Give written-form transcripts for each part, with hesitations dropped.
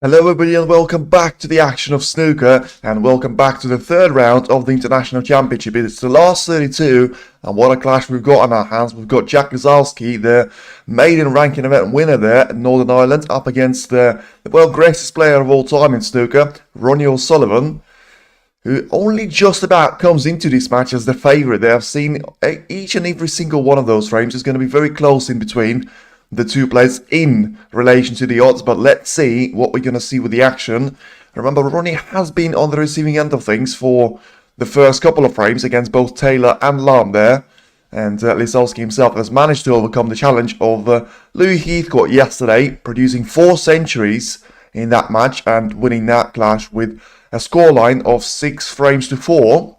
Hello everybody and welcome back to the action of snooker, and welcome back to the third round of the International Championship. It's the last 32, and what a clash we've got on our hands. We've got Jack Lisowski, the maiden ranking event winner there in Northern Ireland, up against the greatest player of all time in snooker, RonnieOSullivan, who only just about comes into this match as the favourite there. I've seen each and every single one of those frames is going to be very close in between the two players in relation to the odds, but let's see what we're going to see with the action. Remember, Ronnie has been on the receiving end of things for the first couple of frames against both Taylor and Lam there, and Lisowski himself has managed to overcome the challenge of Louis Heathcote yesterday, producing 4 centuries in that match and winning that clash with a scoreline of 6 frames to 4.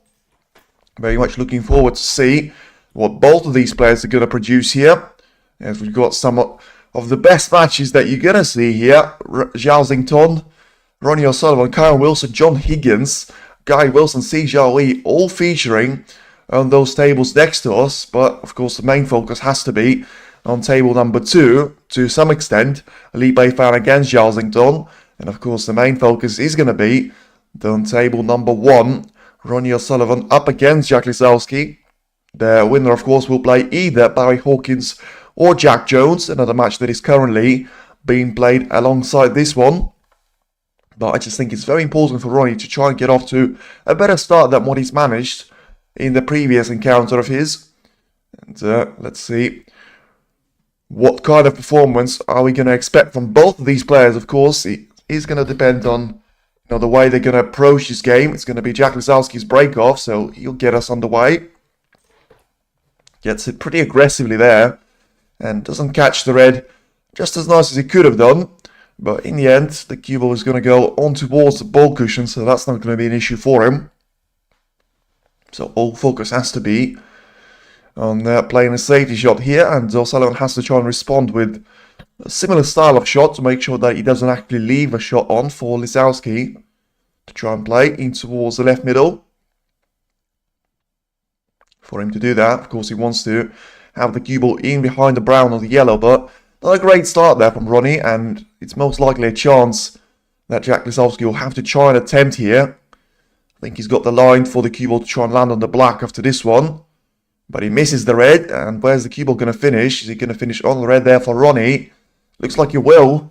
Very much looking forward to see what both of these players are going to produce here, as we've got some of the best matches that you're going to see here. Zhao RonnieOSullivan, Kyle Wilson, John Higgins, Guy Wilson, Si Xiaoyi, all featuring on those tables next to us. But, of course, the main focus has to be on table number 2, to some extent. Li Beifan against Zhao. And, of course, the main focus is going to be on table number 1, RonnieOSullivan up against Jack Lisowski. The winner, of course, will play either Barry Hawkins or Jack Jones, another match that is currently being played alongside this one. But I just think it's very important for Ronnie to try and get off to a better start than what he's managed in the previous encounter of his. And let's see what kind of performance are we going to expect from both of these players. Of course, it is going to depend on the way they're going to approach this game. It's going to be Jack Lisowski's break-off, so he'll get us underway. Gets it pretty aggressively there, and doesn't catch the red just as nice as he could have done. But in the end, the cue ball is going to go on towards the ball cushion, so that's not going to be an issue for him. So all focus has to be on playing a safety shot here, and O'Sullivan has to try and respond with a similar style of shot to make sure that he doesn't actually leave a shot on for Lisowski to try and play in towards the left middle. For him to do that, of course, he wants to have the cue ball in behind the brown or the yellow, but not a great start there from Ronnie, and it's most likely a chance that Jack Lisowski will have to try and attempt here. I think he's got the line for the cue ball to try and land on the black after this one, but he misses the red. And where's the cue ball going to finish? Is he going to finish on the red there for Ronnie? Looks like he will.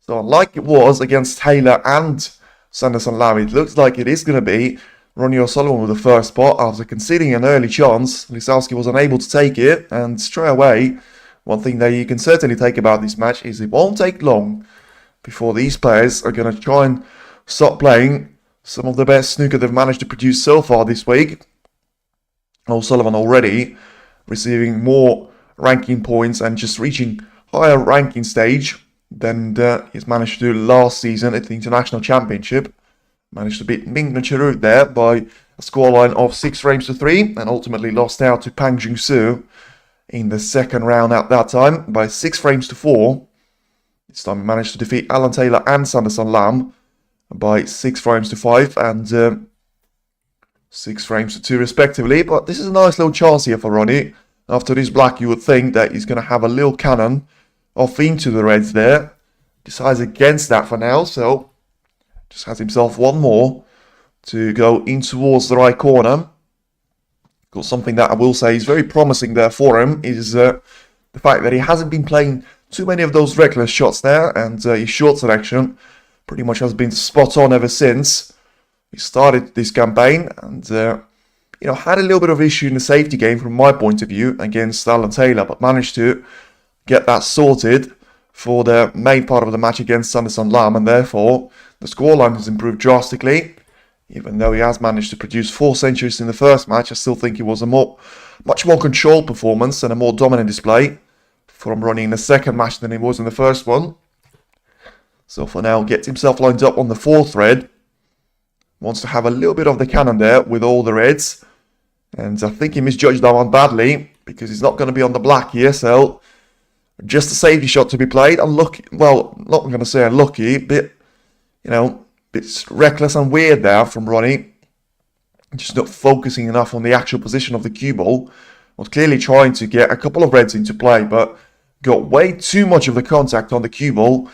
So like it was against Taylor and Sanderson Lam, it looks like it is going to be RonnieOSullivan with the first spot after conceding an early chance. Lisowski was unable to take it, and straight away one thing that you can certainly take about this match is it won't take long before these players are going to try and start playing some of the best snooker they've managed to produce so far this week. O'Sullivan already receiving more ranking points and just reaching higher ranking stage than he's managed to do last season at the International Championship. Managed to beat Ming Chirut there by a scoreline of 6 frames to 3 and ultimately lost out to Pang Jung-soo in the second round at that time by 6 frames to 4. This time he managed to defeat Alan Taylor and Sanderson Lam by 6 frames to 5 and 6 frames to 2 respectively. But this is a nice little chance here for Ronnie. After this black, you would think that he's going to have a little cannon off into the reds there. Decides against that for now, so just has himself one more to go in towards the right corner. Got something that I will say is very promising there for him is the fact that he hasn't been playing too many of those reckless shots there, and his short selection pretty much has been spot on ever since he started this campaign, and had a little bit of issue in the safety game from my point of view against Alan Taylor, but managed to get that sorted for the main part of the match against Sanderson Lam, and therefore the scoreline has improved drastically. Even though he has managed to produce 4 centuries in the first match, I still think it was a much more controlled performance and a more dominant display from Ronnie in the second match than it was in the first one. So for now, gets himself lined up on the 4th red. Wants to have a little bit of the cannon there with all the reds. And I think he misjudged that one badly because he's not going to be on the black here. So just a safety shot to be played. Unlucky, well, not going to say unlucky, bit reckless and weird there from Ronnie. Just not focusing enough on the actual position of the cue ball. Was clearly trying to get a couple of reds into play, but got way too much of the contact on the cue ball.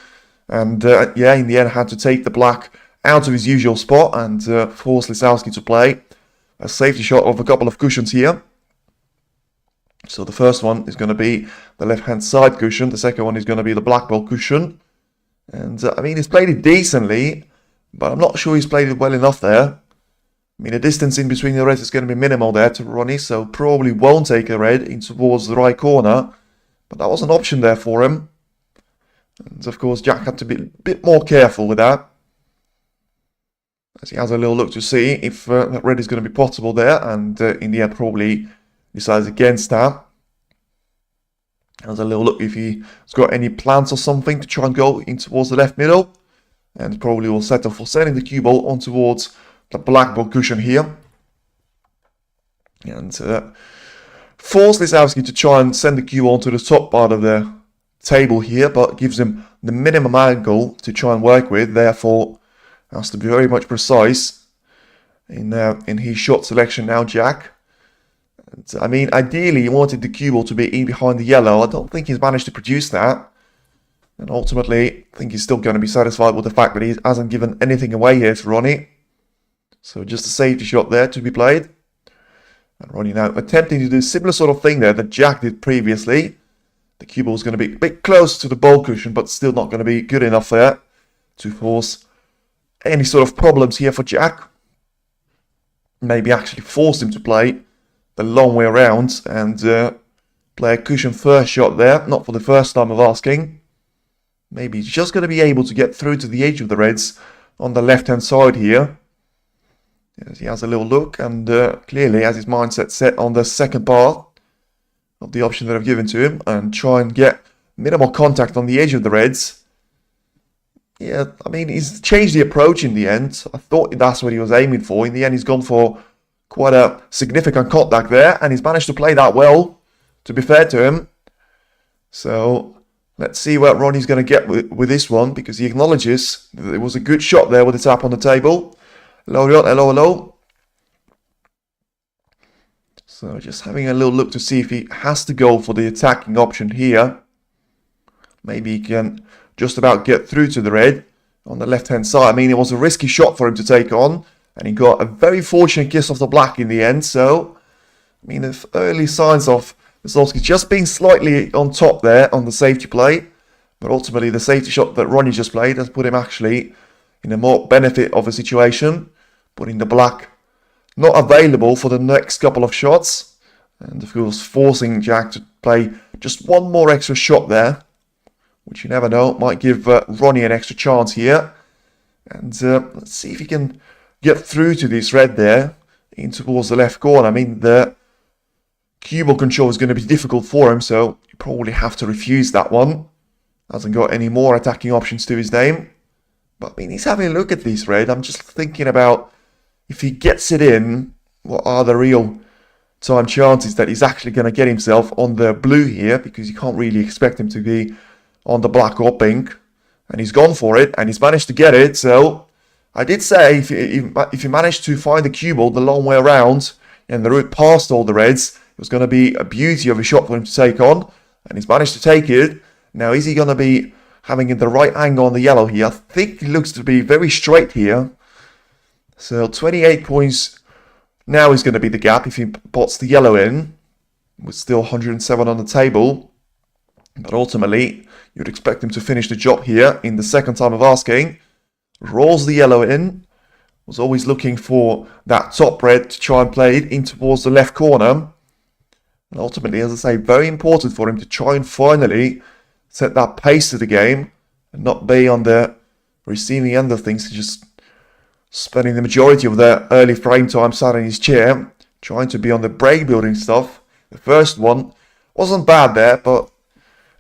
And in the end had to take the black out of his usual spot and force Lisowski to play a safety shot of a couple of cushions here. So the first one is going to be the left-hand side cushion. The second one is going to be the black ball cushion. And he's played it decently, but I'm not sure he's played it well enough there. The distance in between the reds is going to be minimal there to Ronnie, so probably won't take a red in towards the right corner. But that was an option there for him. And of course, Jack had to be a bit more careful with that, as he has a little look to see if that red is going to be possible there, and in the end probably decides against that. Has a little look if he's got any plans or something to try and go in towards the left middle, and probably will settle for sending the cue ball on towards the black ball cushion here. And force Lisowski to try and send the cue ball to the top part of the table here, but gives him the minimum angle to try and work with, therefore has to be very much precise in his shot selection now, Jack. And, ideally he wanted the cue ball to be in behind the yellow. I don't think he's managed to produce that, and ultimately I think he's still going to be satisfied with the fact that he hasn't given anything away here to Ronnie. So just a safety shot there to be played, and Ronnie now attempting to do a similar sort of thing there that Jack did previously. The cue ball is going to be a bit close to the ball cushion, but still not going to be good enough there to force any sort of problems here for Jack. Maybe actually force him to play the long way around and play a cushion first shot there, not for the first time of asking. Maybe he's just going to be able to get through to the edge of the reds on the left-hand side here. As he has a little look and clearly has his mindset set on the second part of the option that I've given to him and try and get minimal contact on the edge of the reds. Yeah, he's changed the approach in the end. I thought that's what he was aiming for. In the end, he's gone for quite a significant contact there, and he's managed to play that well, to be fair to him. So let's see what Ronnie's going to get with this one, because he acknowledges that it was a good shot there with the tap on the table. Hello, hello. So just having a little look to see if he has to go for the attacking option here. Maybe he can just about get through to the red on the left-hand side. It was a risky shot for him to take on, and he got a very fortunate kiss off the black in the end. So, the early signs of Lisowski just being slightly on top there on the safety play, but ultimately the safety shot that Ronnie just played has put him actually in a more benefit of a situation, putting the black not available for the next couple of shots, And of course, forcing Jack to play just one more extra shot there, which you never know, might give Ronnie an extra chance here. And let's see if he can get through to this red there, in towards the left corner. I mean, the cue ball control is going to be difficult for him, so you probably have to refuse that one. Hasn't got any more attacking options to his name. But I mean, he's having a look at this red. I'm just thinking about if he gets it in, what are the real time chances that he's actually going to get himself on the blue here, because you can't really expect him to be on the black or pink. And he's gone for it, and he's managed to get it. So I did say if he managed to find the cue ball the long way around and the route past all the reds, it was going to be a beauty of a shot for him to take on. And he's managed to take it. Now, is he going to be having the right angle on the yellow here? I think it looks to be very straight here. So 28 points now is going to be the gap if he pots the yellow in. With still 107 on the table. But ultimately, you'd expect him to finish the job here in the second time of asking. Rolls the yellow in. Was always looking for that top red to try and play it in towards the left corner. And ultimately, as I say, very important for him to try and finally set that pace to the game and not be on the receiving end of things, just spending the majority of the early frame time sat in his chair, trying to be on the break building stuff. The first one wasn't bad there, but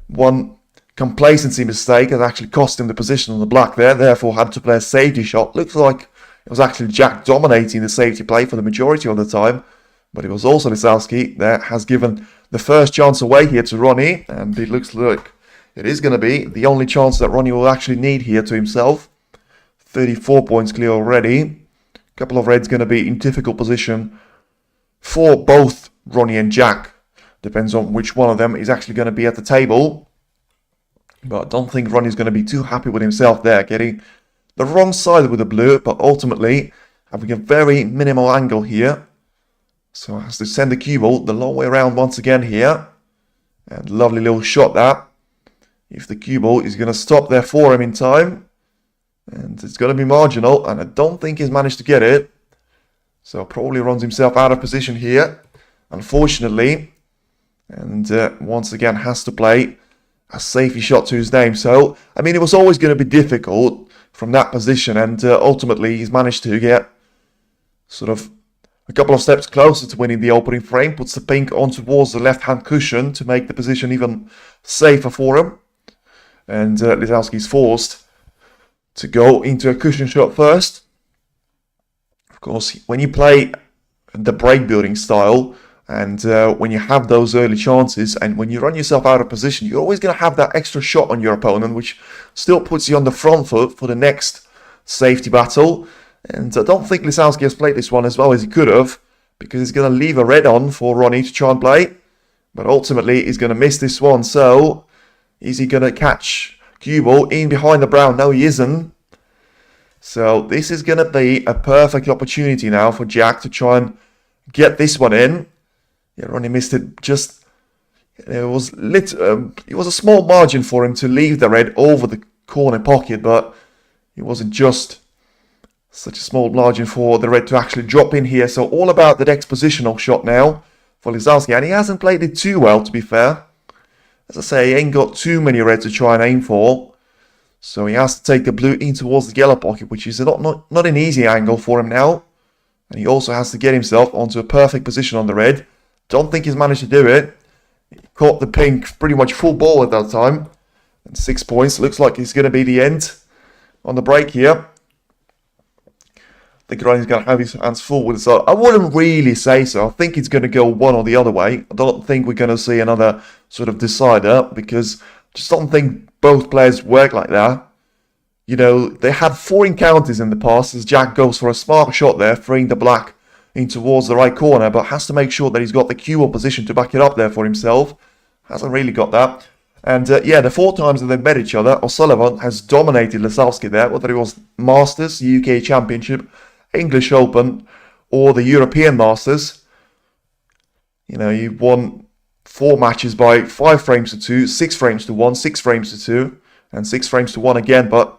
one complacency mistake has actually cost him the position on the black there, therefore had to play a safety shot. Looks like it was actually Jack dominating the safety play for the majority of the time, but it was also Lisowski that has given the first chance away here to Ronnie, and it looks like it is going to be the only chance that Ronnie will actually need here to himself. 34 points clear already. A couple of reds going to be in difficult position for both Ronnie and Jack. Depends on which one of them is actually going to be at the table. But I don't think Ronnie's going to be too happy with himself there, getting the wrong side with the blue, but ultimately having a very minimal angle here. So has to send the cue ball the long way around once again here. And lovely little shot that. If the cue ball is going to stop there for him in time. And it's going to be marginal, and I don't think he's managed to get it. So probably runs himself out of position here, unfortunately. And once again has to play a safety shot to his name. So, I mean, it was always going to be difficult from that position. And ultimately, he's managed to get sort of a couple of steps closer to winning the opening frame. Puts the pink on towards the left-hand cushion to make the position even safer for him. And Lisowski's forced to go into a cushion shot first. Of course, when you play the break building style, and when you have those early chances, and when you run yourself out of position, you're always going to have that extra shot on your opponent, which still puts you on the front foot for the next safety battle. And I don't think Lisowski has played this one as well as he could have, because he's going to leave a red on for Ronnie to try and play. But ultimately, he's going to miss this one. So, is he going to catch cue ball in behind the brown? No, he isn't. So, this is going to be a perfect opportunity now for Jack to try and get this one in. Yeah, Ronnie missed it just... It was a small margin for him to leave the red over the corner pocket, but it wasn't just such a small margin for the red to actually drop in here. So all about the next positional shot now for Lisowski. And he hasn't played it too well, to be fair. As I say, he ain't got too many reds to try and aim for. So he has to take the blue in towards the yellow pocket, which is not an easy angle for him now. And he also has to get himself onto a perfect position on the red. Don't think he's managed to do it. He caught the pink pretty much full ball at that time. And 6 points. Looks like it's going to be the end on the break here. I think Ronnie's going to have his hands full with it. So I wouldn't really say so. I think it's going to go one or the other way. I don't think we're going to see another sort of decider, because I just don't think both players work like that. You know, they had 4 encounters in the past as Jack goes for a smart shot there, freeing the black in towards the right corner, but has to make sure that he's got the cue position to back it up there for himself. Hasn't really got that. And yeah, the 4 times that they've met each other, O'Sullivan has dominated Lisowski there, whether it was Masters, UK Championship, English Open, or the European Masters. You know, he won 4 matches by 5 frames to 2, 6 frames to 1, 6 frames to 2, and 6 frames to 1 again. But,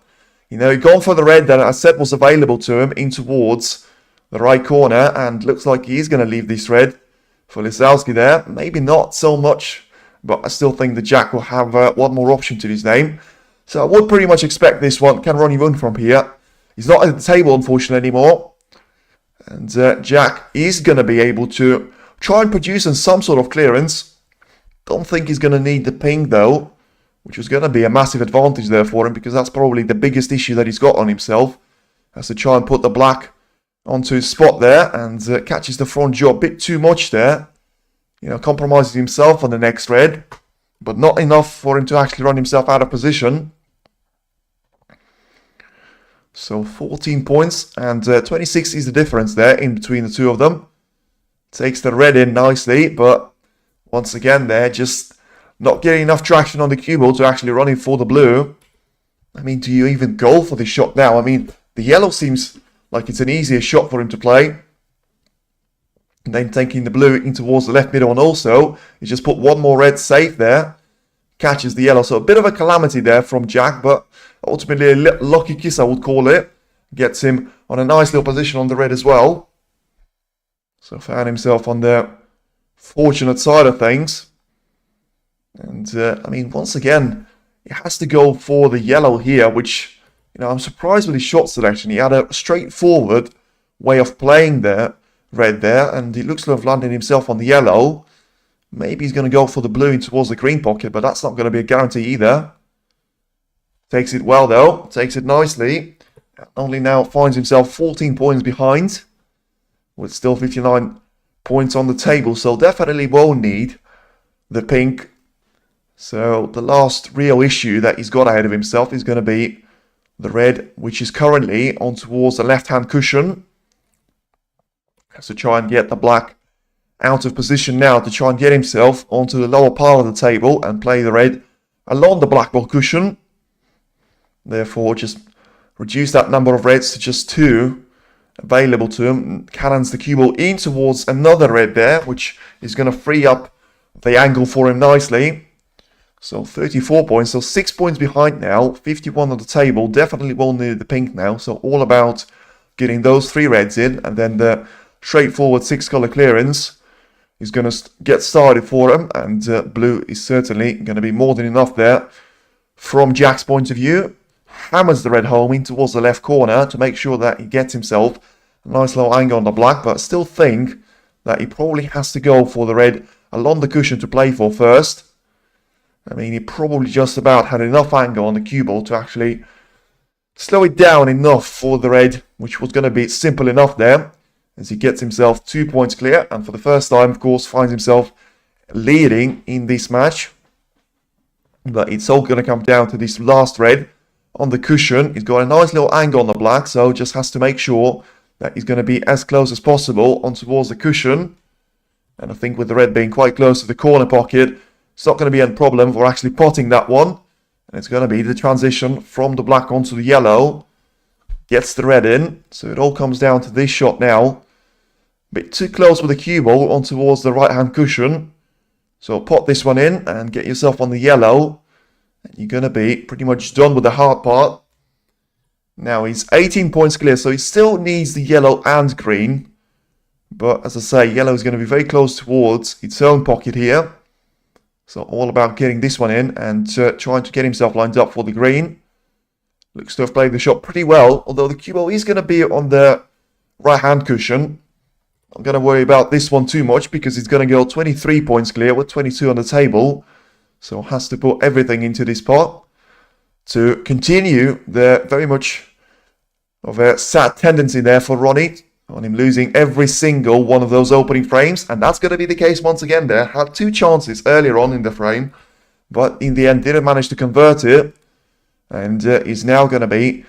you know, he's gone for the red that I said was available to him in towards the right corner, and looks like he is going to leave this red for Lisowski there. Maybe not so much, but I still think the Jack will have one more option to his name. So I would pretty much expect this one. Can Ronnie win from here? He's not at the table, unfortunately, anymore. And Jack is going to be able to try and produce in some sort of clearance. Don't think he's going to need the ping, though, which was going to be a massive advantage there for him, because that's probably the biggest issue that he's got on himself. Has to try and put the black onto his spot there, and catches the front jaw a bit too much there. You know, compromises himself on the next red, but not enough for him to actually run himself out of position. So 14 points, and 26 is the difference there in between the two of them. Takes the red in nicely, but once again there, just not getting enough traction on the cue ball to actually run in for the blue. I mean, do you even go for this shot now? I mean, the yellow seems like it's an easier shot for him to play. And then taking the blue in towards the left middle, and also he just put one more red safe there. Catches the yellow, so a bit of a calamity there from Jack, but ultimately a lucky kiss, I would call it. Gets him on a nice little position on the red as well. So found himself on the fortunate side of things. And I mean, once again, he has to go for the yellow here, which, you know, I'm surprised with his shot selection. He had a straightforward way of playing there, red there, and he looks to have landed himself on the yellow. Maybe he's going to go for the blue in towards the green pocket, but that's not going to be a guarantee either. Takes it well, though. Takes it nicely. Only now finds himself 14 points behind, with still 59 points on the table, so definitely will need the pink. So the last real issue that he's got ahead of himself is going to be the red, which is currently on towards the left-hand cushion. Has to try and get the black out of position now to try and get himself onto the lower part of the table and play the red along the black ball cushion. Therefore, just reduce that number of reds to just 2 available to him. Cannons the cue ball in towards another red there, which is going to free up the angle for him nicely. So 34 points, so 6 points behind now, 51 on the table. Definitely will need the pink now, so all about getting those 3 reds in, and then the straightforward 6-color clearance is going to get started for him, and blue is certainly going to be more than enough there. From Jack's point of view, hammers the red home in towards the left corner to make sure that he gets himself a nice little angle on the black, but I still think that he probably has to go for the red along the cushion to play for first. I mean, he probably just about had enough angle on the cue ball to actually slow it down enough for the red, which was going to be simple enough there, as he gets himself 2 points clear, and for the first time, of course, finds himself leading in this match. But it's all going to come down to this last red on the cushion. He's got a nice little angle on the black, so just has to make sure that he's going to be as close as possible on towards the cushion. And I think with the red being quite close to the corner pocket, it's not going to be a problem for actually potting that one. And it's going to be the transition from the black onto the yellow. Gets the red in, so it all comes down to this shot now. A bit too close with the cue ball on towards the right hand cushion. So pot this one in and get yourself on the yellow. And you're going to be pretty much done with the hard part. Now he's 18 points clear, so he still needs the yellow and green. But as I say, yellow is going to be very close towards its own pocket here. So all about getting this one in and trying to get himself lined up for the green. Looks to have played the shot pretty well, although the cue ball is going to be on the right hand cushion. I'm going to worry about this one too much because he's going to go 23 points clear with 22 on the table. So has to put everything into this pot to continue the very much of a sad tendency there for Ronnie on him losing every single one of those opening frames. And that's going to be the case once again there. Had 2 chances earlier on in the frame, but in the end didn't manage to convert it. And is now going to be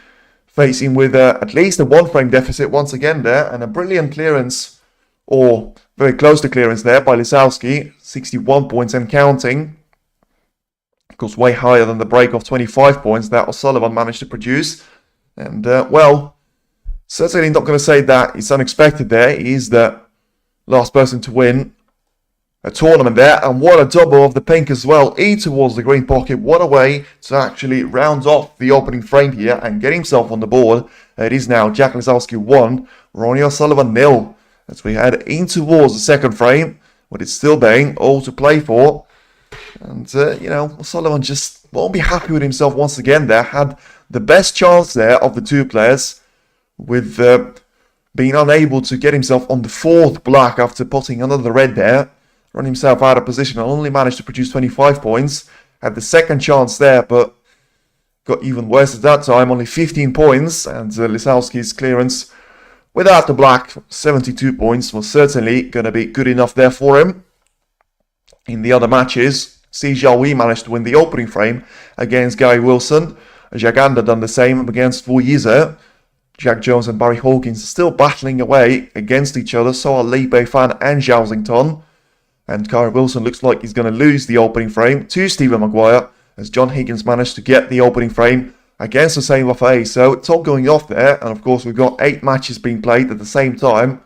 facing with at least a 1 frame deficit once again there. And a brilliant clearance, or very close to clearance there by Lisowski. 61 points and counting. Of course, way higher than the break of 25 points that O'Sullivan managed to produce. And, well, certainly not going to say that it's unexpected there. He is the last person to win a tournament there. And what a double of the pink as well. E towards the green pocket. What a way to actually round off the opening frame here and get himself on the board. It is now Jack Lisowski 1, RonnieOSullivan 0. As we head in towards the second frame, but it's still being all to play for. And, you know, O'Sullivan just won't be happy with himself once again there. Had the best chance there of the two players with being unable to get himself on the fourth black after putting another red there. Run himself out of position and only managed to produce 25 points. Had the second chance there, but got even worse at that time. Only 15 points. And Lisowski's clearance without the black, 72 points, was certainly going to be good enough there for him. In the other matches, Xiaohui managed to win the opening frame against Gary Wilson. Jaganda done the same against Wu Yize. Jack Jones and Barry Hawkins are still battling away against each other. So are Li Beifan and Zhao Xington. And Gary Wilson looks like he's going to lose the opening frame to Stephen Maguire, as John Higgins managed to get the opening frame against the same buffet. So it's all going off there. And of course, we've got 8 matches being played at the same time.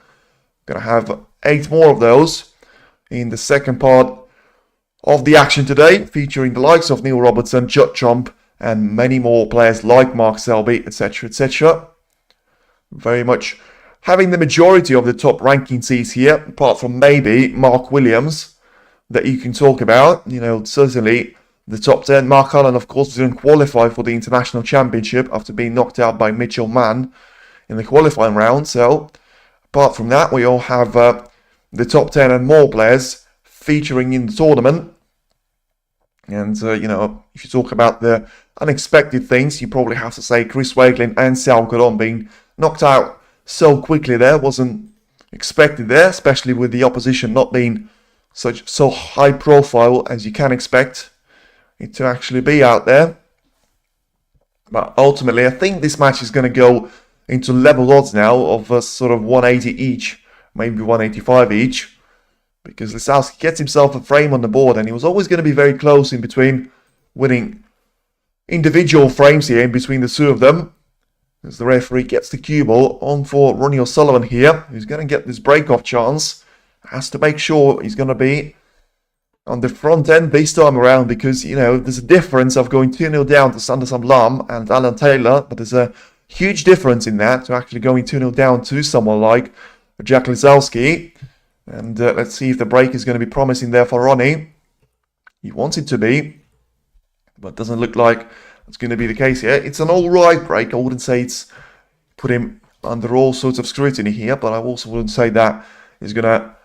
Going to have 8 more of those in the second part of the action today, featuring the likes of Neil Robertson, Judd Trump, and many more players like Mark Selby, etc., etc. Very much having the majority of the top ranking seats here, apart from maybe Mark Williams, that you can talk about. You know, certainly the top 10. Mark Allen, of course, didn't qualify for the International Championship after being knocked out by Mitchell Mann in the qualifying round. So, apart from that, we all have the top 10 and more players featuring in the tournament. And, you know, if you talk about the unexpected things, you probably have to say Chris Wakelin and Xiao Guodong being knocked out so quickly there. Wasn't expected there, especially with the opposition not being so high profile as you can expect it to actually be out there. But ultimately, I think this match is going to go into level odds now of sort of 180 each, maybe 185 each. Because Lisowski gets himself a frame on the board, and he was always going to be very close in between winning individual frames here in between the two of them. As the referee gets the cue ball on for RonnieOSullivan here, who's going to get this break-off chance. Has to make sure he's going to be on the front end this time around, because, you know, there's a difference of going 2-0 down to Sanderson Lam and Alan Taylor, but there's a huge difference in that to actually going 2-0 down to someone like Jack Lisowski. And let's see if the break is going to be promising there for Ronnie. He wants it to be, but doesn't look like it's going to be the case here. It's an alright break. I wouldn't say it's put him under all sorts of scrutiny here, but I also wouldn't say that is going to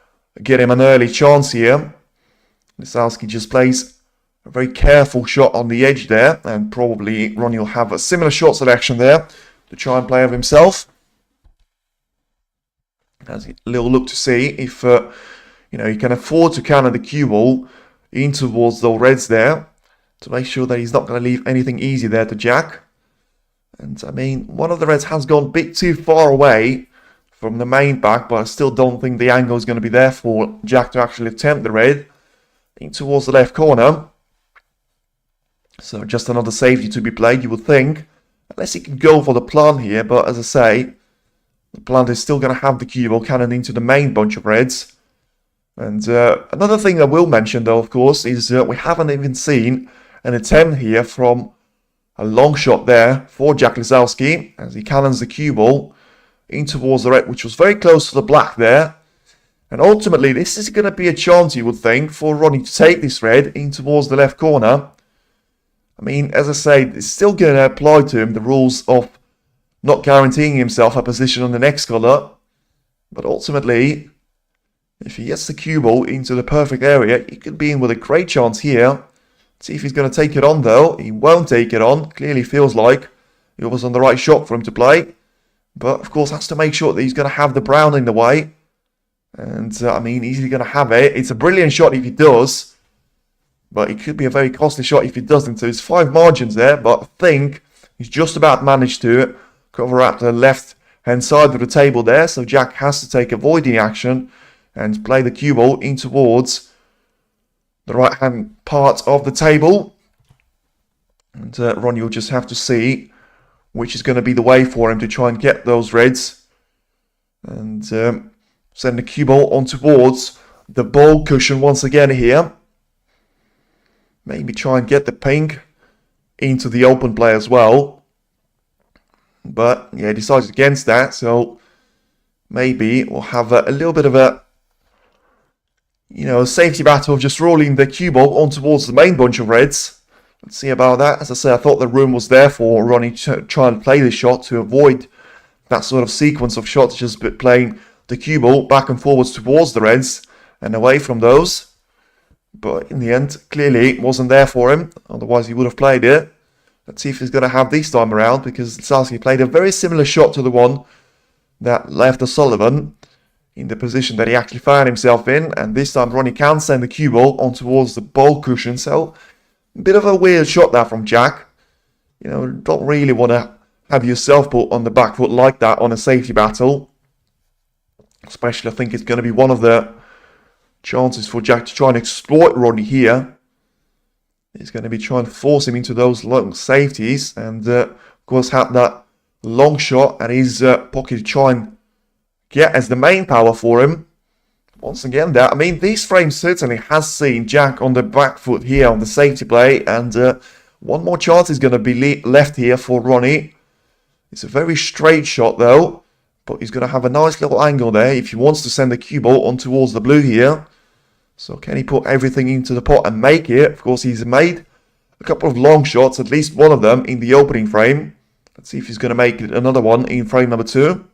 get him an early chance here. Lisowski just plays a very careful shot on the edge there, and probably Ronnie will have a similar shot selection there to try and play of himself. Has a little look to see if you know, he can afford to counter the cue ball in towards the reds there, to make sure that he's not going to leave anything easy there to Jack. And I mean, one of the reds has gone a bit too far away from the main back, but I still don't think the angle is going to be there for Jack to actually attempt the red in towards the left corner. So just another safety to be played, you would think, unless he can go for the plant here. But as I say, the plant is still going to have the cue ball cannon into the main bunch of reds. And another thing I will mention, though, of course, is we haven't even seen an attempt here from a long shot there for Jack Lisowski, as he cannons the cue ball in towards the red, which was very close to the black there. And ultimately, this is going to be a chance, you would think, for Ronnie to take this red in towards the left corner. I mean, as I say, it's still going to apply to him the rules of not guaranteeing himself a position on the next colour. But ultimately, if he gets the cue ball into the perfect area, he could be in with a great chance here. See if he's going to take it on, though. He won't take it on. Clearly feels like it was on the right shot for him to play. But, of course, has to make sure that he's going to have the brown in the way. And, I mean, easily going to have it. It's a brilliant shot if he does. But it could be a very costly shot if he doesn't. So, there's 5 margins there. But I think he's just about managed to cover up the left-hand side of the table there. So, Jack has to take avoiding action and play the cue ball in towards the right-hand part of the table. And Ronnie will just have to see which is going to be the way for him to try and get those reds. And send the cue ball on towards the ball cushion once again here. Maybe try and get the pink into the open play as well. But, yeah, he decides against that. So, maybe we'll have a little bit of a a safety battle of just rolling the cue ball on towards the main bunch of reds. Let's see about that. As I say, I thought the room was there for Ronnie to try and play this shot to avoid that sort of sequence of shots, just playing the cue ball back and forwards towards the reds and away from those. But in the end, clearly it wasn't there for him. Otherwise, he would have played it. Let's see if he's going to have this time around, because Lisowski played a very similar shot to the one that left O'Sullivan in the position that he actually found himself in. And this time, Ronnie can send the cue ball on towards the ball cushion. So, a bit of a weird shot there from Jack. Don't really want to have yourself put on the back foot like that on a safety battle. Especially, I think it's going to be one of the chances for Jack to try and exploit Ronnie here. He's going to be trying to force him into those long safeties. And, of course, had that long shot at his pocket to try and get as the main power for him. Once again, there. I mean, these frames certainly has seen Jack on the back foot here on the safety play. And one more chance is going to be left here for Ronnie. It's a very straight shot, though. But he's going to have a nice little angle there if he wants to send the cue ball on towards the blue here. So can he put everything into the pot and make it? Of course, he's made a couple of long shots, at least one of them in the opening frame. Let's see if he's going to make another one in frame number 2.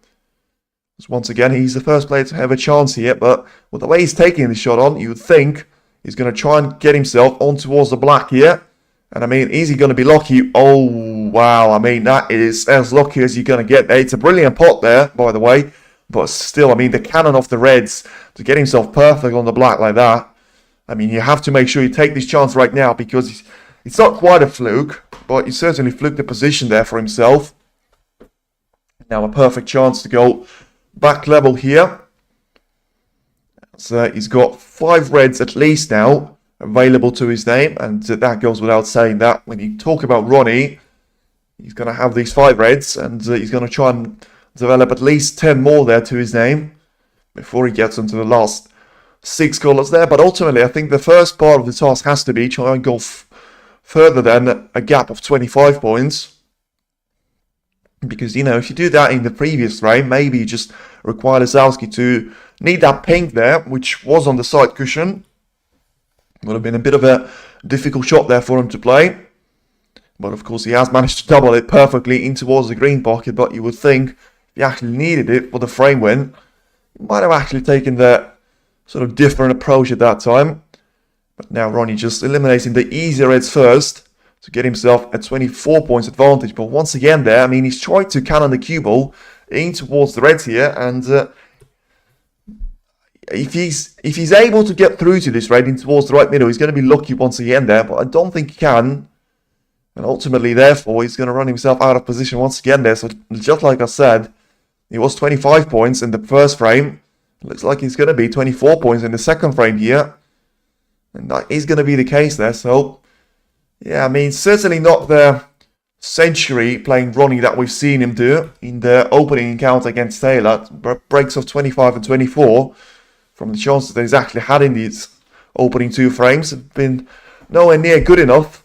Once again, he's the first player to have a chance here, but with the way he's taking the shot on, you would think he's going to try and get himself on towards the black here. And I mean, is he going to be lucky? Oh, wow. I mean, that is as lucky as you're going to get there. It's a brilliant pot there, by the way. But still, I mean, the cannon off the reds to get himself perfect on the black like that. I mean, you have to make sure you take this chance right now, because it's not quite a fluke, but he certainly fluked the position there for himself. Now a perfect chance to go back level here. So he's got 5 reds at least now available to his name, and that goes without saying that when you talk about Ronnie, he's going to have these 5 reds, and he's going to try and develop at least 10 more there to his name before he gets into the last 6 colours there. But ultimately, I think the first part of the task has to be try and go further than a gap of 25 points. Because, if you do that in the previous frame, maybe you just require Lisowski to need that pink there, which was on the side cushion. Would have been a bit of a difficult shot there for him to play. But, of course, he has managed to double it perfectly in towards the green pocket. But you would think if he actually needed it for the frame win, he might have actually taken the sort of different approach at that time. But now Ronnie just eliminating the easier reds first to get himself a 24 points advantage. But once again there, I mean, he's tried to cannon the cue ball in towards the reds here. And if he's able to get through to this red in towards the right middle, he's going to be lucky once again there. But I don't think he can. And ultimately, therefore, he's going to run himself out of position once again there. So just like I said, he was 25 points in the first frame. Looks like he's going to be 24 points in the second frame here. And that is going to be the case there. So, yeah, I mean, certainly not the century playing Ronnie that we've seen him do in the opening encounter against Taylor. Breaks of 25 and 24 from the chances that he's actually had in these opening 2 frames have been nowhere near good enough.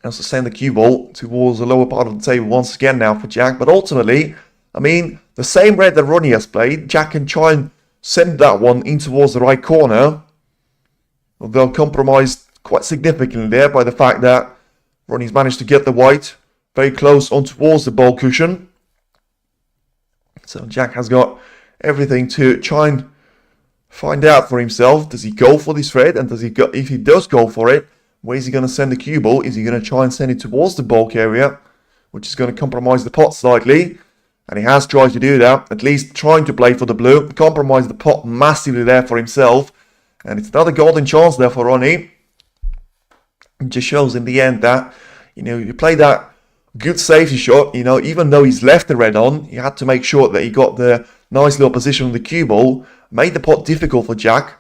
As to send the cue ball towards the lower part of the table once again now for Jack. But ultimately, I mean, the same red that Ronnie has played, Jack can try and send that one in towards the right corner. Although compromised quite significantly there by the fact that Ronnie's managed to get the white very close on towards the ball cushion. So Jack has got everything to try and find out for himself. Does he go for this red? And does he go? If he does go for it, where is he going to send the cue ball? Is he going to try and send it towards the bulk area, which is going to compromise the pot slightly? And he has tried to do that, at least trying to play for the blue, compromise the pot massively there for himself. And it's another golden chance there for Ronnie. It just shows in the end that, you play that good safety shot, even though he's left the red on, he had to make sure that he got the nice little position on the cue ball, made the pot difficult for Jack.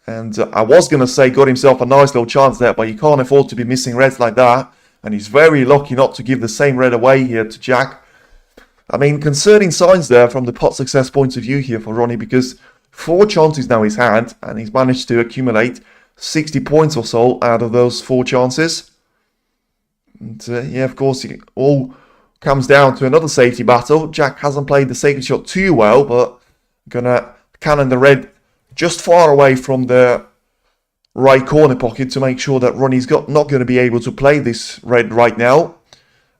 And I was going to say got himself a nice little chance there, but you can't afford to be missing reds like that. And he's very lucky not to give the same red away here to Jack. I mean, concerning signs there from the pot success point of view here for Ronnie, because 4 chances now he's had, and he's managed to accumulate 60 points or so out of those 4 chances. And yeah, of course, it all comes down to another safety battle. Jack hasn't played the safety shot too well, but gonna cannon the red just far away from the right corner pocket to make sure that Ronnie's not going to be able to play this red right now.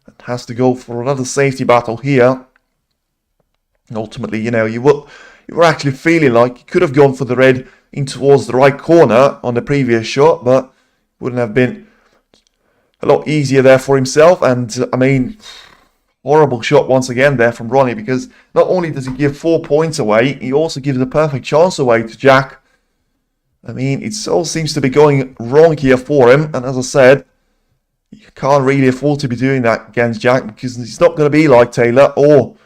And has to go for another safety battle here. And ultimately, you know, you were actually feeling like you could have gone for the red in towards the right corner on the previous shot, but wouldn't have been a lot easier there for himself. And I mean, horrible shot once again there from Ronnie, because not only does he give 4 points away, he also gives a perfect chance away to Jack. I mean, it all seems to be going wrong here for him, and as I said, you can't really afford to be doing that against Jack, because he's not going to be like Taylor or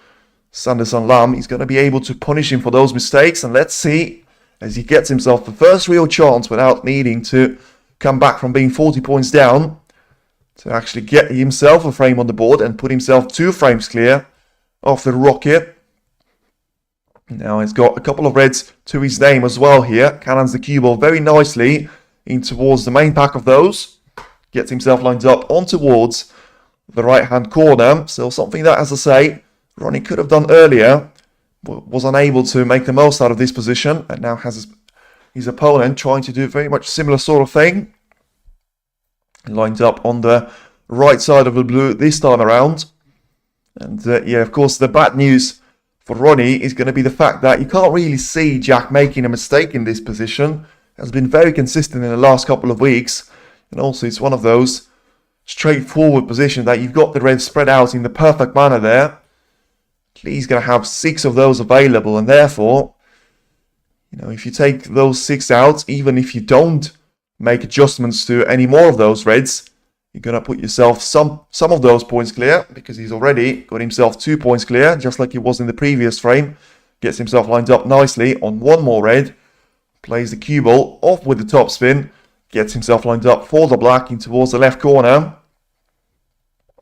Sanderson Lam. He's going to be able to punish him for those mistakes, and let's see, as he gets himself the first real chance without needing to come back from being 40 points down, to actually get himself a frame on the board and put himself 2 frames clear of the rocket. Now he's got a couple of reds to his name as well here. Cannons the cue ball very nicely in towards the main pack of those. Gets himself lined up on towards the right hand corner. So something that, as I say, Ronnie could have done earlier, but was unable to make the most out of this position, and now has his opponent trying to do very much similar sort of thing. Lined up on the right side of the blue this time around. And yeah, of course, the bad news for Ronnie is going to be the fact that you can't really see Jack making a mistake in this position. Has been very consistent in the last couple of weeks. And also, it's one of those straightforward positions that you've got the reds spread out in the perfect manner there. He's going to have 6 of those available, and therefore, you know, if you take those 6 out, even if you don't make adjustments to any more of those reds, you're going to put yourself some of those points clear, because he's already got himself 2 points clear, just like he was in the previous frame. Gets himself lined up nicely on 1 more red, plays the cue ball off with the top spin, gets himself lined up for the black in towards the left corner,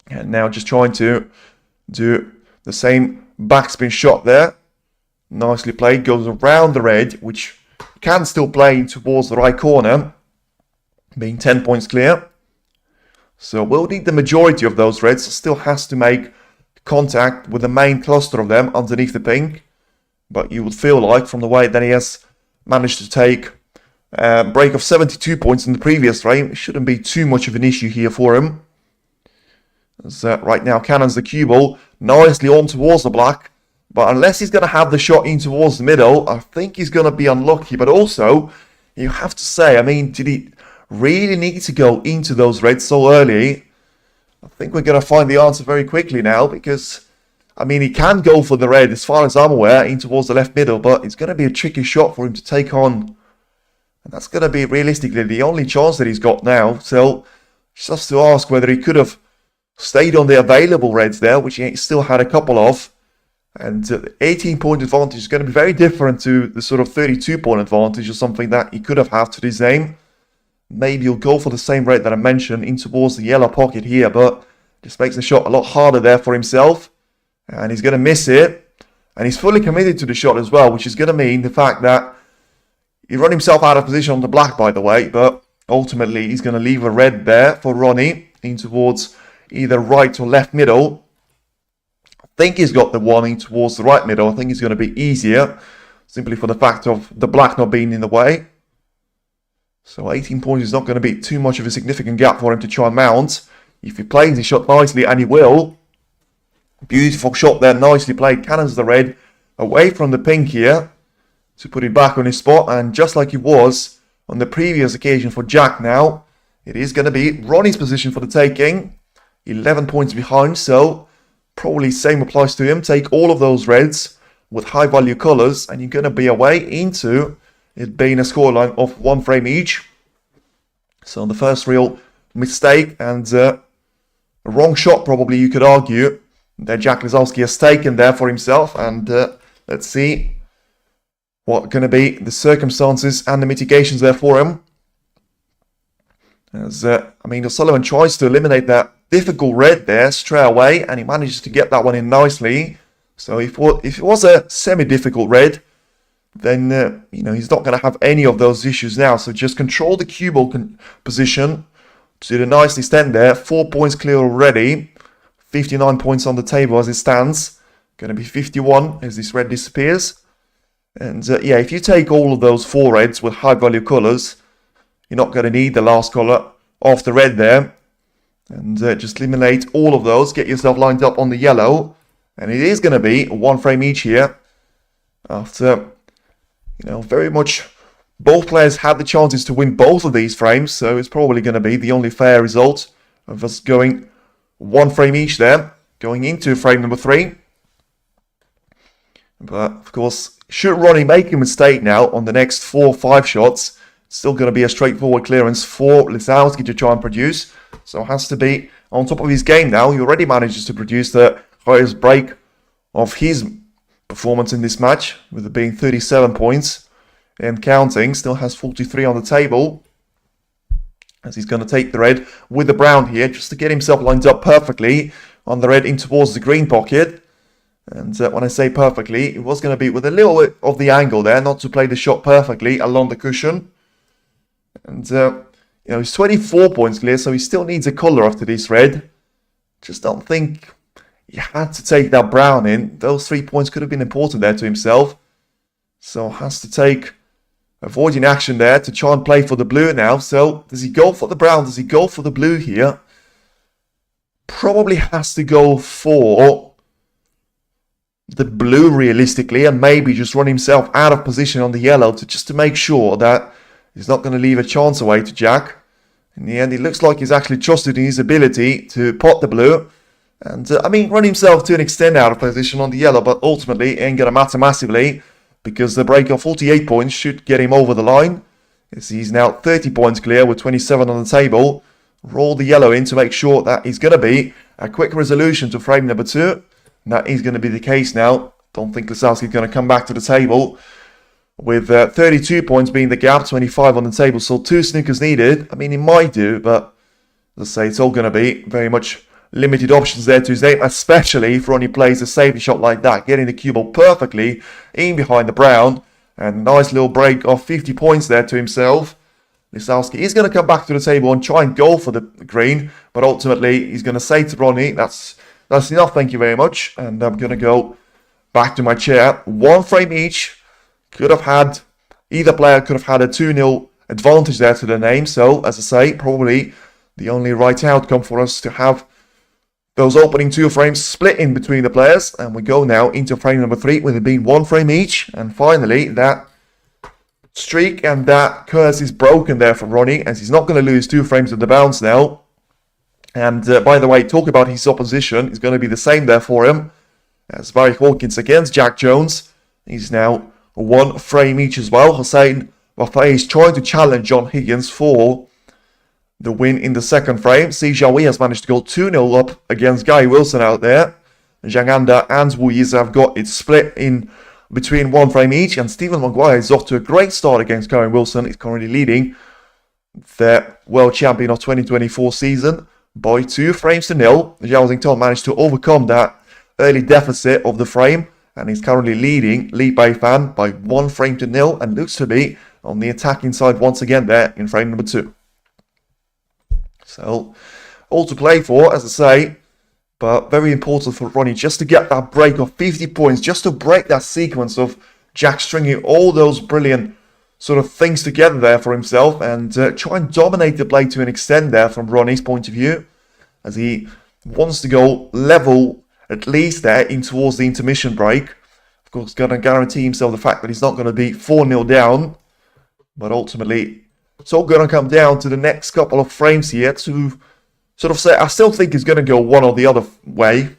and now just trying to do the same backspin shot there. Nicely played, goes around the red, which can still play in towards the right corner, being 10 points clear. So we'll need the majority of those reds. Still has to make contact with the main cluster of them underneath the pink. But you would feel like, from the way that he has managed to take a break of 72 points in the previous frame, it shouldn't be too much of an issue here for him. As right now, cannons the cue ball nicely on towards the black. But unless he's going to have the shot in towards the middle, I think he's going to be unlucky. But also, you have to say, I mean, did he really need to go into those reds so early? I think we're going to find the answer very quickly now, because, I mean, he can go for the red, as far as I'm aware, in towards the left middle, but it's going to be a tricky shot for him to take on. And that's going to be, realistically, the only chance that he's got now. So, just to ask whether he could have stayed on the available reds there, which he still had a couple of. And the 18-point advantage is going to be very different to the sort of 32-point advantage or something that he could have had to his name. Maybe he'll go for the same red that I mentioned in towards the yellow pocket here, but just makes the shot a lot harder there for himself. And he's going to miss it. And he's fully committed to the shot as well, which is going to mean the fact that he run himself out of position on the black, by the way, but ultimately he's going to leave a red there for Ronnie in towards either right or left middle. I think he's got the one in towards the right middle. I think it's going to be easier, simply for the fact of the black not being in the way. So 18 points is not going to be too much of a significant gap for him to try and mount. If he plays his shot nicely, and he will. Beautiful shot there, nicely played. Cannons the red away from the pink here to put it back on his spot. And just like he was on the previous occasion for Jack now, it is going to be Ronnie's position for the taking. 11 points behind, so probably same applies to him. Take all of those reds with high value colours, and you're going to be away into it being a scoreline of 1 frame each. So the first real mistake and a wrong shot, probably you could argue, that Jack Lisowski has taken there for himself. And let's see what are going to be the circumstances and the mitigations there for him. As I mean, O'Sullivan tries to eliminate that difficult red there straight away, and he manages to get that one in nicely. So if it was a semi-difficult red, then you know, he's not going to have any of those issues now. So just control the cue ball position to the nicely stand there. 4 points clear already. 59 points on the table as it stands. Going to be 51 as this red disappears. And yeah, if you take all of those 4 reds with high value colours, you're not going to need the last colour of the red there. And just eliminate all of those, get yourself lined up on the yellow. And it is going to be 1 frame each here. After, very much both players had the chances to win both of these frames. So it's probably going to be the only fair result of us going 1 frame each there, going into frame number 3. But of course, should Ronnie make a mistake now on the next 4 or 5 shots, it's still going to be a straightforward clearance for Lisowski to try and produce. So has to be on top of his game now. He already manages to produce the highest break of his performance in this match, with it being 37 points and counting. Still has 43 on the table, as he's going to take the red with the brown here, just to get himself lined up perfectly on the red in towards the green pocket. And when I say perfectly, it was going to be with a little bit of the angle there, not to play the shot perfectly along the cushion. And he's 24 points clear, so he still needs a colour after this red. Just don't think he had to take that brown in. Those 3 points could have been important there to himself. So has to take avoiding action there to try and play for the blue now. So does he go for the brown? Does he go for the blue here? Probably has to go for the blue realistically, and maybe just run himself out of position on the yellow to make sure that he's not going to leave a chance away to Jack. In the end, it looks like he's actually trusted in his ability to pot the blue. And, run himself to an extent out of position on the yellow, but ultimately it ain't going to matter massively, because the break of 48 points should get him over the line. As he's now 30 points clear with 27 on the table. Roll the yellow in to make sure that he's going to be a quick resolution to frame number 2. And that is going to be the case now. Don't think Lisowski's going to come back to the table with 32 points being the gap, 25 on the table. So 2 snookers needed. He might do, but let's say it's all going to be very much limited options there to his name, especially if Ronnie plays a safety shot like that, getting the cue ball perfectly in behind the brown. And a nice little break of 50 points there to himself. Lisowski is going to come back to the table and try and go for the green, but ultimately he's going to say to Ronnie, that's enough, thank you very much. And I'm going to go back to my chair. 1 frame each. Either player could have had a 2-0 advantage there to the name. So, as I say, probably the only right outcome for us to have those opening 2 frames split in between the players. And we go now into frame number 3 with it being 1 frame each. And finally, that streak and that curse is broken there from Ronnie, as he's not going to lose 2 frames of the bounce now. And by the way, talk about his opposition, it's going to be the same there for him. As Barry Hawkins against Jack Jones. He's now 1 frame each as well. Hussein Wafai is trying to challenge John Higgins for the win in the second frame. Si Xiaohui has managed to go 2-0 up against Guy Wilson out there. Zhang Anda and Wu Yizi have got it split in between 1 frame each. And Stephen Maguire is off to a great start against Guy Wilson. He's currently leading the world champion of 2024 season by 2 frames to 0. Zhao Xingtong managed to overcome that early deficit of the frame, and he's currently leading Li Beifan by 1 frame to 0, and looks to be on the attacking side once again there in frame number 2. So, all to play for, as I say, but very important for Ronnie just to get that break of 50 points, just to break that sequence of Jack stringing all those brilliant sort of things together there for himself, and try and dominate the play to an extent there from Ronnie's point of view, as he wants to go level at least there in towards the intermission break. Of course, going to guarantee himself the fact that he's not going to be 4-0 down, but ultimately it's all going to come down to the next couple of frames here to sort of say, I still think he's going to go one or the other way,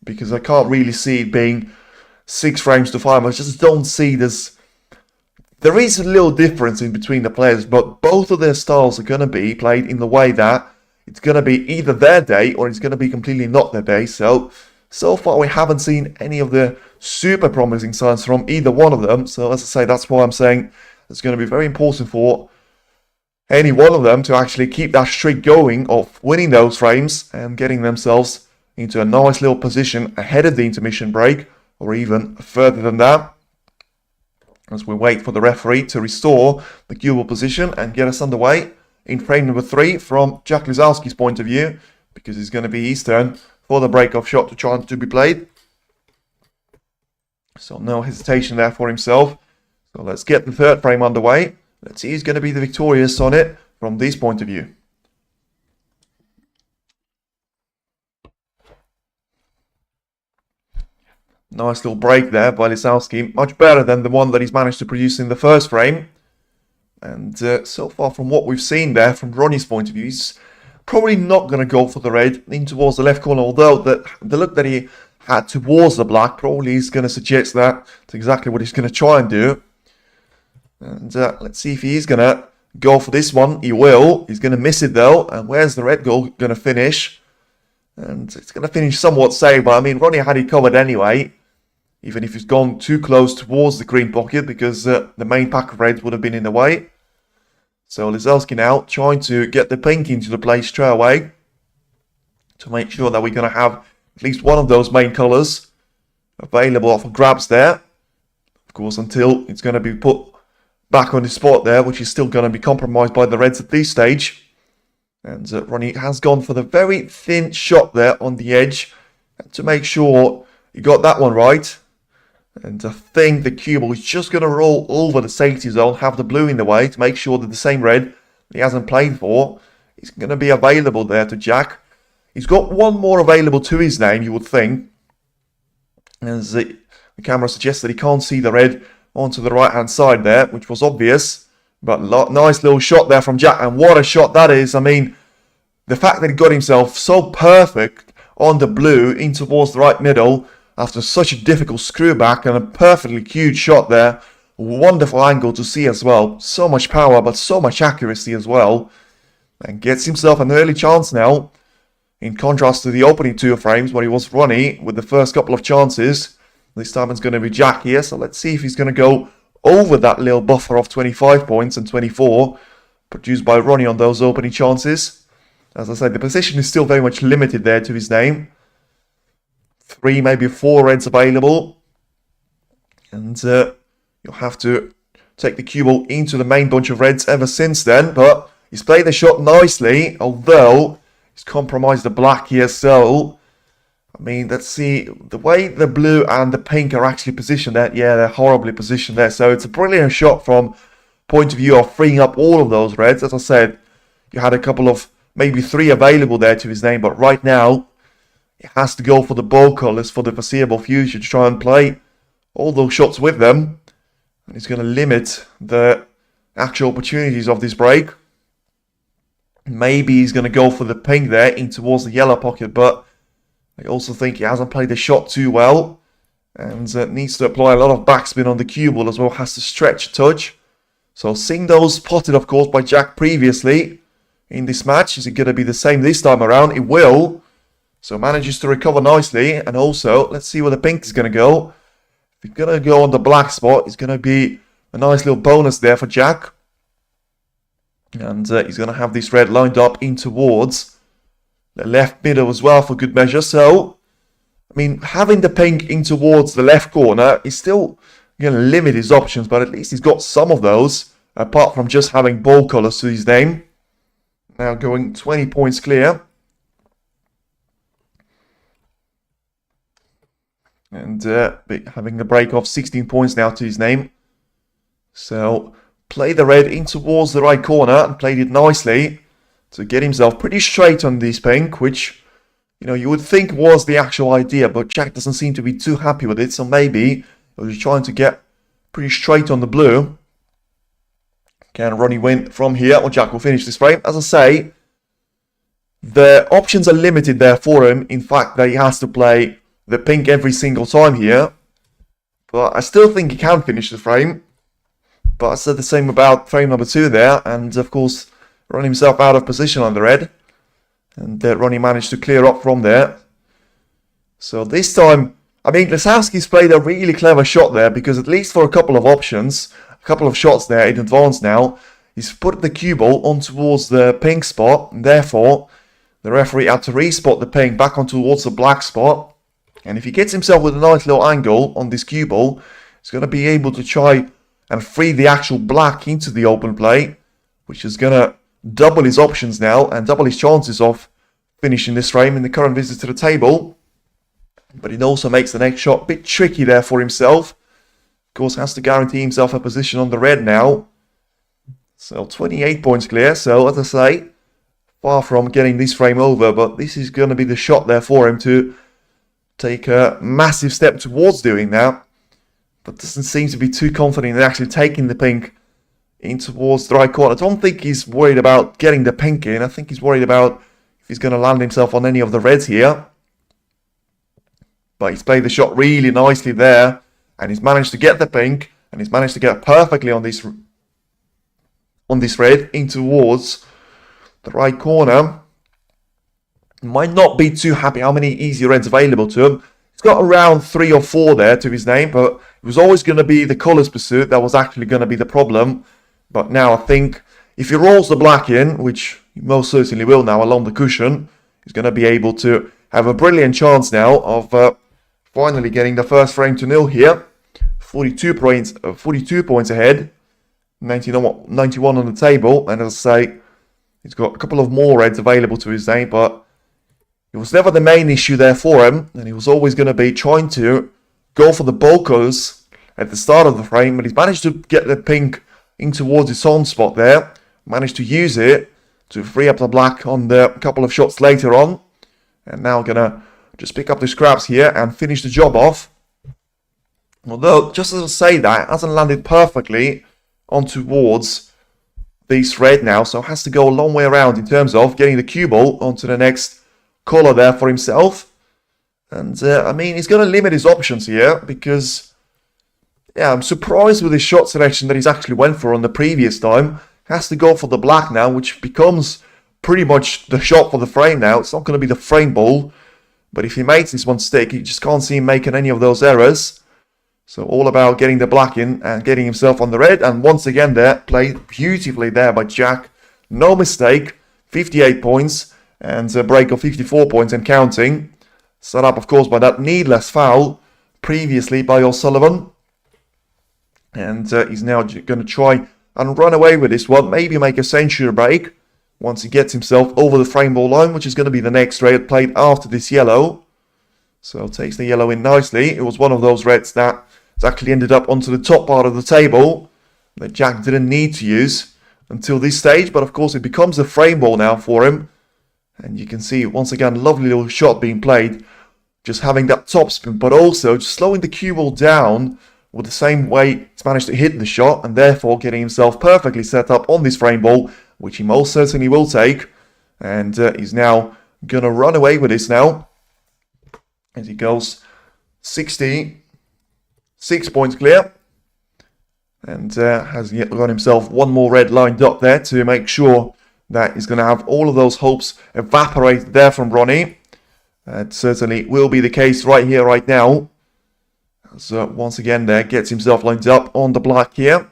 because I can't really see it being 6 frames to 5. I just don't see this. There is a little difference in between the players, but both of their styles are going to be played in the way that it's going to be either their day or it's going to be completely not their day. So far we haven't seen any of the super promising signs from either one of them. So as I say, that's why I'm saying it's going to be very important for any one of them to actually keep that streak going of winning those frames and getting themselves into a nice little position ahead of the intermission break, or even further than that, as we wait for the referee to restore the cue ball position and get us underway in frame number 3 from Jack Lisowski's point of view, because it's going to be his turn for the break-off shot to be played. So no hesitation there for himself. So let's get the third frame underway. Let's see who's going to be the victorious on it from this point of view. Nice little break there by Lisowski. Much better than the one that he's managed to produce in the first frame. And so far from what we've seen there, from Ronnie's point of view, he's probably not going to go for the red in towards the left corner. Although the look that he had towards the black probably is going to suggest that it's exactly what he's going to try and do. And let's see if he's going to go for this one. He will. He's going to miss it though. And where's the red goal going to finish? And it's going to finish somewhat safe. But I mean, Ronnie had it covered anyway. Even if he's gone too close towards the green pocket, because the main pack of reds would have been in the way. So Lisowski now trying to get the pink into the play straight away to make sure that we're going to have at least one of those main colours available for grabs there. Of course, until it's going to be put back on the spot there, which is still going to be compromised by the reds at this stage. And Ronnie has gone for the very thin shot there on the edge to make sure he got that one right. And I think the cue ball is just going to roll over the safety zone, have the blue in the way to make sure that the same red he hasn't played for is going to be available there to Jack. He's got one more available to his name, you would think. As the camera suggests that he can't see the red onto the right-hand side there, which was obvious. But nice little shot there from Jack, and what a shot that is. I mean, the fact that he got himself so perfect on the blue in towards the right middle after such a difficult screw back and a perfectly cued shot there. Wonderful angle to see as well. So much power, but so much accuracy as well. And gets himself an early chance now. In contrast to the opening two frames where he was Ronnie with the first couple of chances. This time it's going to be Jack here. So let's see if he's going to go over that little buffer of 25 points and 24 produced by Ronnie on those opening chances. As I said, the position is still very much limited there to his name. 3, maybe 4 reds available. And you'll have to take the cue ball into the main bunch of reds ever since then. But he's played the shot nicely, although he's compromised the black here. So, I mean, let's see. The way the blue and the pink are actually positioned there. Yeah, they're horribly positioned there. So it's a brilliant shot from point of view of freeing up all of those reds. As I said, you had a couple of, maybe 3 available there to his name. But right now, he has to go for the bold colours for the foreseeable future to try and play all those shots with them. And he's going to limit the actual opportunities of this break. Maybe he's going to go for the pink there in towards the yellow pocket, but I also think he hasn't played the shot too well. And needs to apply a lot of backspin on the cue ball as well, has to stretch a touch. So seeing those spotted, of course, by Jack previously in this match. Is it going to be the same this time around? It will. So manages to recover nicely. And also, let's see where the pink is going to go. If he's going to go on the black spot, it's going to be a nice little bonus there for Jack. And he's going to have this red lined up in towards the left middle as well for good measure. So, I mean, having the pink in towards the left corner is still going to limit his options. But at least he's got some of those, apart from just having ball colours to his name. Now going 20 points clear. And having a break of 16 points now to his name. So, play the red in towards the right corner and played it nicely to get himself pretty straight on this pink, which, you know, you would think was the actual idea, but Jack doesn't seem to be too happy with it, so maybe he was trying to get pretty straight on the blue. Can Ronnie win from here, or Jack will finish this frame? As I say, the options are limited there for him. In fact, that he has to play the pink every single time here. But I still think he can finish the frame. But I said the same about frame number 2 there. And of course, run himself out of position on the red. And Ronnie managed to clear up from there. So this time, I mean, Lisowski's played a really clever shot there. Because at least for a couple of options, a couple of shots there in advance now, he's put the cue ball on towards the pink spot. And therefore, the referee had to respot the pink back on towards the black spot. And if he gets himself with a nice little angle on this cue ball, he's going to be able to try and free the actual black into the open play, which is going to double his options now and double his chances of finishing this frame in the current visit to the table. But it also makes the next shot a bit tricky there for himself. Of course, has to guarantee himself a position on the red now. So 28 points clear. So as I say, far from getting this frame over, but this is going to be the shot there for him to take a massive step towards doing that. But doesn't seem to be too confident in actually taking the pink in towards the right corner. I don't think he's worried about getting the pink in. I think he's worried about if he's going to land himself on any of the reds here. But he's played the shot really nicely there. And he's managed to get the pink. And he's managed to get perfectly on this red in towards the right corner. Might not be too happy how many easy reds available to him. He's got around 3 or 4 there to his name. But it was always going to be the colours pursuit that was actually going to be the problem. But now I think if he rolls the black in, which he most certainly will now along the cushion, he's going to be able to have a brilliant chance now of finally getting the first frame to nil here. 42 points ahead. 91 on the table. And as I say, he's got a couple of more reds available to his name, but it was never the main issue there for him. And he was always going to be trying to go for the bold colours at the start of the frame. But he's managed to get the pink in towards his own spot there. Managed to use it to free up the black on the couple of shots later on. And now going to just pick up the scraps here and finish the job off. Although, just as I say that, it hasn't landed perfectly on towards this red now. So has to go a long way around in terms of getting the cue ball onto the next colour there for himself. And, I mean, he's going to limit his options here because, yeah, I'm surprised with his shot selection that he's actually went for on the previous time. Has to go for the black now, which becomes pretty much the shot for the frame now. It's not going to be the frame ball. But if he makes this one stick, you just can't see him making any of those errors. So all about getting the black in and getting himself on the red. And once again there, played beautifully there by Jack. No mistake. 58 points and a break of 54 points and counting. Set up, of course, by that needless foul previously by O'Sullivan. And he's now going to try and run away with this one. Maybe make a century break once he gets himself over the frame ball line, which is going to be the next red played after this yellow. So takes the yellow in nicely. It was one of those reds that actually ended up onto the top part of the table that Jack didn't need to use until this stage. But of course it becomes a frame ball now for him. And you can see once again, lovely little shot being played. Just having that topspin, but also just slowing the cue ball down with the same way he's managed to hit the shot. And therefore getting himself perfectly set up on this frame ball, which he most certainly will take. And he's now going to run away with this now. As he goes 66 points clear. And has got himself one more red lined up there to make sure that he's going to have all of those hopes evaporated there from Ronnie. That certainly will be the case right here, right now. So once again there, gets himself lined up on the black here.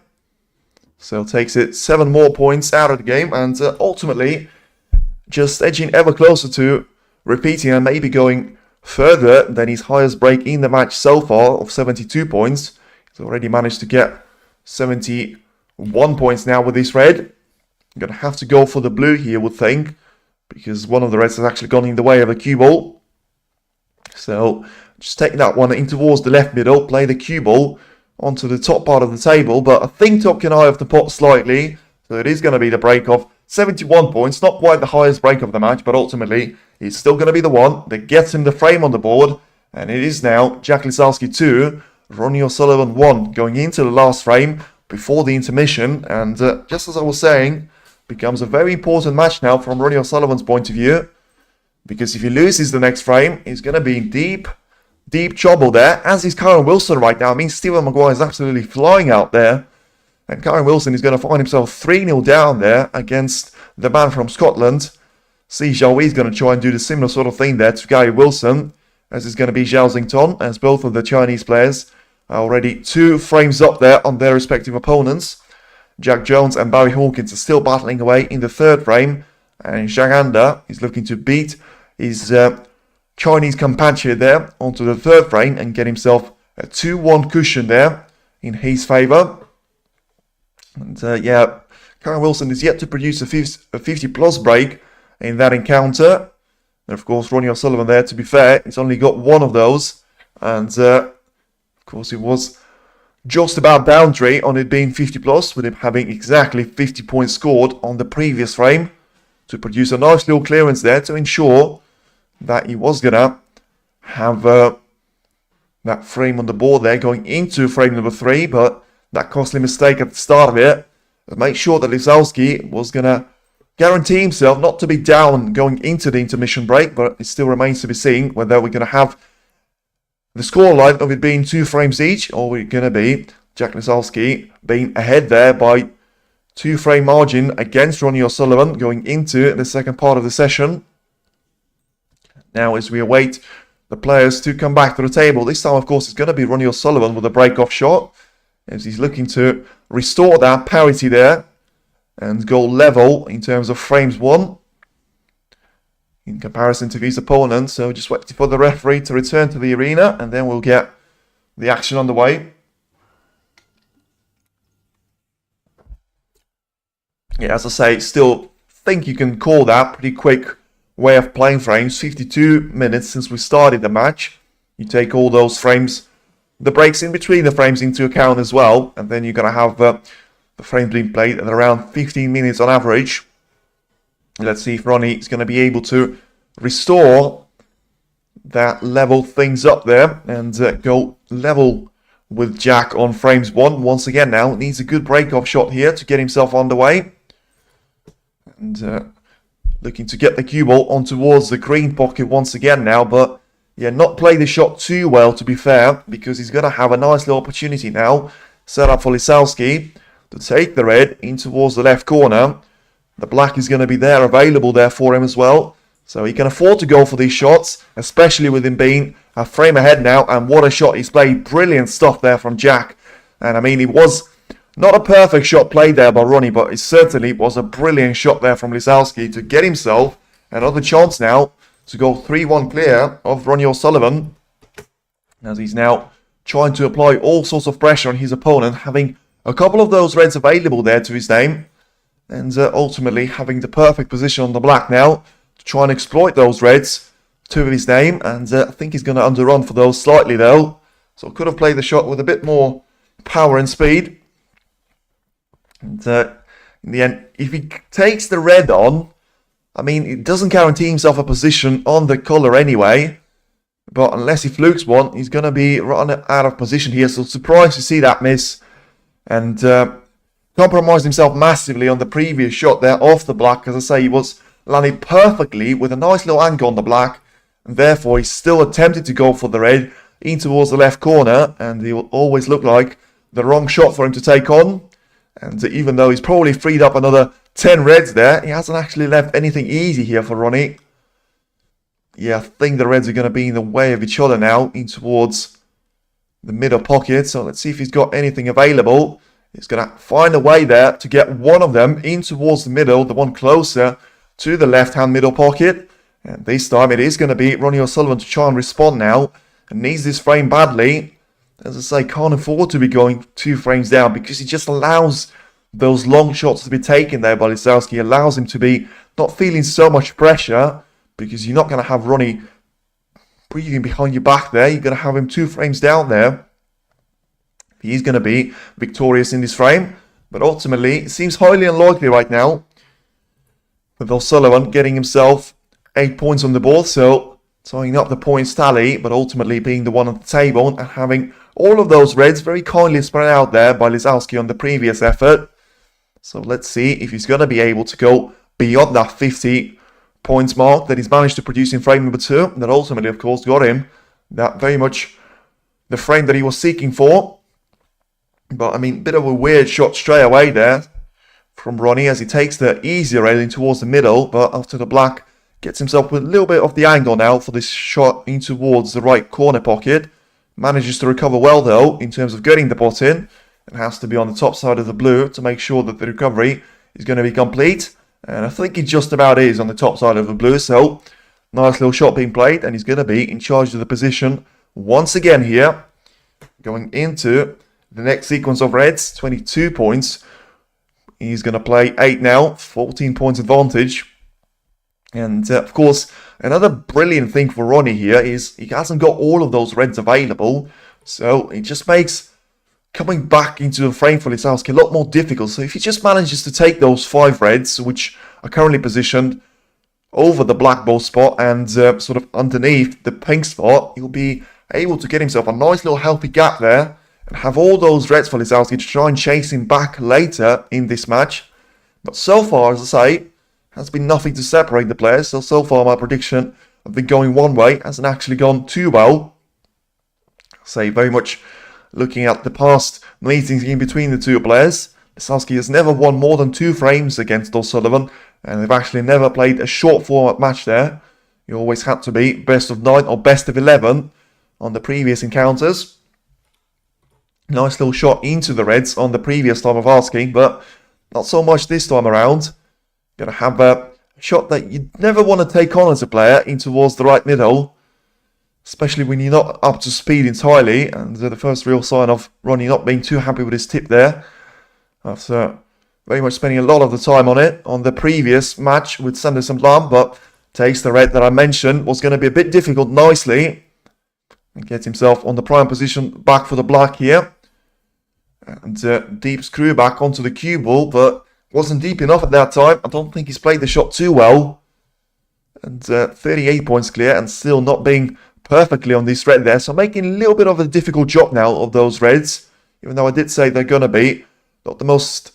So takes it 7 more points out of the game. And ultimately, just edging ever closer to repeating and maybe going further than his highest break in the match so far of 72 points. He's already managed to get 71 points now with this red. I'm going to have to go for the blue here, would think, because one of the reds has actually gone in the way of the cue ball. So just take that one in towards the left middle, play the cue ball onto the top part of the table. But I think top can eye off the pot slightly. So it is going to be the break of 71 points. Not quite the highest break of the match, but ultimately it's still going to be the one that gets him the frame on the board. And it is now Jack Lisowski 2, RonnieOSullivan 1, going into the last frame before the intermission. And just as I was saying, becomes a very important match now from RonnieOSullivan's point of view. Because if he loses the next frame, he's going to be in deep trouble there. As is Karen Wilson right now. I mean, Stephen Maguire is absolutely flying out there. And Karen Wilson is going to find himself 3-0 down there against the man from Scotland. See, Zhao is going to try and do the similar sort of thing there to Gary Wilson. As is going to be Zhao Xington, as both of the Chinese players are already 2 frames up there on their respective opponents. Jack Jones and Barry Hawkins are still battling away in the 3rd frame. And Zhang Anda is looking to beat his Chinese compatriot there onto the 3rd frame and get himself a 2-1 cushion there in his favour. And yeah, Karen Wilson is yet to produce a 50-plus break in that encounter. And of course, RonnieOSullivan there, to be fair, he's only got one of those. And of course, it was just about boundary on it being 50 plus, with him having exactly 50 points scored on the previous frame to produce a nice little clearance there to ensure that he was going to have that frame on the board there going into frame number 3, but that costly mistake at the start of it make sure that Lisowski was going to guarantee himself not to be down going into the intermission break, but it still remains to be seen whether we're going to have the scoreline of it being 2 frames each, or we're going to be Jack Lisowski being ahead there by 2 frame margin against RonnieOSullivan going into the second part of the session. Now, as we await the players to come back to the table, this time, of course, it's going to be RonnieOSullivan with a break-off shot, as he's looking to restore that parity there and go level in terms of frames won in comparison to his opponent. So just waiting for the referee to return to the arena, and then we'll get the action underway. Yeah, as I say, still think you can call that pretty quick way of playing frames. 52 minutes since we started the match. You take all those frames, the breaks in between the frames into account as well, and then you're going to have the frames being played at around 15 minutes on average. Let's see if Ronnie is going to be able to restore that, level things up there, and go level with Jack on frames 1 once again. Now needs a good break-off shot here to get himself on the way, and looking to get the cue ball on towards the green pocket once again now, but yeah, not play the shot too well, to be fair, because he's going to have a nice little opportunity now set up for Lisowski to take the red in towards the left corner. The black is going to be there, available there for him as well, so he can afford to go for these shots, especially with him being a frame ahead now. And what a shot he's played. Brilliant stuff there from Jack. And I mean, it was not a perfect shot played there by Ronnie, but it certainly was a brilliant shot there from Lisowski to get himself another chance now to go 3-1 clear of RonnieOSullivan, as he's now trying to apply all sorts of pressure on his opponent, having a couple of those reds available there to his name, and ultimately having the perfect position on the black now to try and exploit those reds to his name. And I think he's going to underrun for those slightly though, so could have played the shot with a bit more power and speed. And in the end, if he takes the red on, I mean, it doesn't guarantee himself a position on the colour anyway, but unless he flukes one, he's going to be running out of position here. So surprised to see that miss, and compromised himself massively on the previous shot there off the black. As I say, he was landing perfectly with a nice little angle on the black, and therefore he still attempted to go for the red in towards the left corner, and it will always look like the wrong shot for him to take on. And even though he's probably freed up another 10 reds there, he hasn't actually left anything easy here for Ronnie. Yeah, I think the reds are going to be in the way of each other now in towards the middle pocket. So let's see if he's got anything available. He's going to find a way there to get one of them in towards the middle, the one closer to the left-hand middle pocket. And this time it is going to be RonnieOSullivan to try and respond now, and needs this frame badly. As I say, can't afford to be going 2 frames down, because he just allows those long shots to be taken there by Lisowski. Allows him to be not feeling so much pressure, because you're not going to have Ronnie breathing behind your back there. You're going to have him 2 frames down there. He's going to be victorious in this frame, but ultimately it seems highly unlikely right now, with O'Sullivan getting himself 8 points on the board, so tying up the points tally, but ultimately being the one on the table and having all of those reds very kindly spread out there by Lisowski on the previous effort. So let's see if he's going to be able to go beyond that 50 points mark that he's managed to produce in frame number 2. That ultimately, of course, got him that very much the frame that he was seeking for. But I mean, bit of a weird shot straight away there from Ronnie as he takes the easier railing towards the middle, but after the black gets himself with a little bit of the angle now for this shot in towards the right corner pocket. Manages to recover well though in terms of getting the pot in, and has to be on the top side of the blue to make sure that the recovery is going to be complete. And I think it just about is on the top side of the blue, so nice little shot being played, and he's going to be in charge of the position once again here. Going into the next sequence of reds, 22 points. He's going to play 8 now, 14 points advantage. And of course, another brilliant thing for Ronnie here is he hasn't got all of those reds available. So it just makes coming back into the frame for Lisowski a lot more difficult. So if he just manages to take those 5 reds, which are currently positioned over the black ball spot and sort of underneath the pink spot, he'll be able to get himself a nice little healthy gap there and have all those reds for Lisowski to try and chase him back later in this match. But so far, as I say, has been nothing to separate the players. So far my prediction of been going one way hasn't actually gone too well. Say very much looking at the past meetings in between the two players, Lisowski has never won more than 2 frames against O'Sullivan, and they've actually never played a short format match there. You always had to be best of 9 or best of 11 on the previous encounters. Nice little shot into the reds on the previous time of asking, but not so much this time around. Gonna have a shot that you never want to take on as a player in towards the right middle, especially when you're not up to speed entirely, and the first real sign of Ronnie not being too happy with his tip there, after very much spending a lot of the time on it on the previous match with Sanderson Lam, but takes the red that I mentioned was going to be a bit difficult nicely, and gets himself on the prime position back for the black here, and deep screw back onto the cue ball, but wasn't deep enough at that time. I don't think he's played the shot too well, and 38 points clear and still not being perfectly on this red there, so making a little bit of a difficult job now of those reds, even though I did say they're going to be not the most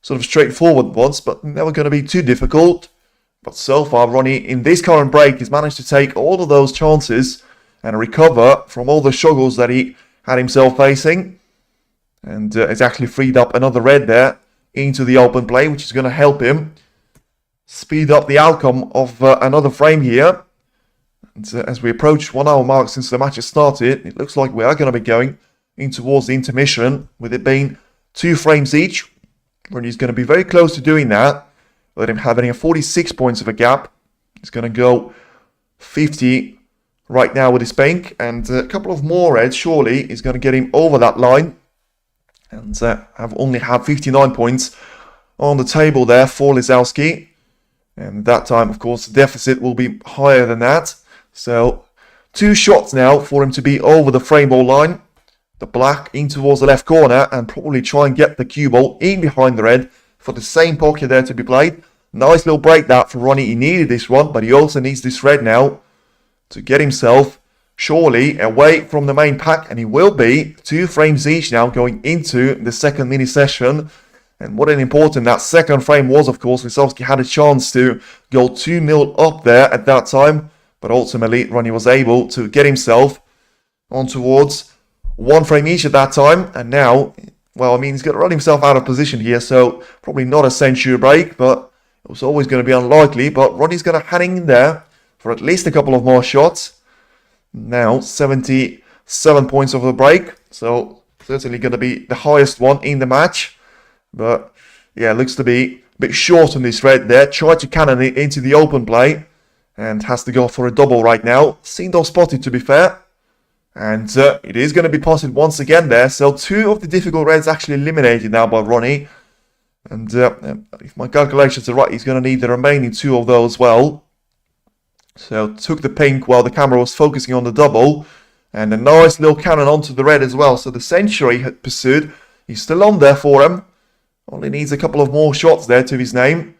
sort of straightforward ones, but never going to be too difficult. But so far, Ronnie, in this current break, has managed to take all of those chances and recover from all the struggles that he had himself facing, and has actually freed up another red there into the open play, which is going to help him speed up the outcome of another frame here. And as we approach 1 hour mark since the match has started, it looks like we are going to be going in towards the intermission, with it being 2 frames each. Ronnie's going to be very close to doing that. Let him having a 46 points of a gap. He's going to go 50 right now with his pink, and a couple of more reds surely is going to get him over that line, and have only had 59 points on the table there for Lisowski. And that time, of course, the deficit will be higher than that. So 2 shots now for him to be over the frame ball line. The black in towards the left corner, and probably try and get the cue ball in behind the red for the same pocket there to be played. Nice little break that for Ronnie. He needed this one, but he also needs this red now to get himself surely away from the main pack, and he will be 2 frames each now going into the second mini session. And what an important that second frame was, of course. Lisowski had a chance to go 2-0 up there at that time, but ultimately Ronnie was able to get himself on towards 1 frame each at that time. And now, well, I mean, he's going to run himself out of position here, so probably not a century break, but it was always going to be unlikely. But Ronnie's going to hang in there for at least a couple of more shots. Now 77 points of the break, so certainly going to be the highest one in the match. But yeah, looks to be a bit short on this red there. Tried to cannon it into the open play and has to go for a double right now. Seen those spotted, to be fair. And it is going to be potted once again there. So 2 of the difficult reds actually eliminated now by Ronnie. And if my calculations are right, he's going to need the remaining 2 of those as well. So took the pink while the camera was focusing on the double. And a nice little cannon onto the red as well. So the century had pursued. He's still on there for him. Only needs a couple of more shots there to his name.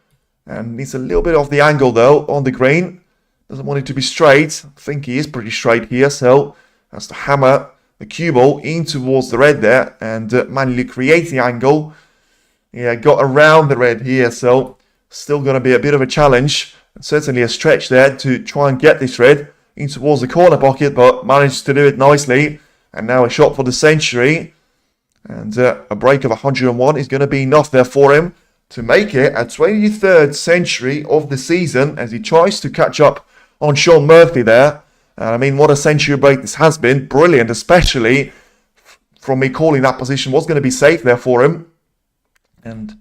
And needs a little bit of the angle though on the green. Doesn't want it to be straight. I think he is pretty straight here. So has to hammer the cue ball in towards the red there. And manually create the angle. Yeah, got around the red here. So still going to be a bit of a challenge. And certainly a stretch there to try and get this red in towards the corner pocket. But managed to do it nicely. And now a shot for the century. And a break of 101 is going to be enough there for him to make it a 23rd century of the season as he tries to catch up on Sean Murphy there. And I mean, what a century break this has been. Brilliant, especially from me calling that position was going to be safe there for him. And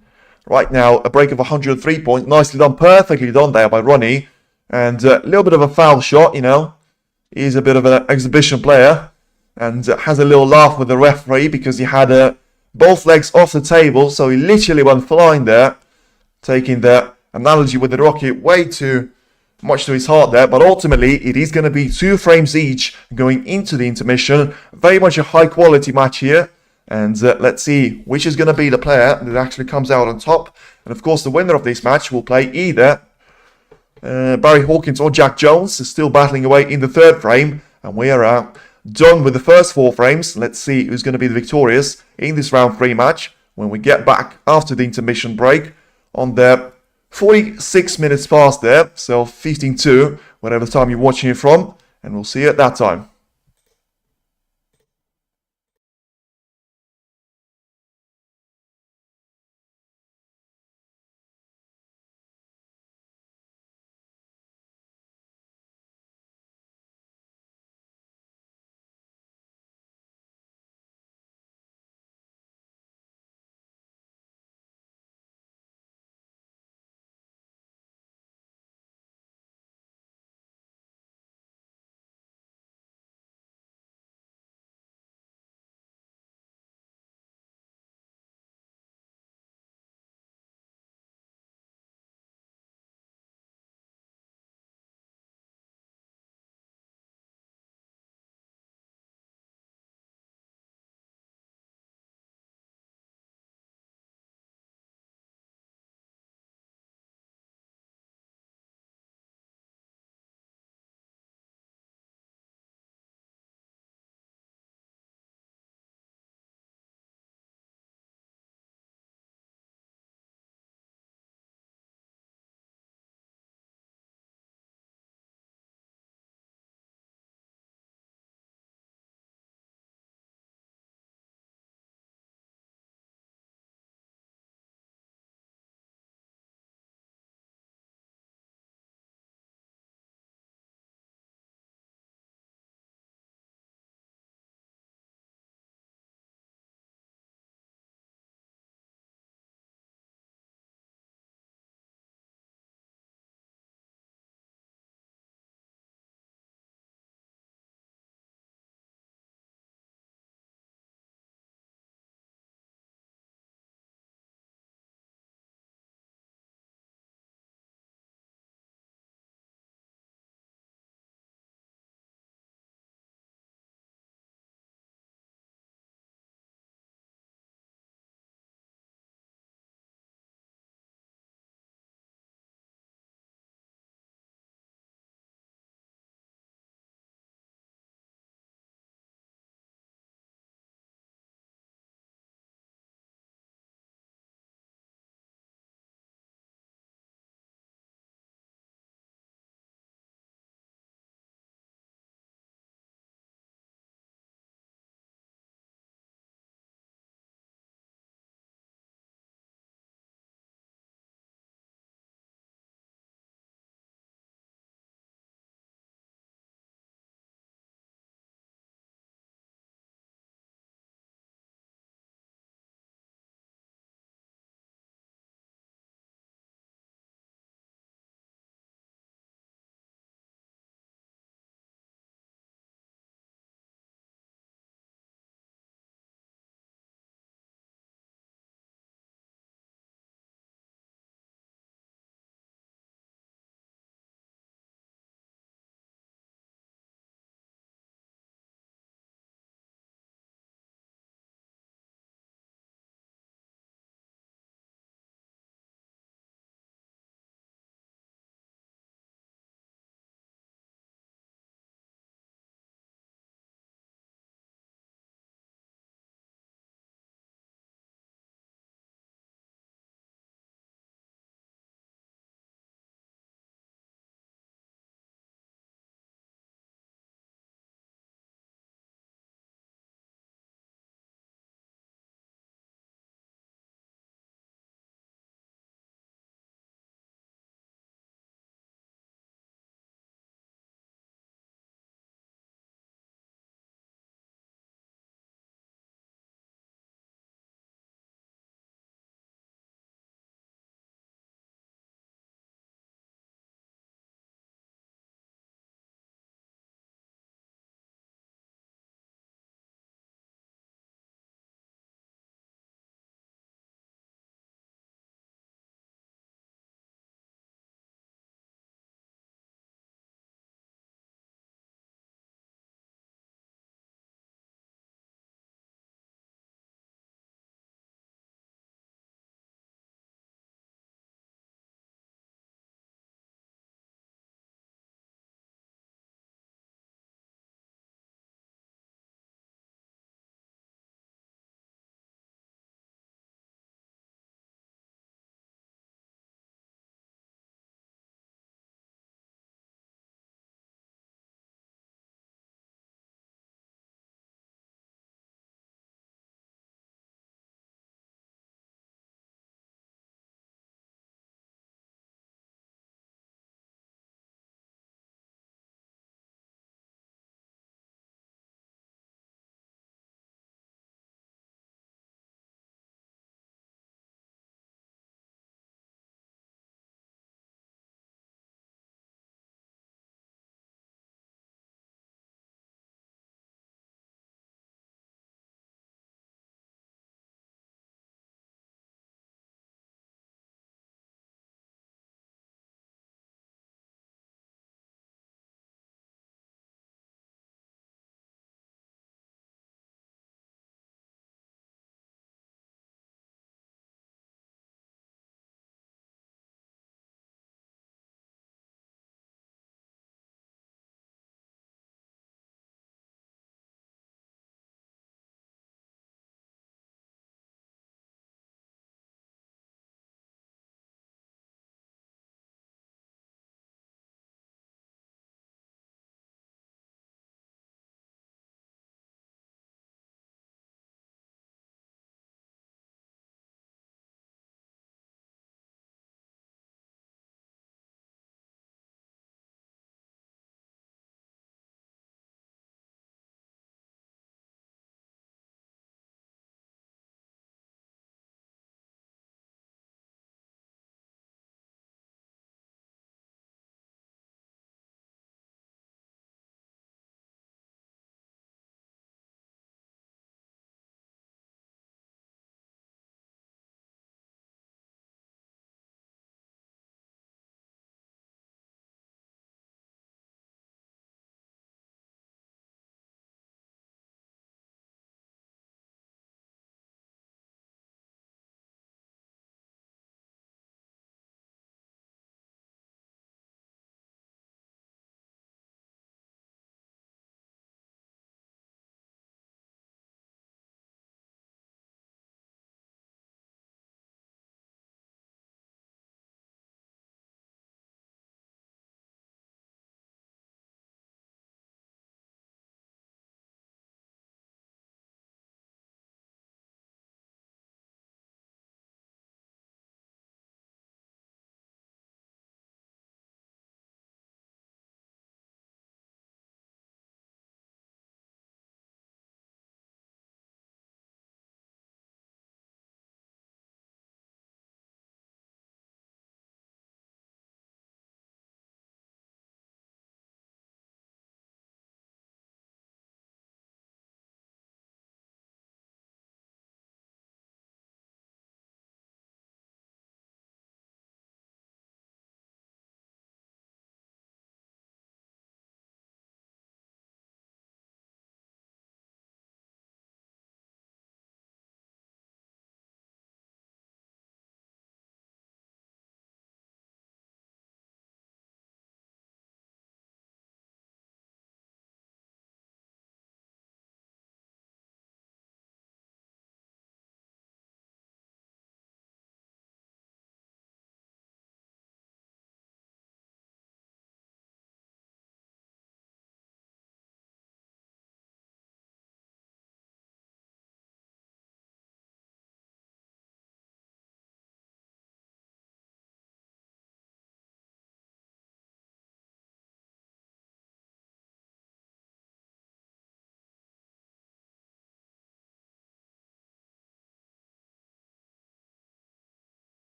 right now, a break of 103 points. Nicely done, perfectly done there by Ronnie. And a little bit of a foul shot, you know. He's a bit of an exhibition player. And has a little laugh with the referee because he had both legs off the table. So he literally went flying there. Taking the analogy with the rocket way too much to his heart there. But ultimately, it is going to be 2 frames each going into the intermission. Very much a high quality match here. And let's see which is going to be the player that actually comes out on top. And of course, the winner of this match will play either Barry Hawkins or Jack Jones. Is still battling away in the third frame. And we are done with the first 4 frames. Let's see who's going to be the victorious in this round 3 match when we get back after the intermission break on the 46 minutes past there. So 15-2, whatever time you're watching it from. And we'll see you at that time.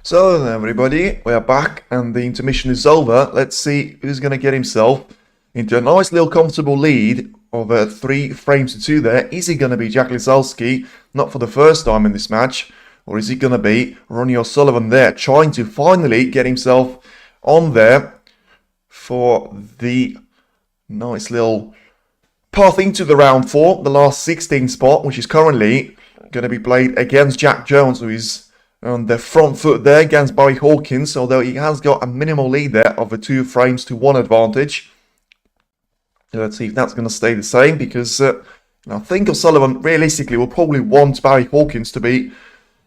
So then everybody, we are back and the intermission is over. Let's see who's going to get himself into a nice little comfortable lead of 3 frames to 2 there. Is he going to be Jack Lisowski, not for the first time in this match, or is he going to be RonnieOSullivan there, trying to finally get himself on there for the nice little path into the round 4, the last 16 spot, which is currently going to be played against Jack Jones, who is on the front foot there against Barry Hawkins, although he has got a minimal lead there of a 2 frames to 1 advantage. Let's see if that's going to stay the same, because I think O'Sullivan realistically will probably want Barry Hawkins to be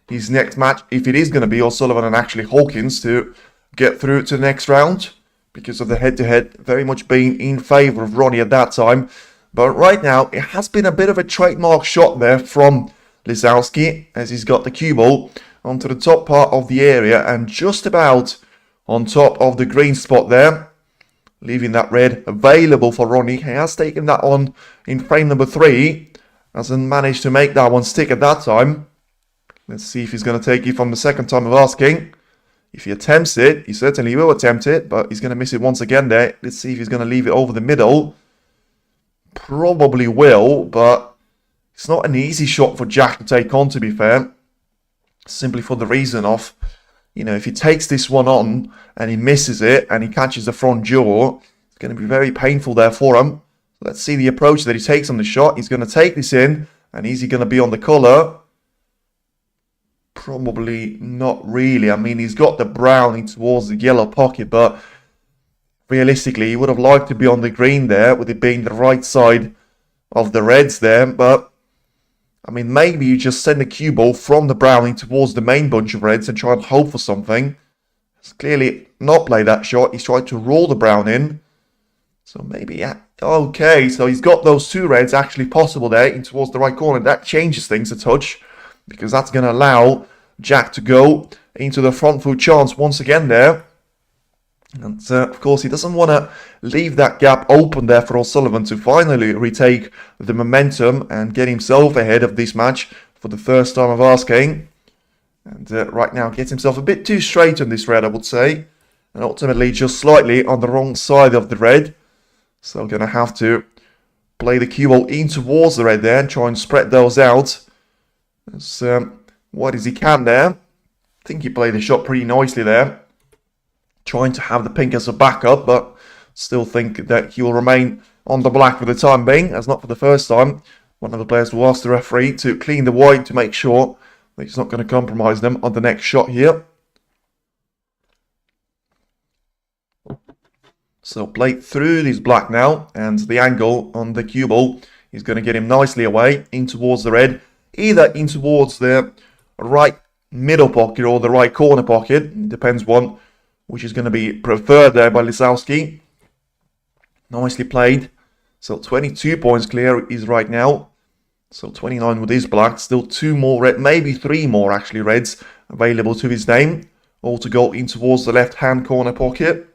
his next match, if it is going to be O'Sullivan and actually Hawkins to get through to the next round, because of the head-to-head very much being in favour of Ronnie at that time. But right now, it has been a bit of a trademark shot there from Lisowski, as he's got the cue ball onto the top part of the area and just about on top of the green spot there, leaving that red available for Ronnie. He has taken that on in frame number 3, hasn't managed to make that one stick at that time. Let's see if he's going to take it from the second time of asking. If he attempts it, he certainly will attempt it, but he's going to miss it once again there. Let's see if he's going to leave it over the middle. Probably will, but it's not an easy shot for Jack to take on, to be fair. Simply for the reason of, if he takes this one on and he misses it and he catches the front jaw, it's going to be very painful there for him. Let's see the approach that he takes on the shot. He's going to take this in, and is he going to be on the colour? Probably not really. I mean, he's got the browning towards the yellow pocket, but realistically, he would have liked to be on the green there, with it being the right side of the reds there, but I mean, maybe you just send the cue ball from the browning towards the main bunch of reds and try and hope for something. He's clearly not played that shot. He's tried to roll the brown in. So maybe, yeah. Okay, so he's got those 2 reds actually possible there in towards the right corner. That changes things a touch, because that's going to allow Jack to go into the front foot chance once again there. And of course, he doesn't want to leave that gap open there for O'Sullivan to finally retake the momentum and get himself ahead of this match for the first time of asking. And right now gets himself a bit too straight on this red, I would say. And ultimately just slightly on the wrong side of the red. So going to have to play the cue ball in towards the red there and try and spread those out as wide as he can there. I think he played the shot pretty nicely there, trying to have the pink as a backup, but still think that he will remain on the black for the time being, as not for the first time. One of the players will ask the referee to clean the white to make sure that he's not going to compromise them on the next shot here. So play through this black now, and the angle on the cue ball is going to get him nicely away in towards the red, either in towards the right middle pocket or the right corner pocket. It depends on which is going to be preferred there by Lisowski. Nicely played. So 22 points clear is right now. So 29 with his black. Still 2 more red, maybe 3 more actually reds available to his name. All to go in towards the left-hand corner pocket.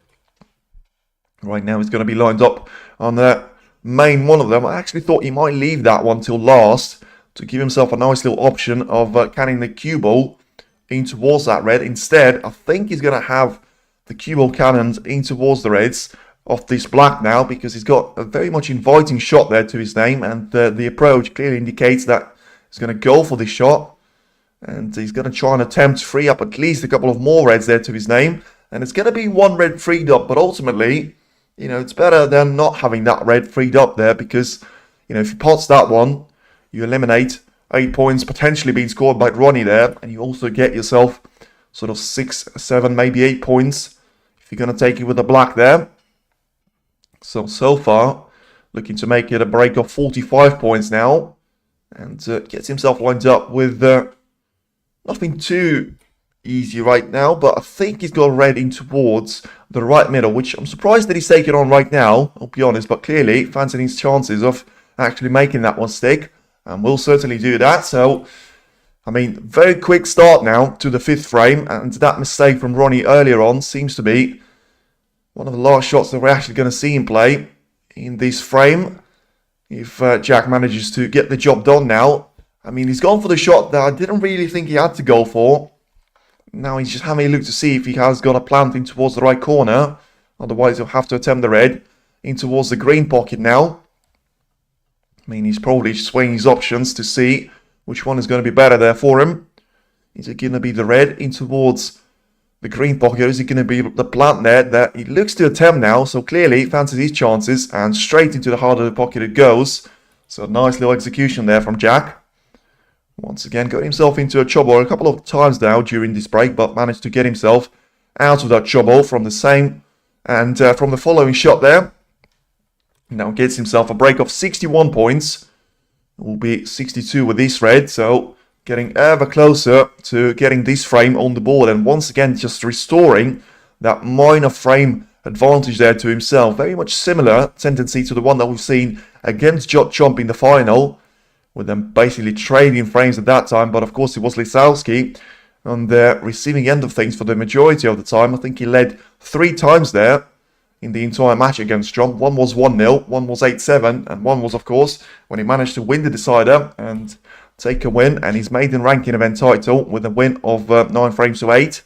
Right now he's going to be lined up on the main one of them. I actually thought he might leave that one till last to give himself a nice little option of canning the cue ball in towards that red. Instead, I think he's going to have the cue ball cannons in towards the reds of this black now, because he's got a very much inviting shot there to his name, and the approach clearly indicates that he's going to go for this shot, and he's going to try and attempt to free up at least a couple of more reds there to his name, and it's going to be 1 red freed up, but ultimately, it's better than not having that red freed up there, because, if he pots that one, you eliminate 8 points potentially being scored by Ronnie there, and you also get yourself sort of 6, 7, maybe 8 points if you're going to take it with the black there. So far, looking to make it a break of 45 points now. And gets himself lined up with nothing too easy right now. But I think he's got red in towards the right middle, which I'm surprised that he's taking on right now, I'll be honest. But clearly, fancying his chances of actually making that one stick. And will certainly do that. So, I mean, very quick start now to the 5th frame. And that mistake from Ronnie earlier on seems to be one of the last shots that we're actually going to see him play in this frame. If Jack manages to get the job done now. I mean, he's gone for the shot that I didn't really think he had to go for. Now he's just having a look to see if he has got a plant in towards the right corner. Otherwise, he'll have to attempt the red in towards the green pocket now. I mean, he's probably swaying his options to see which one is going to be better there for him. Is it going to be the red in towards the green pocket, or is it going to be the plant there that he looks to attempt now? So clearly, fancies his chances, and straight into the heart of the pocket it goes. So nice little execution there from Jack. Once again, got himself into a trouble a couple of times now during this break, but managed to get himself out of that trouble from the same and from the following shot there. Now gets himself a break of 61 points. It will be 62 with this red, so getting ever closer to getting this frame on the board, and once again just restoring that minor frame advantage there to himself. Very much similar tendency to the one that we've seen against Jot Chomp in the final, with them basically trading frames at that time. But of course it was Lisowski on the receiving end of things for the majority of the time. I think he led 3 times there in the entire match against Chomp. One was 1-0, one was 8-7, and one was, of course, when he managed to win the decider and take a win, and his maiden ranking event title with a win of 9 frames to 8.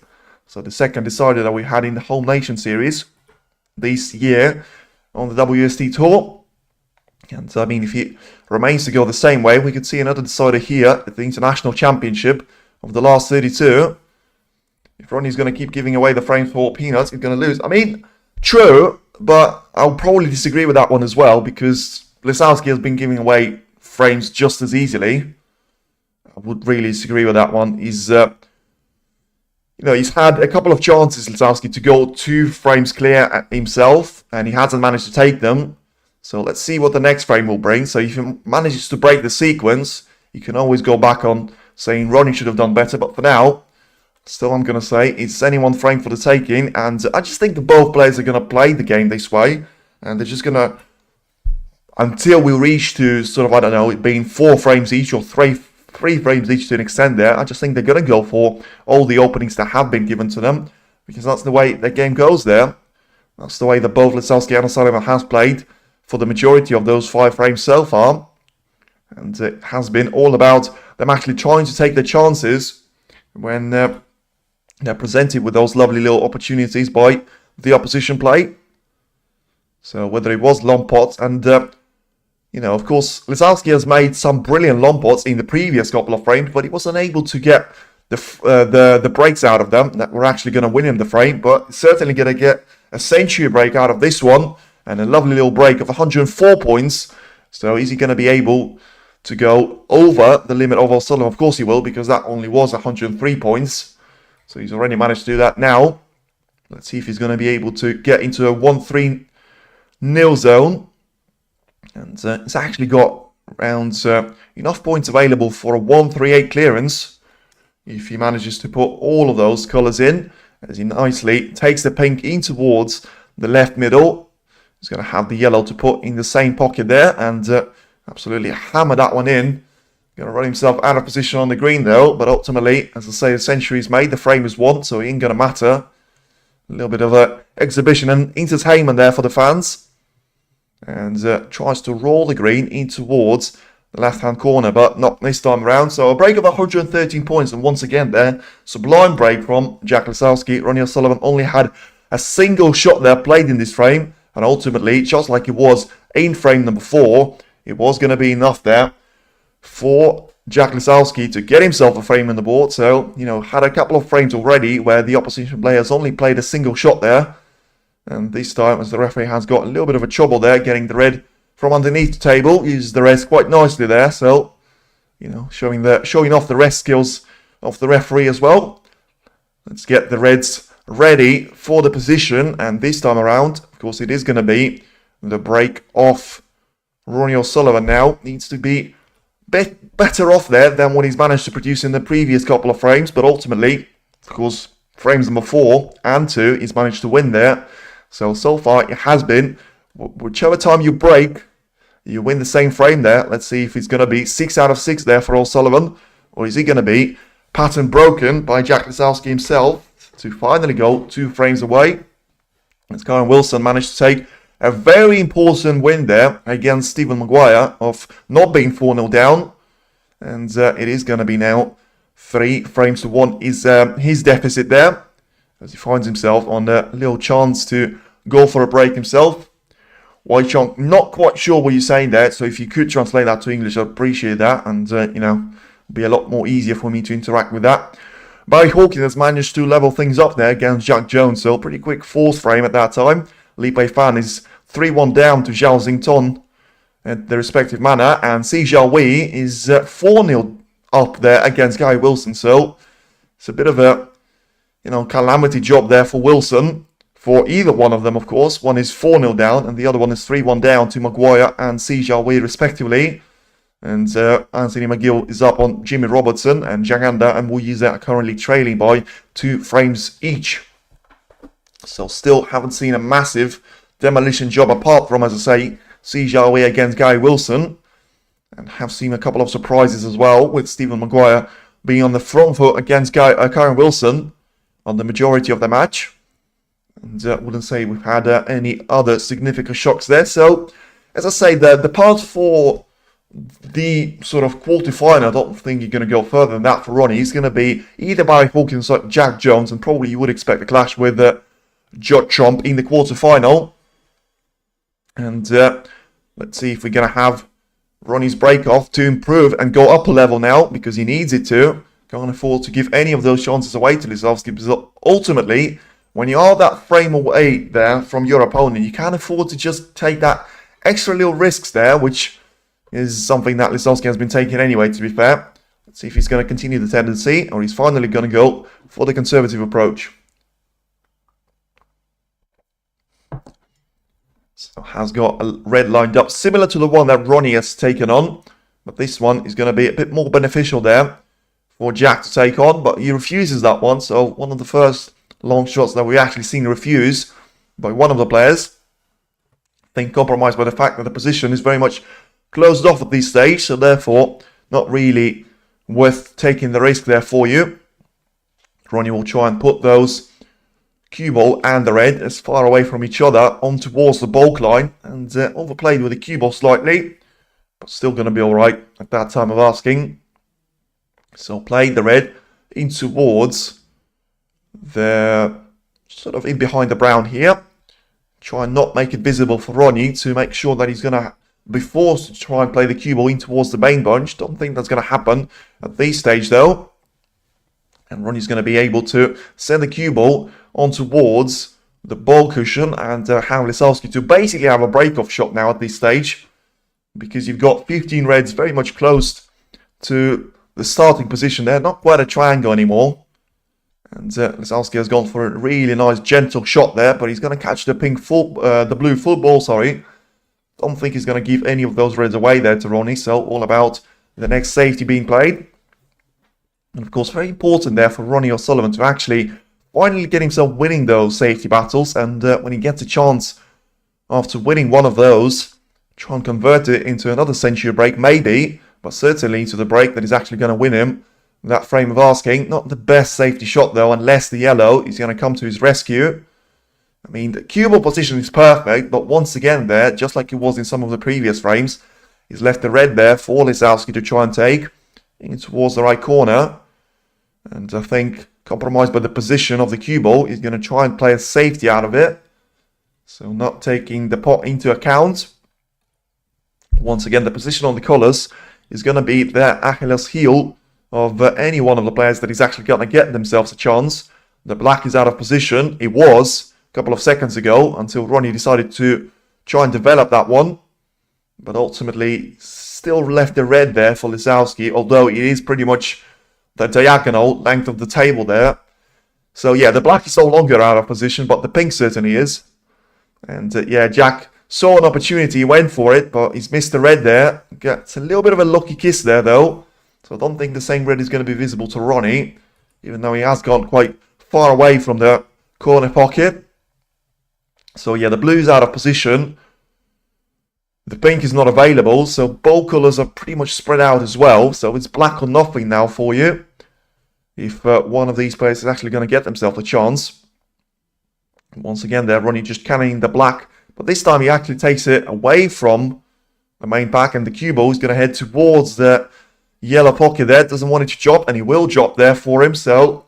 So the second decider that we had in the Home Nation Series this year on the WST Tour. And I mean, if he remains to go the same way, we could see another decider here at the International Championship of the last 32. If Ronnie's going to keep giving away the frames for peanuts, he's going to lose. I mean, true, but I'll probably disagree with that one as well, because Lisowski has been giving away frames just as easily. I would really disagree with that one. He's had a couple of chances, Lisowski, to go 2 frames clear himself, and he hasn't managed to take them. So let's see what the next frame will bring. So if he manages to break the sequence, you can always go back on saying Ronnie should have done better. But for now, still I'm going to say it's any one frame for the taking. And I just think that both players are going to play the game this way. And they're just going to, until we reach to sort of, I don't know, it being 4 frames each or 3 frames each to an extent there. I just think they're going to go for all the openings that have been given to them, because that's the way the game goes there. That's the way that both Lisowski and O'Sullivan has played for the majority of those 5 frames so far. And it has been all about them actually trying to take their chances when they're presented with those lovely little opportunities by the opposition play. So whether it was long pots, and of course, Lisowski has made some brilliant long pots in the previous couple of frames, but he was unable to get the breaks out of them that were actually going to win him the frame. But certainly going to get a century break out of this one, and a lovely little break of 104 points. So is he going to be able to go over the limit of O'Sullivan? Of course he will, because that only was 103 points. So he's already managed to do that now. Let's see if he's going to be able to get into a 1-3 nil zone. And it's actually got around enough points available for a 1-3-8 clearance if he manages to put all of those colours in, as he nicely takes the pink in towards the left middle. He's going to have the yellow to put in the same pocket there, and absolutely hammer that one in. Going to run himself out of position on the green though, but ultimately, as I say, the century is made, the frame is won, so it ain't going to matter. A little bit of a exhibition and entertainment there for the fans. And tries to roll the green in towards the left-hand corner, but not this time around. So a break of 113 points, and once again there, sublime break from Jack Lisowski. RonnieOSullivan only had a single shot there played in this frame, and ultimately, just like it was in frame number 4, it was going to be enough there for Jack Lisowski to get himself a frame in the board. So, had a couple of frames already where the opposition players only played a single shot there. And this time, as the referee has got a little bit of a trouble there, getting the red from underneath the table, uses the rest quite nicely there. So, showing off the rest skills of the referee as well. Let's get the reds ready for the position, and this time around, of course, it is going to be the break off. RonnieOSullivan now needs to be better off there than what he's managed to produce in the previous couple of frames, but ultimately, of course, frames number 4 and 2, he's managed to win there. So far, it has been, whichever time you break, you win the same frame there. Let's see if it's going to be 6 out of 6 there for O'Sullivan, or is he going to be pattern broken by Jack Lisowski himself to finally go 2 frames away. As Karen Wilson managed to take a very important win there against Stephen Maguire of not being 4-0 down. And it is going to be now 3 frames to 1 is his deficit there, as he finds himself on a little chance to go for a break himself. Watchalong, not quite sure what you're saying there, so if you could translate that to English, I'd appreciate that, and you know, it'd be a lot more easier for me to interact with that. Barry Hawkins has managed to level things up there against Jack Jones, so pretty quick 4th frame at that time. Li Pei Fan is 3-1 down to Zhao Xington at the respective manner, and Si Xiaowei is 4-0 up there against Guy Wilson, so it's a bit of a, you know, calamity job there for Wilson. For either one of them, of course. One is 4-0 down, and the other one is 3-1 down to Maguire and Si Xiaowei, respectively. And Anthony McGill is up on Jimmy Robertson, and Jaganda and Wu Yize are currently trailing by 2 frames each. So still haven't seen a massive demolition job, apart from, as I say, Si Xiaowei against Guy Wilson. And have seen a couple of surprises as well, with Stephen Maguire being on the front foot against Karen Wilson on the majority of the match. And wouldn't say we've had any other significant shocks there. So, as I say, the part for the sort of quarterfinal, I don't think you're going to go further than that for Ronnie. He's going to be either Barry Hawkins or Jack Jones, and probably you would expect a clash with Judd Trump in the quarterfinal. And let's see if we're going to have Ronnie's break-off to improve and go up a level now, because he needs it to. Can't afford to give any of those chances away to Lisowski, because ultimately, when you are that frame away there from your opponent, you can't afford to just take that extra little risks there, which is something that Lisowski has been taking anyway, to be fair. Let's see if he's going to continue the tendency, or he's finally going to go for the conservative approach. So has got a red lined up, similar to the one that Ronnie has taken on. But this one is going to be a bit more beneficial there for Jack to take on, but he refuses that one. So one of the first long shots that we actually seen refused by one of the players. I think compromised by the fact that the position is very much closed off at this stage, so therefore not really worth taking the risk there for you. Ronnie will try and put those cue ball and the red as far away from each other on towards the bulk line, and overplayed with the cue ball slightly, but still going to be alright at that time of asking. So played the red in towards the sort of in behind the brown here. Try and not make it visible for Ronnie to make sure that he's going to be forced to try and play the cue ball in towards the main bunch. Don't think that's going to happen at this stage though. And Ronnie's going to be able to send the cue ball on towards the ball cushion and have Lisowski to basically have a break-off shot now at this stage, because you've got 15 reds very much close to the starting position there. Not quite a triangle anymore. And Lisowski has gone for a really nice gentle shot there, but he's going to catch the blue full ball, sorry. Don't think he's going to give any of those reds away there to Ronnie, so all about the next safety being played. And of course, very important there for RonnieOSullivan to actually finally get himself winning those safety battles, and when he gets a chance after winning one of those, try and convert it into another century break, maybe, but certainly into the break that is actually going to win him that frame of asking. Not the best safety shot though, unless the yellow is going to come to his rescue. I mean, the cue ball position is perfect, but once again there, just like it was in some of the previous frames, he's left the red there for Lisowski to try and take in towards the right corner. And I think, compromised by the position of the cue ball, he's going to try and play a safety out of it. So not taking the pot into account. Once again, the position on the colours is going to be the Achilles heel of any one of the players that is actually going to get themselves a chance. The black is out of position. It was a couple of seconds ago, until Ronnie decided to try and develop that one. But ultimately, still left the red there for Lisowski, although it is pretty much the diagonal length of the table there. So yeah, the black is no longer out of position, but the pink certainly is. And yeah, Jack saw an opportunity, went for it, but he's missed the red there. Gets a little bit of a lucky kiss there though. So I don't think the same red is going to be visible to Ronnie, even though he has gone quite far away from the corner pocket. So yeah, the blue is out of position. The pink is not available, so both colours are pretty much spread out as well. So it's black or nothing now for you, if one of these players is actually going to get themselves a chance. Once again there, Ronnie just cannoning the black, but this time he actually takes it away from the main pack, and the cue ball is going to head towards the yellow pocket there. Doesn't want it to drop, and he will drop there for him. So,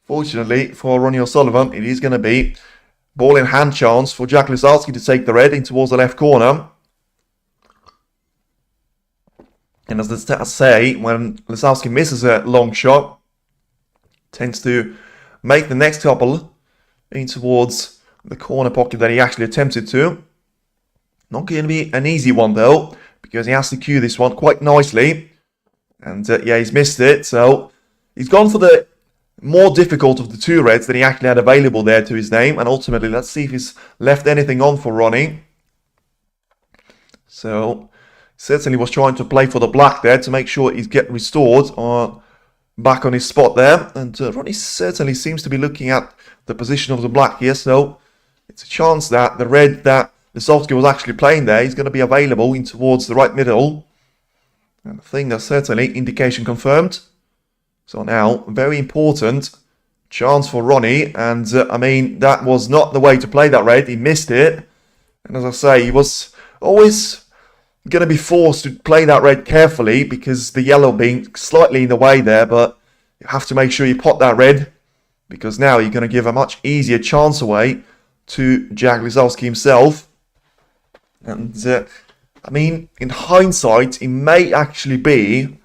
fortunately for RonnieOSullivan, it is going to be ball in hand chance for Jack Lisowski to take the red in towards the left corner. And as the stats say, when Lisowski misses a long shot, tends to make the next couple in towards the corner pocket that he actually attempted to. Not going to be an easy one though, because he has to cue this one quite nicely. And yeah, he's missed it. So he's gone for the more difficult of the two reds that he actually had available there to his name. And ultimately, let's see if he's left anything on for Ronnie. So certainly was trying to play for the black there to make sure he's get restored or back on his spot there. And Ronnie certainly seems to be looking at the position of the black here. So it's a chance that the red that Lisowski was actually playing there is going to be available in towards the right middle. And I think that's certainly indication confirmed. So now, very important chance for Ronnie. And I mean, that was not the way to play that red. He missed it. And as I say, he was always going to be forced to play that red carefully because the yellow being slightly in the way there. But you have to make sure you pot that red, because now you're going to give a much easier chance away to Jack Lisowski himself. And I mean, in hindsight, it may actually be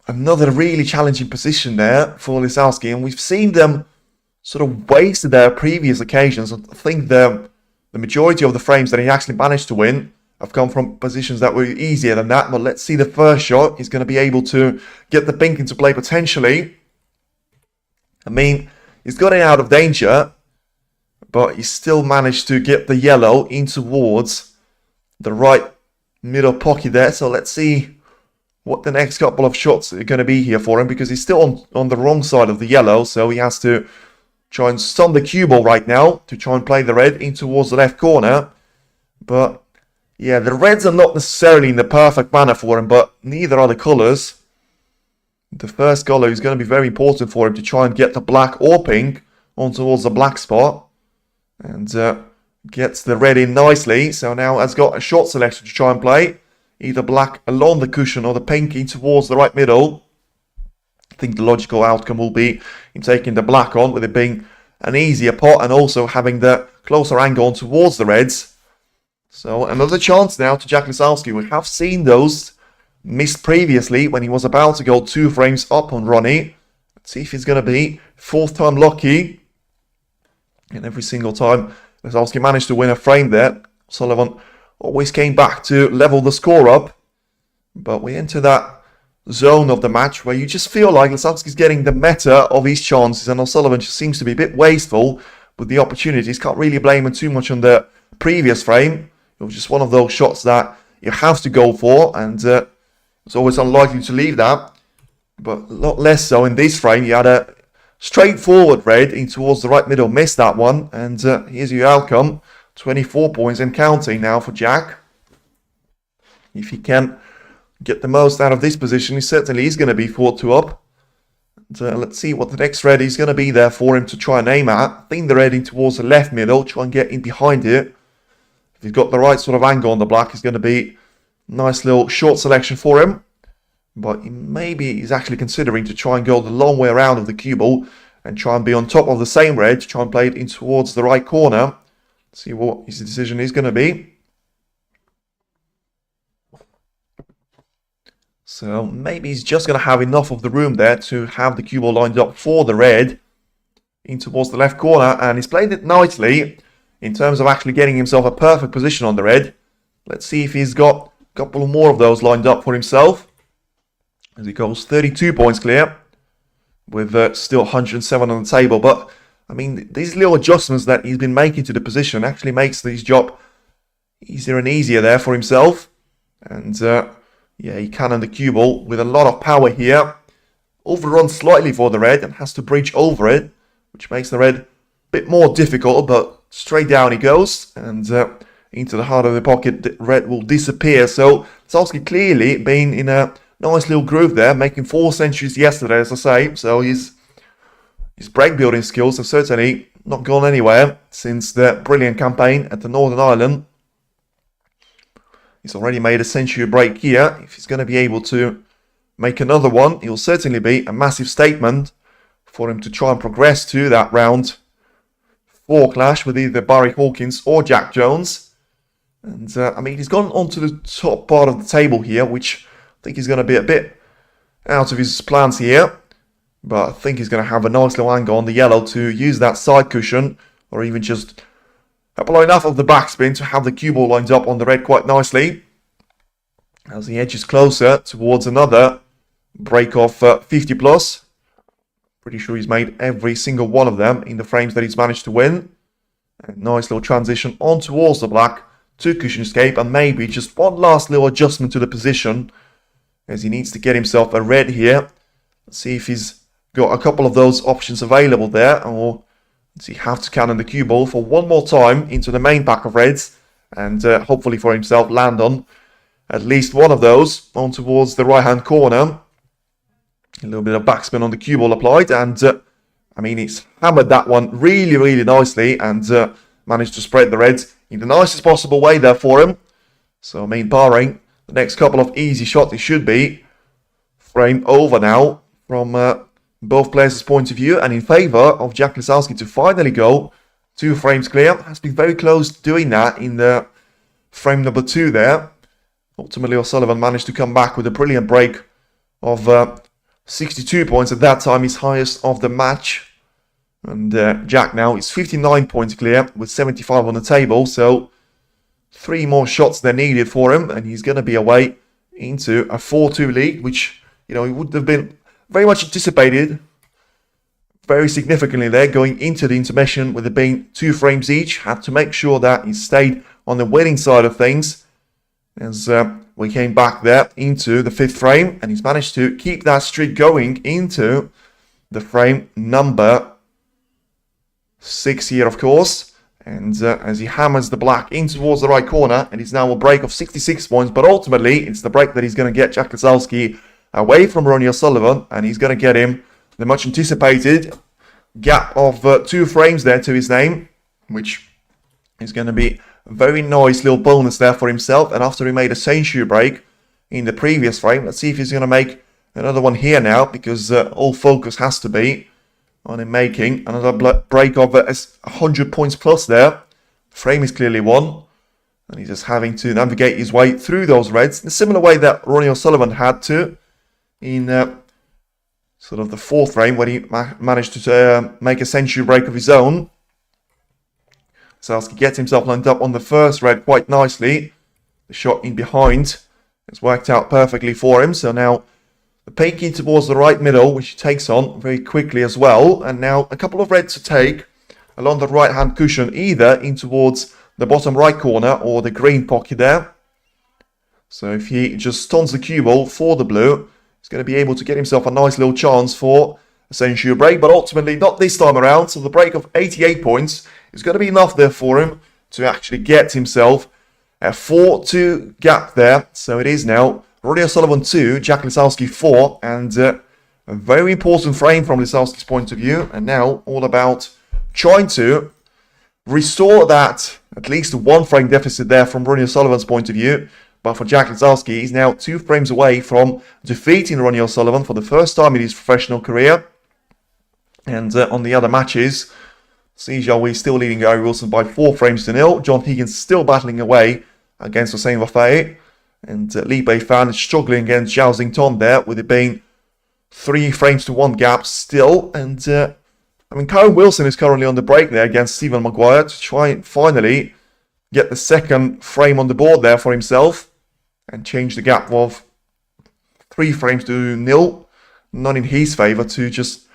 another really challenging position there for Lisowski, and we've seen them sort of waste their previous occasions. I think the majority of the frames that he actually managed to win have come from positions that were easier than that. But let's see the first shot. He's going to be able to get the pink into play potentially. I mean, he's got it out of danger, but he still managed to get the yellow in towards the right middle pocket there. So let's see what the next couple of shots are going to be here for him, because he's still on the wrong side of the yellow. So he has to try and stun the cue ball right now to try and play the red in towards the left corner. But yeah, the reds are not necessarily in the perfect manner for him, but neither are the colours. The first colour is going to be very important for him to try and get the black or pink on towards the black spot. And gets the red in nicely. So now has got a short selection to try and play. Either black along the cushion or the pink in towards the right middle. I think the logical outcome will be him taking the black on, with it being an easier pot and also having the closer angle on towards the reds. So another chance now to Jack Lisowski. We have seen those missed previously when he was about to go 2 frames up on Ronnie. Let's see if he's going to be 4th time lucky. And every single time Lisowski managed to win a frame there, Sullivan always came back to level the score up. But we enter that zone of the match where you just feel like Lisowski's getting the meta of his chances, and O'Sullivan just seems to be a bit wasteful with the opportunities. Can't really blame him too much on the previous frame. It was just one of those shots that you have to go for, and it's always unlikely to leave that. But a lot less so in this frame. You had a straightforward red in towards the right middle, missed that one, and here's your outcome. 24 points and counting now for Jack. If he can get the most out of this position, he certainly is going to be 4-2 up. And, let's see what the next red is going to be there for him to try and aim at. I think the red in towards the left middle, try and get in behind it. If he's got the right sort of angle on the black, it's going to be a nice little short selection for him. But maybe he's actually considering to try and go the long way around of the cue ball and try and be on top of the same red to try and play it in towards the right corner. See what his decision is going to be. So maybe he's just going to have enough of the room there to have the cue ball lined up for the red in towards the left corner. And he's played it nicely in terms of actually getting himself a perfect position on the red. Let's see if he's got a couple more of those lined up for himself, as he goes 32 points clear with still 107 on the table. But I mean, these little adjustments that he's been making to the position actually makes his job easier and easier there for himself. And yeah, he can on the cue ball with a lot of power here. Overrun slightly for the red and has to breach over it, which makes the red a bit more difficult, but straight down he goes. And into the heart of the pocket, the red will disappear. So Lisowski clearly been in a nice little groove there, making 4 centuries yesterday, as I say. So his break building skills have certainly not gone anywhere since the brilliant campaign at the Northern Ireland. He's already made a century break here. If he's going to be able to make another one, it will certainly be a massive statement for him to try and progress to that round 4 clash with either Barry Hawkins or Jack Jones. And I mean, he's gone onto the top part of the table here, which I think is going to be a bit out of his plans here. But I think he's going to have a nice little angle on the yellow to use that side cushion, or even just apply enough of the backspin to have the cue ball lined up on the red quite nicely. As he edges closer towards another break of 50 plus. Pretty sure he's made every single one of them in the frames that he's managed to win. A nice little transition on towards the black to cushion escape, and maybe just one last little adjustment to the position as he needs to get himself a red here. Let's see if he's got a couple of those options available there, or does he have to cannon the cue ball for one more time into the main pack of reds and hopefully for himself land on at least one of those on towards the right hand corner. A little bit of backspin on the cue ball applied, and I mean, he's hammered that one really, really nicely and managed to spread the reds in the nicest possible way there for him. So, I mean, barring the next couple of easy shots, it should be frame over now from both players' point of view, and in favour of Jack Lisowski to finally go 2 frames clear. Has been very close to doing that in the frame number 2 there. Ultimately, O'Sullivan managed to come back with a brilliant break of 62 points, at that time his highest of the match. And Jack now is 59 points clear with 75 on the table, so 3 more shots than needed for him, and he's going to be away into a 4-2 lead, which, you know, he would have been very much anticipated very significantly there going into the intermission, with it being 2 frames each. Had to make sure that he stayed on the winning side of things as we came back there into the 5th frame, and he's managed to keep that streak going into the frame number 6 here, of course. And as he hammers the black in towards the right corner, and he's now a break of 66 points, but ultimately it's the break that he's going to get Jack Lisowski away from RonnieOSullivan, and he's going to get him the much anticipated gap of 2 frames there to his name, which is going to be a very nice little bonus there for himself. And after he made a century break in the previous frame, let's see if he's going to make another one here now, because all focus has to be on him making another break of 100 points plus there. Frame is clearly won, and he's just having to navigate his way through those reds in a similar way that RonnieOSullivan had to in sort of the 4th frame, when he managed to make a century break of his own. Lisowski gets himself lined up on the first red quite nicely. The shot in behind has worked out perfectly for him. So now the pinky towards the right middle, which he takes on very quickly as well. And now a couple of reds to take along the right hand cushion, either in towards the bottom right corner or the green pocket there. So if he just stuns the cue ball for the blue, he's going to be able to get himself a nice little chance for a century break, but ultimately not this time around. So the break of 88 points is going to be enough there for him to actually get himself a 4-2 gap there. So it is now RonnieOSullivan 2, Jack Lisowski 4, and a very important frame from Lisowski's point of view. And now all about trying to restore that at least 1 frame deficit there from RonnieOSullivan's point of view. But for Jack Lisowski, he's now 2 frames away from defeating RonnieOSullivan for the first time in his professional career. And on the other matches, Sejawi still leading Gary Wilson by 4 frames to 0. John Higgins still battling away against Hossein Wafai. And Li Beifan is struggling against Zhao Xington there, with it being 3 frames to 1 gap still. And I mean, Karen Wilson is currently on the break there against Stephen Maguire to try and finally get the 2nd frame on the board there for himself and change the gap of 3 frames to 0. Not in his favour, to just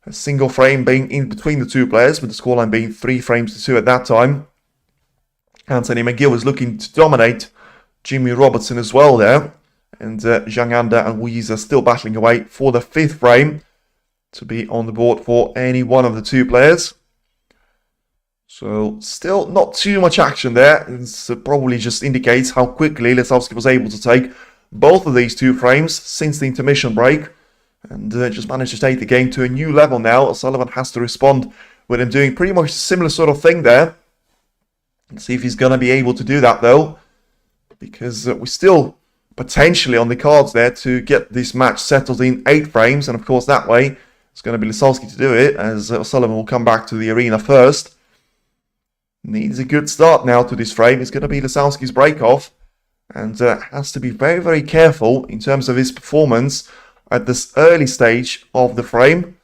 a single frame being in between the 2 players, with the scoreline being 3 frames to 2 at that time. Anthony McGill is looking to dominate Jimmy Robertson as well there. And Zhang Anda and Wu Yiz are still battling away for the 5th frame to be on the board for any one of the 2 players. So still not too much action there. It probably just indicates how quickly Lisowski was able to take both of these 2 frames since the intermission break. And just managed to take the game to a new level now. O'Sullivan has to respond with him doing pretty much a similar sort of thing there. Let's see if he's going to be able to do that though. because we're still potentially on the cards there to get this match settled in 8 frames, and of course that way it's going to be Lisowski to do it, as O'Sullivan will come back to the arena first. Needs a good start now to this frame. It's going to be Lisowski's break-off, and has to be very, very careful in terms of his performance at this early stage of the frame.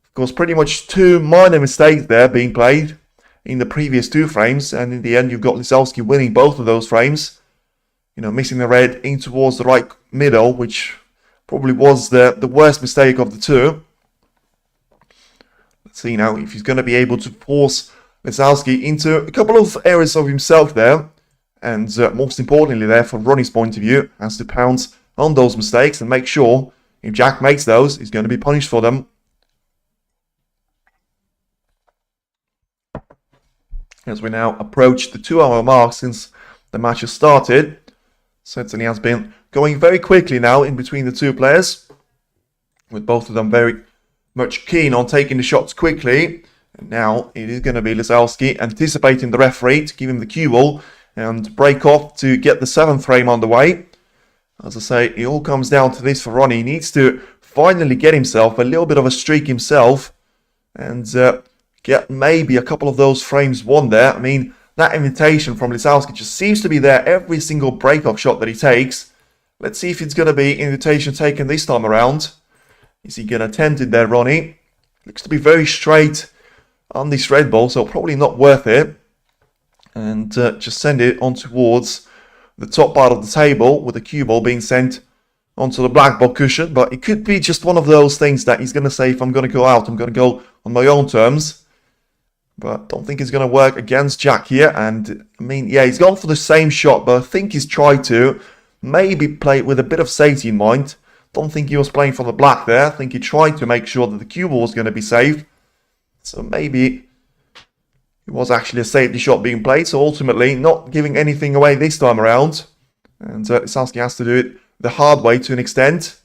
Of course, pretty much 2 minor mistakes there being played in the previous 2 frames, and in the end you've got Lisowski winning both of those frames. You know, missing the red in towards the right middle, which probably was the worst mistake of the 2. Let's see now if he's going to be able to force Lisowski into a couple of areas of himself there, and most importantly there, from Ronnie's point of view, has to pounce on those mistakes and make sure if Jack makes those, he's going to be punished for them. As we now approach the 2-hour mark since the match has started, certainly has been going very quickly now in between the 2 players, with both of them very much keen on taking the shots quickly. And now it is going to be Lisowski anticipating the referee to give him the cue ball and break off to get the 7th frame on the way. As I say, it all comes down to this for Ronnie. He needs to finally get himself a little bit of a streak himself and get maybe a couple of those frames won there. I mean, that invitation from Lisowski just seems to be there every single break-off shot that he takes. Let's see if it's going to be invitation taken this time around. Is he going to attempt it there, Ronnie? Looks to be very straight on this red ball, so probably not worth it. And just send it on towards the top part of the table, with the cue ball being sent onto the black ball cushion. But it could be just one of those things that he's going to say, if I'm going to go out, I'm going to go on my own terms. But don't think it's going to work against Jack here. And I mean, yeah, he's gone for the same shot, but I think he's tried to maybe play it with a bit of safety in mind. Don't think he was playing for the black there. I think he tried to make sure that the cue ball was going to be safe. So maybe it was actually a safety shot being played. So ultimately, not giving anything away this time around. And Lisowski has to do it the hard way to an extent.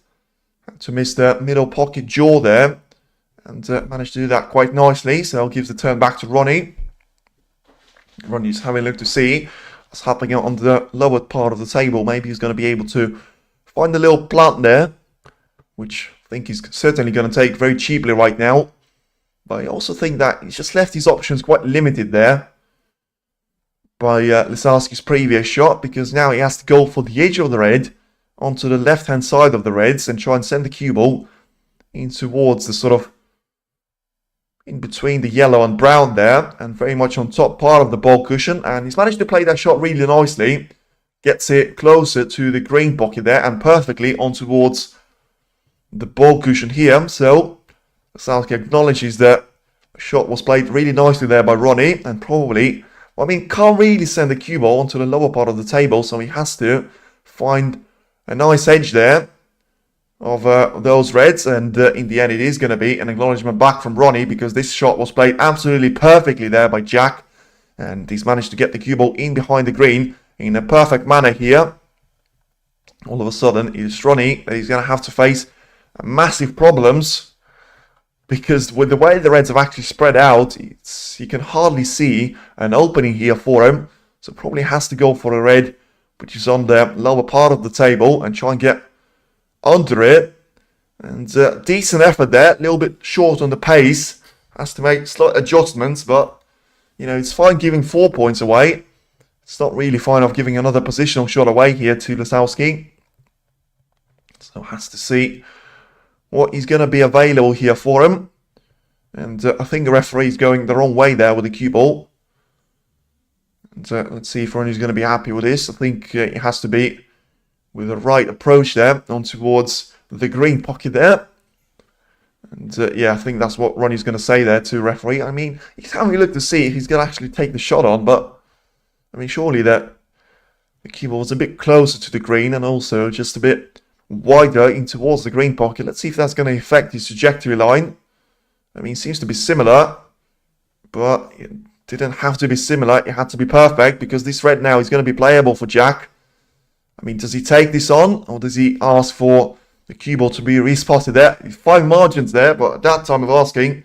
Had to miss the middle pocket jaw there. And managed to do that quite nicely. So gives the turn back to Ronnie. Ronnie's having a look to see what's happening on the lower part of the table. Maybe he's going to be able to find a little plant there, which I think he's certainly going to take very cheaply right now. But I also think that he's just left his options quite limited there by Lisowski's previous shot, because now he has to go for the edge of the red onto the left-hand side of the reds and try and send the cue ball in towards the sort of in between the yellow and brown there, and very much on top part of the ball cushion. And he's managed to play that shot really nicely. Gets it closer to the green pocket there and perfectly on towards the ball cushion here. So Lisowski acknowledges that the shot was played really nicely there by Ronnie, and probably, I mean, can't really send the cue ball onto the lower part of the table, so he has to find a nice edge there of those reds, and in the end it is going to be an acknowledgement back from Ronnie, because this shot was played absolutely perfectly there by Jack, and he's managed to get the cue ball in behind the green in a perfect manner here. All of a sudden, it's Ronnie that he's going to have to face massive problems, because with the way the reds have actually spread out, you can hardly see an opening here for him. So probably has to go for a red, which is on the lower part of the table, and try and get under it. And decent effort there, a little bit short on the pace. Has to make slight adjustments, but you know, it's fine giving 4 points away. It's not really fine off giving another positional shot away here to Lisowski. So has to see what is going to be available here for him. And I think the referee is going the wrong way there with the cue ball. And let's see if Ronnie's going to be happy with this. I think it has to be with the right approach there on towards the green pocket there. And yeah, I think that's what Ronnie's going to say there to the referee. I mean, he's having a look to see if he's going to actually take the shot on, but I mean, surely that the cue ball was a bit closer to the green and also just a bit wider in towards the green pocket. Let's see if that's going to affect his trajectory line. I mean, it seems to be similar, but it didn't have to be similar. It had to be perfect, because this red now is going to be playable for Jack. I mean, does he take this on, or does he ask for the cue ball to be respotted there? 5 margins there, but at that time of asking,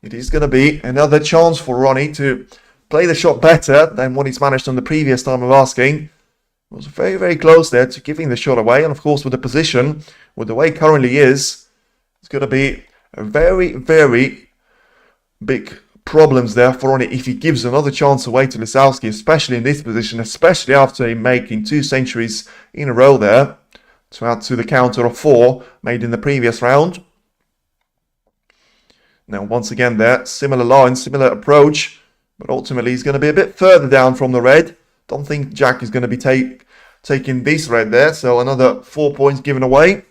it is going to be another chance for Ronnie to play the shot better than what he's managed on the previous time of asking. Was very, very close there to giving the shot away. And of course, with the position, with the way it currently is, it's going to be a very, very big problems there for Ronnie if he gives another chance away to Lisowski, especially in this position, especially after him making 2 centuries in a row there, to add to the counter of 4 made in the previous round. Now, once again there, similar line, similar approach, but ultimately he's going to be a bit further down from the red. Don't think Jack is going to be taking this red there, so another 4 points given away.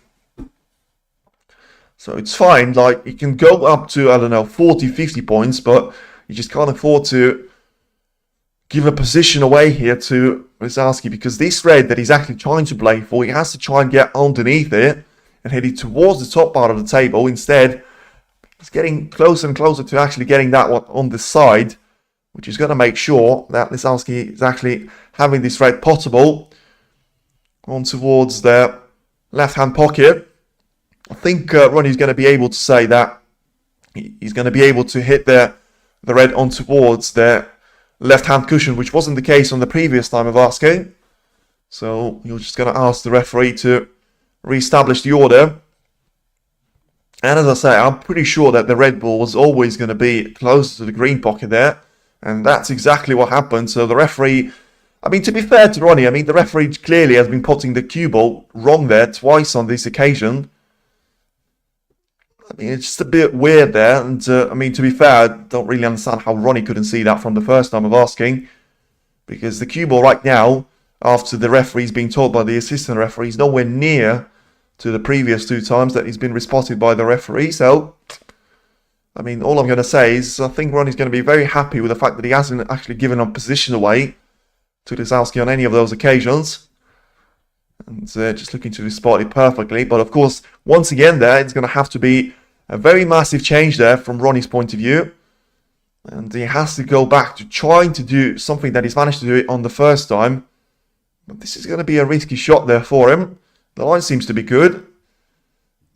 So it's fine, like, he can go up to, I don't know, 40, 50 points, but you just can't afford to give a position away here to Lisowski, because this red that he's actually trying to play for, he has to try and get underneath it and heading towards the top part of the table. Instead, he's getting closer and closer to actually getting that one on the side, which is going to make sure that Lisowski is actually having this red potable on towards the left-hand pocket. I think Ronnie's going to be able to say that he's going to be able to hit the red on towards the left-hand cushion, which wasn't the case on the previous time of asking. So you're just going to ask the referee to re-establish the order. And as I say, I'm pretty sure that the red ball was always going to be closer to the green pocket there. And that's exactly what happened. So the referee, I mean, to be fair to Ronnie, I mean, the referee clearly has been putting the cue ball wrong there twice on this occasion. I mean, it's just a bit weird there. And, I mean, to be fair, I don't really understand how Ronnie couldn't see that from the first time of asking. Because the cue ball right now, after the referee's being told by the assistant referee, is nowhere near to the previous 2 times that he's been respotted by the referee. So, I mean, all I'm going to say is I think Ronnie's going to be very happy with the fact that he hasn't actually given a position away to Lisowski on any of those occasions. And just looking to spot it perfectly. But of course, once again there, it's going to have to be a very massive change there from Ronnie's point of view. And he has to go back to trying to do something that he's managed to do it on the first time. But this is going to be a risky shot there for him. The line seems to be good,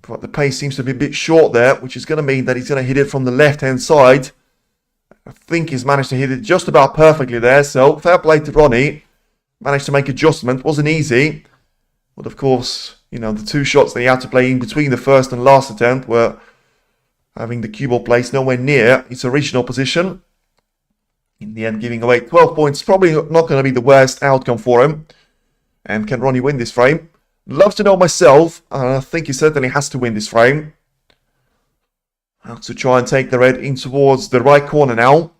but the pace seems to be a bit short there, which is going to mean that he's going to hit it from the left-hand side. I think he's managed to hit it just about perfectly there, so fair play to Ronnie. Managed to make adjustment, wasn't easy. But of course, you know, the 2 shots that he had to play in between the first and last attempt were having the cue ball placed nowhere near its original position. In the end, giving away 12 points, probably not going to be the worst outcome for him. And can Ronnie win this frame? Love to know myself, and I think he certainly has to win this frame. Have to try and take the red in towards the right corner now.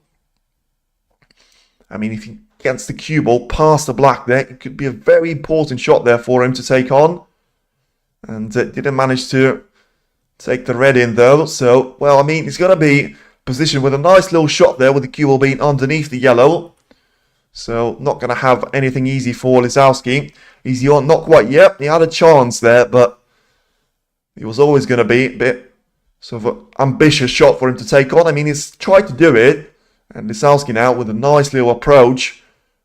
I mean, if he gets the cue ball past the black there, it could be a very important shot there for him to take on. And didn't manage to take the red in though. So, well, I mean, he's going to be positioned with a nice little shot there with the cue ball being underneath the yellow. So, not going to have anything easy for Lisowski. Easy on, not quite yet. He had a chance there, but it was always going to be a bit sort of an ambitious shot for him to take on. I mean, he's tried to do it. And Lisowski now with a nice little approach,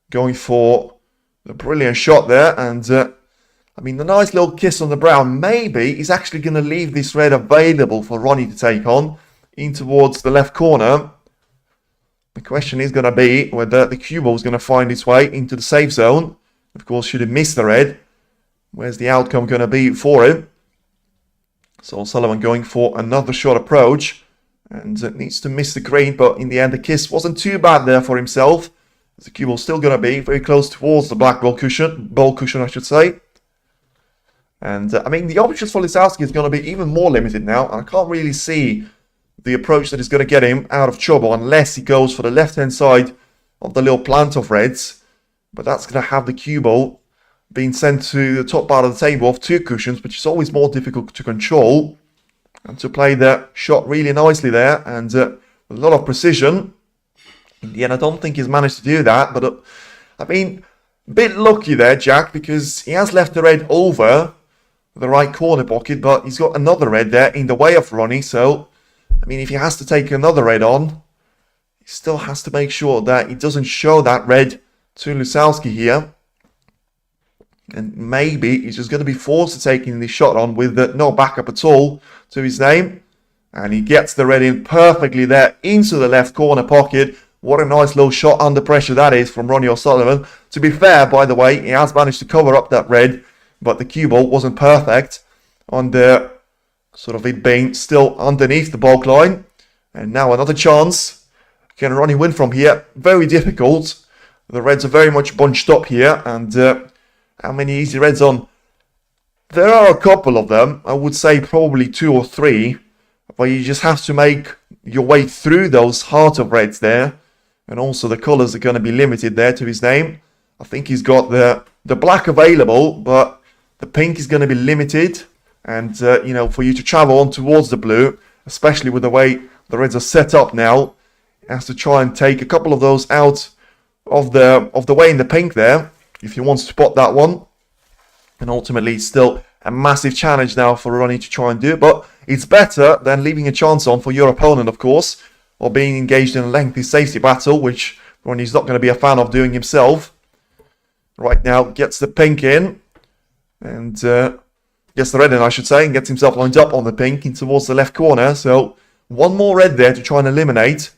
going for a brilliant shot there. And, I mean, the nice little kiss on the brown. Maybe he's actually going to leave this red available for Ronnie to take on in towards the left corner. The question is going to be whether the cue ball is going to find its way into the safe zone. Of course, should he miss the red, where's the outcome going to be for him? So O'Sullivan going for another short approach. And needs to miss the green, but in the end the kiss wasn't too bad there for himself. The cue ball's still going to be very close towards the black ball cushion I should say. And I mean, the options for Lisowski is going to be even more limited now. And I can't really see the approach that is going to get him out of trouble unless he goes for the left-hand side of the little plant of reds. But that's going to have the cue ball being sent to the top part of the table of 2 cushions, which is always more difficult to control. And to play the shot really nicely there and with a lot of precision. In the end, I don't think he's managed to do that. But, I mean, a bit lucky there, Jack, because he has left the red over the right corner pocket, but he's got another red there in the way of Ronnie. So, I mean, if he has to take another red on, he still has to make sure that he doesn't show that red to Lisowski here. And maybe he's just going to be forced to taking this shot on with no backup at all to his name. And he gets the red in perfectly there into the left corner pocket. What a nice little shot under pressure that is from RonnieOSullivan. To be fair, by the way, he has managed to cover up that red, but the cue ball wasn't perfect on the sort of it being still underneath the bulk line. And now another chance. Can Ronnie win from here? Very difficult. The reds are very much bunched up here. And how many easy reds on? There are a couple of them. I would say probably 2 or 3. But you just have to make your way through those heart of reds there. And also the colours are going to be limited there to his name. I think he's got the black available, but the pink is going to be limited. And, you know, for you to travel on towards the blue, especially with the way the reds are set up now, he has to try and take a couple of those out of the way in the pink there, if he wants to spot that one. And ultimately, it's still a massive challenge now for Ronnie to try and do it. But it's better than leaving a chance on for your opponent, of course, or being engaged in a lengthy safety battle, which Ronnie's not going to be a fan of doing himself. Right now, gets the pink in. And gets the red in, I should say, and gets himself lined up on the pink in towards the left corner. So one more red there to try and eliminate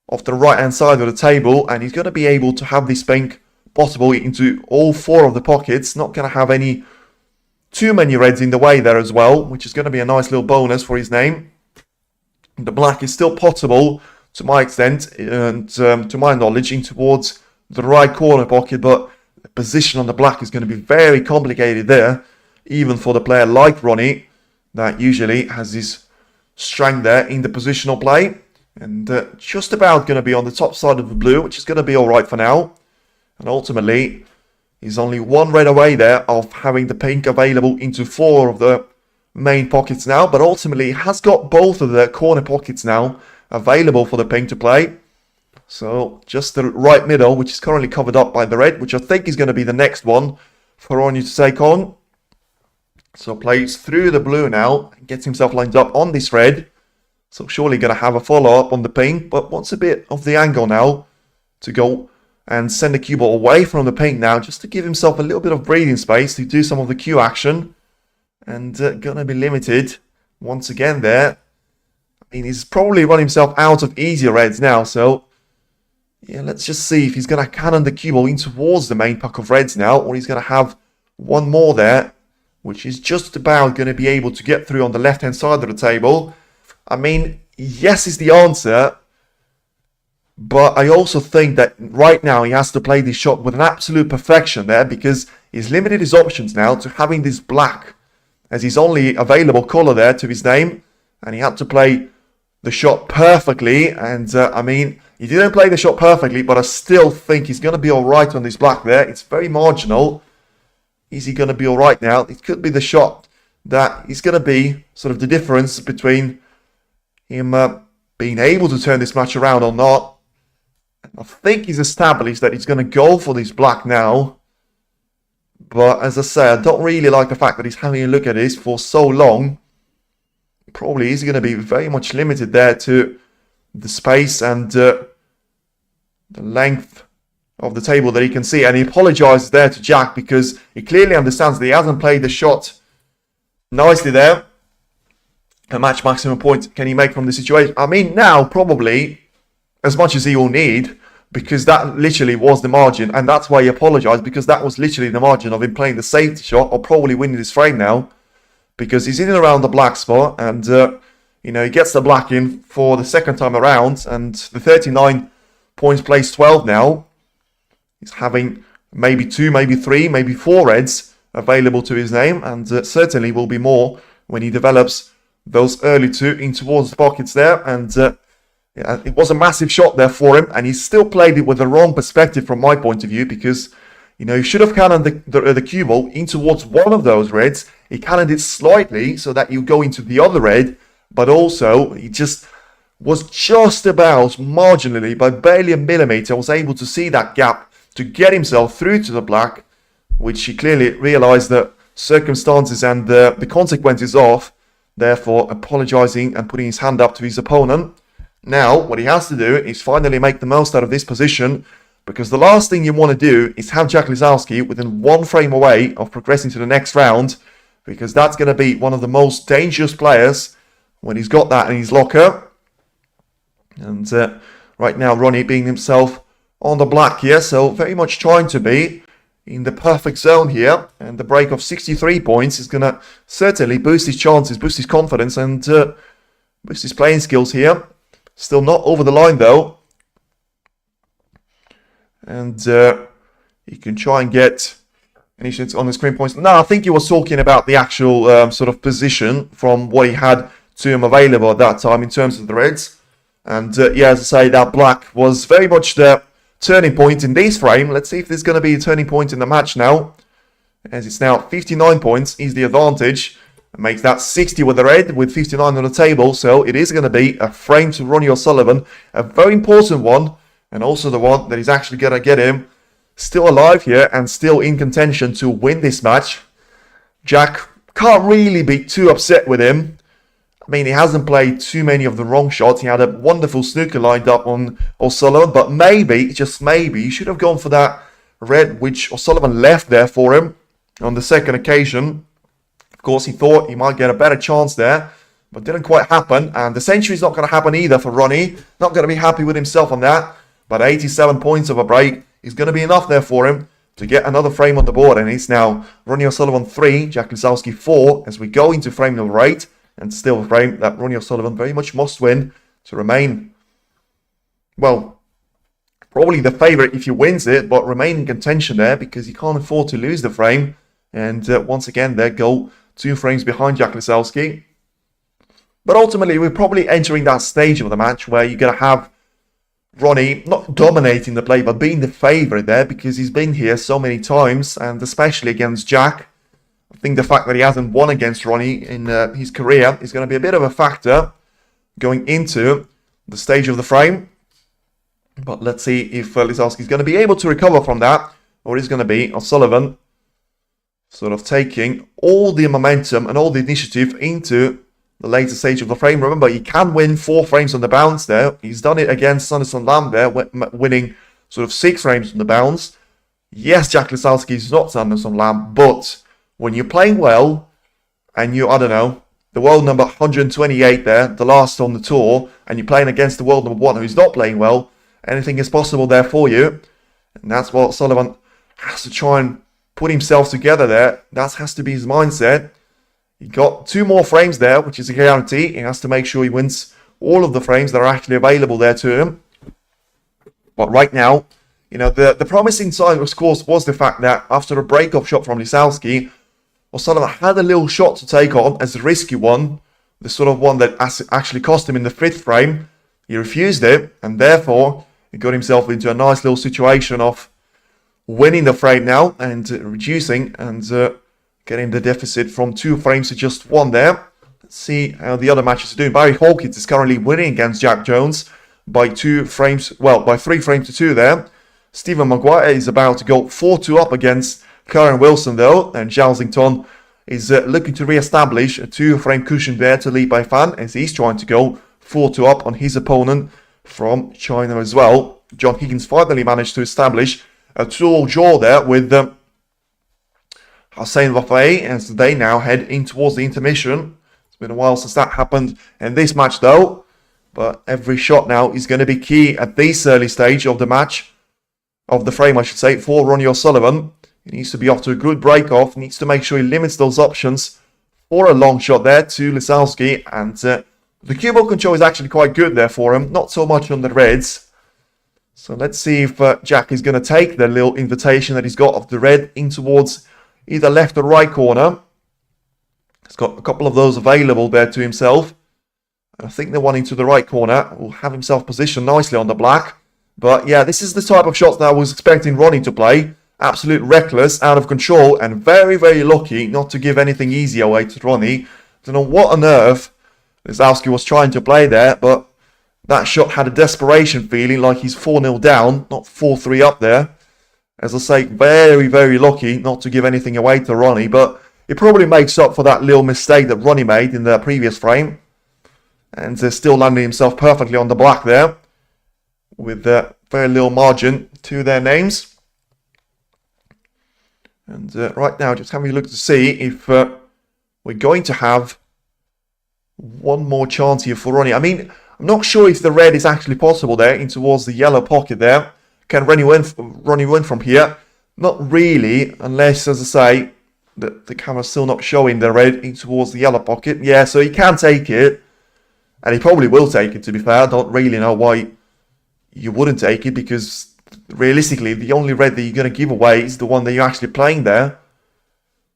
off the right-hand side of the table, and he's going to be able to have this pink possibly into all 4 of the pockets. Not going to have too many reds in the way there as well, which is going to be a nice little bonus for his name. The black is still possible to my extent and to my knowledge in towards the right corner pocket, but the position on the black is going to be very complicated there, even for the player like Ronnie, that usually has his strength there in the positional play. And just about going to be on the top side of the blue, which is going to be alright for now. And ultimately, he's only 1 red away there of having the pink available into 4 of the main pockets now. But ultimately, he has got both of the corner pockets now available for the pink to play. So just the right middle, which is currently covered up by the red, which I think is going to be the next one for Ronnie to take on. So plays through the blue now, gets himself lined up on this red. So surely going to have a follow-up on the pink, but wants a bit of the angle now to go and send the cue ball away from the pink now, just to give himself a little bit of breathing space to do some of the cue action. And going to be limited once again there. I mean, he's probably run himself out of easier reds now, so yeah, let's just see if he's going to cannon the cue ball in towards the main pack of reds now, or he's going to have one more there, which is just about going to be able to get through on the left-hand side of the table. I mean, yes is the answer, but I also think that right now he has to play this shot with an absolute perfection there, because he's limited his options now to having this black as his only available colour there to his name, and he had to play the shot perfectly. And I mean, he didn't play the shot perfectly, but I still think he's going to be alright on this black there. It's very marginal. Is he going to be alright now? It could be the shot that is going to be sort of the difference between him being able to turn this match around or not. I think he's established that he's going to go for this black now. But as I say, I don't really like the fact that he's having a look at this for so long. Probably is going to be very much limited there to the space and the length of the table that he can see. And he apologises there to Jack, because he clearly understands that he hasn't played the shot nicely there. A match maximum point can he make from the situation? I mean, now probably as much as he will need, because that literally was the margin, and that's why he apologised, because that was literally the margin of him playing the safety shot or probably winning this frame now, because he's in and around the black spot, and you know, he gets the black in for the second time around, and the 39 points plays 12 now. He's having maybe 2, maybe 3, maybe 4 reds available to his name, and certainly will be more when he develops those early 2 in towards the pockets there. And yeah, it was a massive shot there for him, and he still played it with the wrong perspective from my point of view, because, you know, he should have cannoned the cue ball in towards one of those reds. He cannoned it slightly so that you go into the other red, but also he just was just about marginally, by barely a millimeter, was able to see that gap to get himself through to the black, which he clearly realised the circumstances and the consequences of, therefore apologising and putting his hand up to his opponent. Now, what he has to do is finally make the most out of this position, because the last thing you want to do is have Jack Lisowski within 1 frame away of progressing to the next round, because that's going to be one of the most dangerous players when he's got that in his locker. And Right now, Ronnie being himself on the black here, so very much trying to be in the perfect zone here. And the break of 63 points is going to certainly boost his chances, boost his confidence, and boost his playing skills here. Still not over the line, though. And he can try and get any shots on the screen points. No, I think he was talking about the actual sort of position from what he had to him available at that time in terms of the reds. And yeah, as I say, that black was very much the turning point in this frame. Let's see if there's going to be a turning point in the match now. As it's now 59 points is the advantage. It makes that 60 with the red, with 59 on the table. So it is going to be a frame to RonnieOSullivan. A very important one. And also the one that is actually going to get him still alive here and still in contention to win this match. Jack can't really be too upset with him. I mean, he hasn't played too many of the wrong shots. He had a wonderful snooker lined up on O'Sullivan, but maybe, just maybe, he should have gone for that red, which O'Sullivan left there for him on the second occasion. Of course, he thought he might get a better chance there, but didn't quite happen. And the century's not going to happen either for Ronnie. Not going to be happy with himself on that. But 87 points of a break is going to be enough there for him to get another frame on the board. And it's now RonnieOSullivan 3, Jack Lisowski 4, as we go into frame number 8. And still a frame that RonnieOSullivan very much must win to remain, well, probably the favourite if he wins it, but remain in contention there because he can't afford to lose the frame. And once again, there go 2 frames behind Jack Lisowski. But ultimately, we're probably entering that stage of the match where you're going to have Ronnie not dominating the play, but being the favourite there because he's been here so many times, and especially against Jack. I think the fact that he hasn't won against Ronnie in his career is going to be a bit of a factor going into the stage of the frame. But let's see if Lisowski is going to be able to recover from that, or is going to be O'Sullivan sort of taking all the momentum and all the initiative into the later stage of the frame. Remember, he can win 4 frames on the bounce there. He's done it against Sanderson Lamb there, winning sort of 6 frames on the bounce. Yes, Jack Lisowski is not Sanderson Lamb, but when you're playing well, and you, I don't know, the world number 128 there, the last on the tour, and you're playing against the world number 1 who's not playing well, anything is possible there for you. And that's what Sullivan has to try and put himself together there. That has to be his mindset. He got 2 more frames there, which is a guarantee. He has to make sure he wins all of the frames that are actually available there to him. But right now, you know, the promising side, of course, was the fact that after a break-off shot from Lisowski, O'Sullivan had a little shot to take on as a risky one, the sort of one that actually cost him in the 5th frame. He refused it, and therefore he got himself into a nice little situation of winning the frame now and reducing and getting the deficit from 2 frames to just 1 there. Let's see how the other matches are doing. Barry Hawkins is currently winning against Jack Jones by 2 frames, well, by 3 frames to 2 there. Stephen Maguire is about to go 4-2 up against Karen Wilson though, and Jalsington is looking to re-establish a 2-frame cushion there to Li Beifan as he's trying to go 4-2 up on his opponent from China as well. John Higgins finally managed to establish a 2-all draw there with Hossein Wafai as they now head in towards the intermission. It's been a while since that happened in this match though, but every shot now is going to be key at this early stage of the match, of the frame I should say, for RonnieOSullivan. He needs to be off to a good break-off. He needs to make sure he limits those options for a long shot there to Lisowski. And the cue ball control is actually quite good there for him. Not so much on the reds. So let's see if Jack is going to take the little invitation that he's got of the red in towards either left or right corner. He's got a couple of those available there to himself. I think the one into the right corner will have himself positioned nicely on the black. But yeah, this is the type of shots that I was expecting Ronnie to play. Absolute reckless, out of control, and very, very lucky not to give anything easy away to Ronnie. Don't know what on earth Lisowski was trying to play there, but that shot had a desperation feeling like he's 4-0 down, not 4-3 up there. As I say, very, very lucky not to give anything away to Ronnie, but it probably makes up for that little mistake that Ronnie made in the previous frame. And still landing himself perfectly on the black there, with very little margin to their names. And right now, just having a look to see if we're going to have one more chance here for Ronnie. I mean, I'm not sure if the red is actually possible there in towards the yellow pocket there. Can Ronnie win from here? Not really, unless, as I say, the camera's still not showing the red in towards the yellow pocket. Yeah, so he can take it. And he probably will take it, to be fair. I don't really know why you wouldn't take it, because realistically, the only red that you're going to give away is the one that you're actually playing there.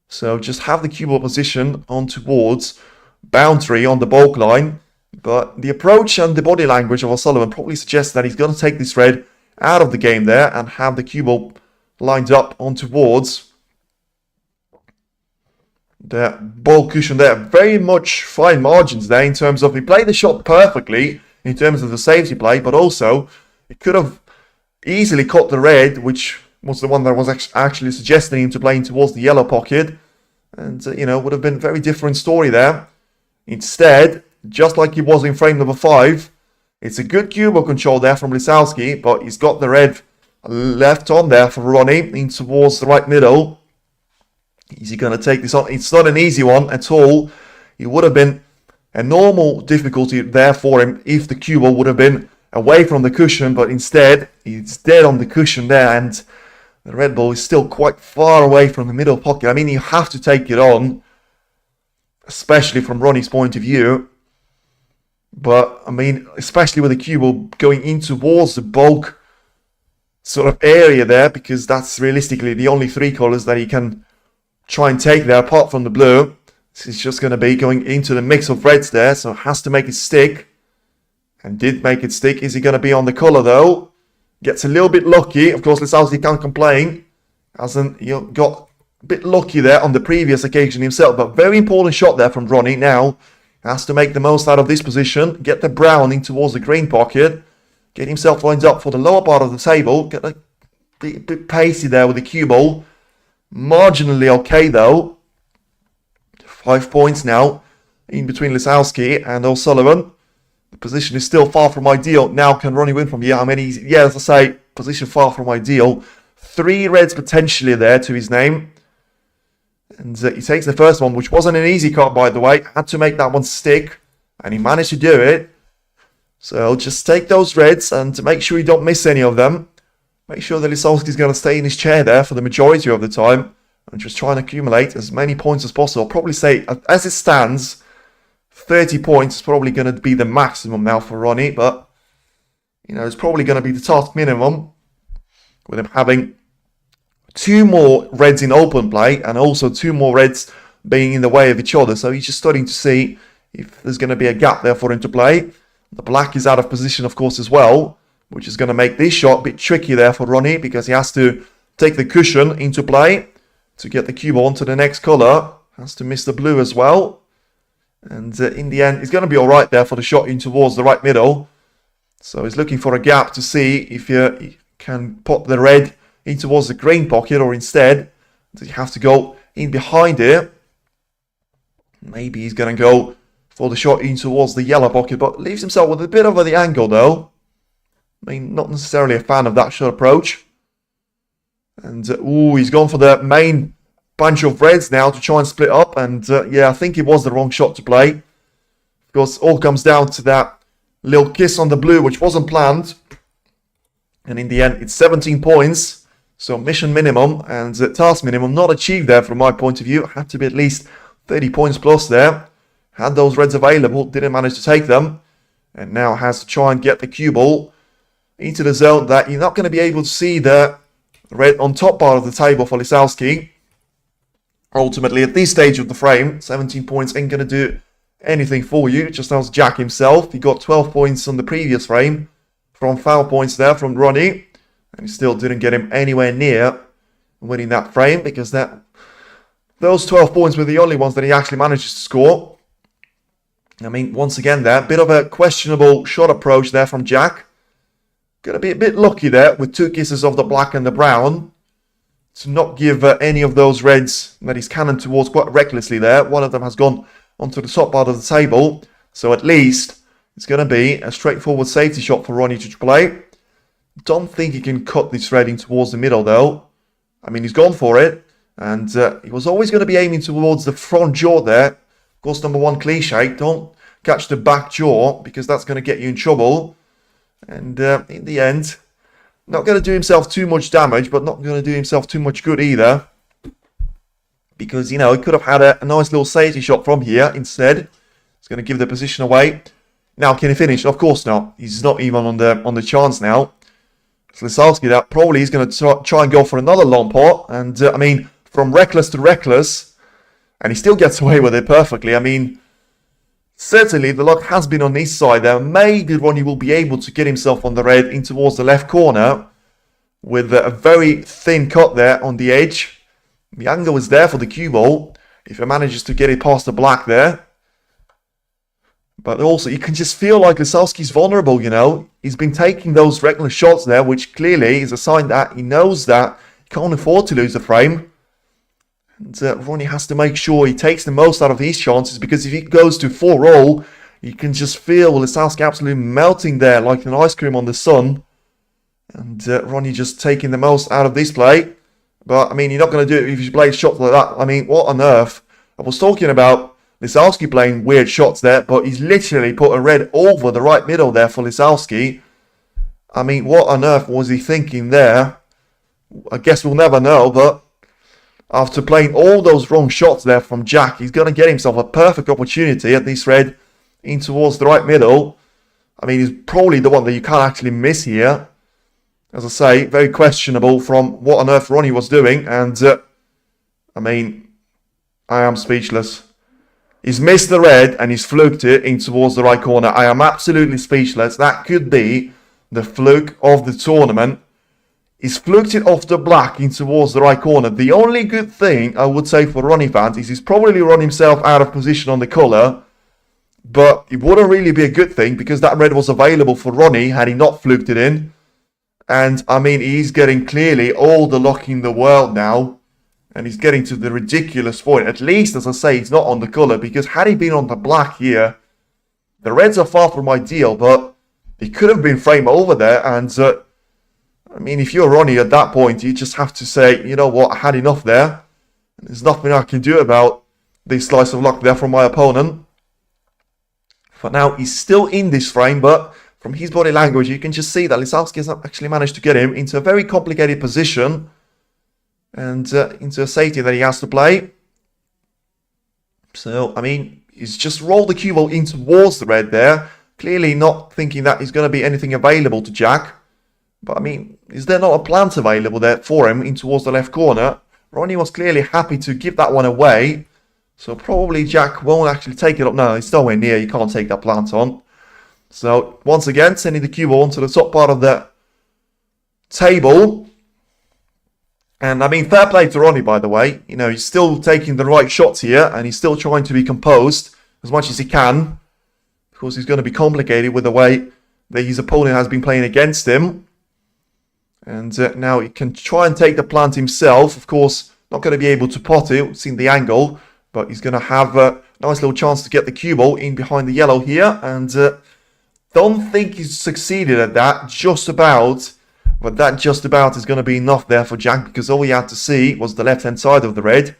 So just have the cue ball position on towards boundary on the bulk line. But the approach and the body language of O'Sullivan probably suggests that he's going to take this red out of the game there and have the cue ball lined up on towards the ball cushion there. Very much fine margins there in terms of he played the shot perfectly in terms of the safety play, but also he could have easily caught the red, which was the one that was actually suggesting him to play in towards the yellow pocket, and would have been a very different story there. Instead, just like he was in frame number 5, it's a good cue ball control there from Lisowski, but he's got the red left on there for Ronnie in towards the right middle. Is he going to take this on? It's not an easy one at all. It would have been a normal difficulty there for him if the cue ball would have been away from the cushion, but instead it's dead on the cushion there, and the red ball is still quite far away from the middle pocket. I mean, you have to take it on, especially from Ronnie's point of view. But, I mean, especially with the cue ball going in towards the bulk sort of area there, because that's realistically the only 3 colours that he can try and take there, apart from the blue. This is just going to be going into the mix of reds there, so has to make it stick. And did make it stick. Is he going to be on the colour, though? Gets a little bit lucky. Of course, Lisowski can't complain. Hasn't got a bit lucky there on the previous occasion himself, but very important shot there from Ronnie. Now has to make the most out of this position, get the brown in towards the green pocket, get himself lined up for the lower part of the table, get a bit pacey there with the cue ball. Marginally okay though. 5 points now in between Lisowski and O'Sullivan. The position is still far from ideal. Now can Ronnie win from here? I mean, yeah, as I say, position far from ideal. 3 reds potentially there to his name. And he takes the first one, which wasn't an easy cut, by the way. Had to make that one stick, and he managed to do it. So just take those reds and make sure you don't miss any of them. Make sure that Lisowski's going to stay in his chair there for the majority of the time, and just try and accumulate as many points as possible. I'll probably say, as it stands, 30 points is probably going to be the maximum now for Ronnie, but it's probably going to be the task minimum, with him having 2 more reds in open play and also 2 more reds being in the way of each other. So he's just starting to see if there's going to be a gap there for him to play. The black is out of position, of course, as well, which is going to make this shot a bit tricky there for Ronnie, because he has to take the cushion into play to get the cube on to the next colour. Has to miss the blue as well. And in the end, he's going to be all right there for the shot in towards the right middle. So he's looking for a gap to see if he can pop the red in towards the green pocket, or instead, you have to go in behind it. Maybe he's going to go for the shot in towards the yellow pocket, but leaves himself with a bit over the angle, though. I mean, not necessarily a fan of that shot approach. And, he's gone for the main bunch of reds now to try and split up. And, yeah, I think it was the wrong shot to play. Of course, all comes down to that little kiss on the blue, which wasn't planned. And in the end, it's 17 points. So mission minimum and task minimum not achieved there from my point of view. Had to be at least 30 points plus there. Had those reds available, didn't manage to take them. And now has to try and get the cue ball into the zone that you're not going to be able to see the red on top part of the table for Lisowski. Ultimately, at this stage of the frame, 17 points ain't going to do anything for you. Just as Jack himself, he got 12 points on the previous frame from foul points there from Ronnie. And he still didn't get him anywhere near winning that frame, because those 12 points were the only ones that he actually manages to score. I mean, once again there, a bit of a questionable shot approach there from Jack. Going to be a bit lucky there with 2 kisses of the black and the brown to not give any of those reds that he's cannoned towards quite recklessly there. One of them has gone onto the top part of the table. So at least it's going to be a straightforward safety shot for Ronnie to play. Don't think he can cut this red in towards the middle, though. I mean, he's gone for it. And he was always going to be aiming towards the front jaw there. Of course, number 1 cliche. Don't catch the back jaw, because that's going to get you in trouble. And in the end, not going to do himself too much damage, but not going to do himself too much good either. Because, you know, he could have had a nice little safety shot from here instead. It's going to give the position away. Now, can he finish? Of course not. He's not even on the chance now. So Lisowski, that probably is going to try and go for another long pot. And, I mean, from reckless to reckless. And he still gets away with it perfectly. I mean, certainly the luck has been on his side there. Maybe Ronnie will be able to get himself on the red in towards the left corner. With a very thin cut there on the edge. The angle is there for the cue ball. If he manages to get it past the black there. But also, you can just feel like Lisowski's vulnerable, you know. He's been taking those reckless shots there, which clearly is a sign that he knows that he can't afford to lose the frame. And Ronnie has to make sure he takes the most out of his chances, because if he goes to 4-all, you can just feel Lisowski absolutely melting there like an ice cream on the sun. And Ronnie just taking the most out of this play. But, I mean, you're not going to do it if you play shots like that. I mean, what on earth? I was talking about Lisowski playing weird shots there, but he's literally put a red over the right middle there for Lisowski. I mean, what on earth was he thinking there? I guess we'll never know, but after playing all those wrong shots there from Jack, he's going to get himself a perfect opportunity at this red in towards the right middle. I mean, he's probably the one that you can't actually miss here. As I say, very questionable from what on earth Ronnie was doing. And, I mean, I am speechless. He's missed the red and he's fluked it in towards the right corner. I am absolutely speechless. That could be the fluke of the tournament. He's fluked it off the black in towards the right corner. The only good thing I would say for Ronnie fans is he's probably run himself out of position on the colour. But it wouldn't really be a good thing, because that red was available for Ronnie had he not fluked it in. And, I mean, he's getting clearly all the luck in the world now. And he's getting to the ridiculous point. At least, as I say, he's not on the colour. Because had he been on the black here, the reds are far from ideal. But he could have been frame over there. And, I mean, if you're Ronnie at that point, you just have to say, you know what, I had enough there. There's nothing I can do about this slice of luck there from my opponent. For now, he's still in this frame. But from his body language, you can just see that Lisowski has actually managed to get him into a very complicated position. And into a safety that he has to play. So, I mean, he's just rolled the cue ball in towards the red there. Clearly not thinking that there's going to be anything available to Jack. But, I mean, is there not a plant available there for him in towards the left corner? Ronnie was clearly happy to give that one away. So, probably Jack won't actually take it up. No, it's nowhere near. You can't take that plant on. So, once again, sending the cue ball onto the top part of the table. And, I mean, fair play to Ronnie, by the way. You know, he's still taking the right shots here. And he's still trying to be composed as much as he can. Of course, he's going to be complicated with the way that his opponent has been playing against him. And now he can try and take the plant himself. Of course, not going to be able to pot it, seeing the angle. But he's going to have a nice little chance to get the cue ball in behind the yellow here. And don't think he's succeeded at that. Just about. But that just about is going to be enough there for Jack, because all he had to see was the left-hand side of the red.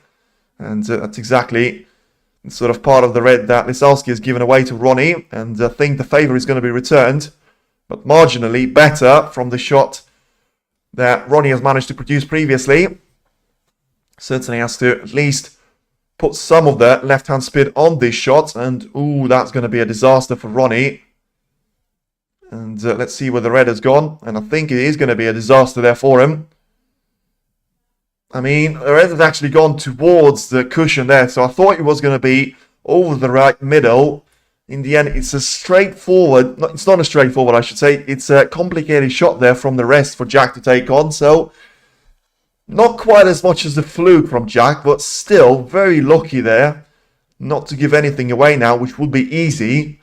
And that's exactly the sort of part of the red that Lisowski has given away to Ronnie. And I think the favour is going to be returned, but marginally better from the shot that Ronnie has managed to produce previously. Certainly has to at least put some of the left-hand spin on this shot. And, ooh, that's going to be a disaster for Ronnie. And let's see where the red has gone. And I think it is going to be a disaster there for him. I mean, the red has actually gone towards the cushion there. So I thought it was going to be over the right middle. In the end, it's a straightforward... No, it's not a straightforward, I should say. It's a complicated shot there from the rest for Jack to take on. So, not quite as much as the fluke from Jack. But still, very lucky there. Not to give anything away now, which would be easy.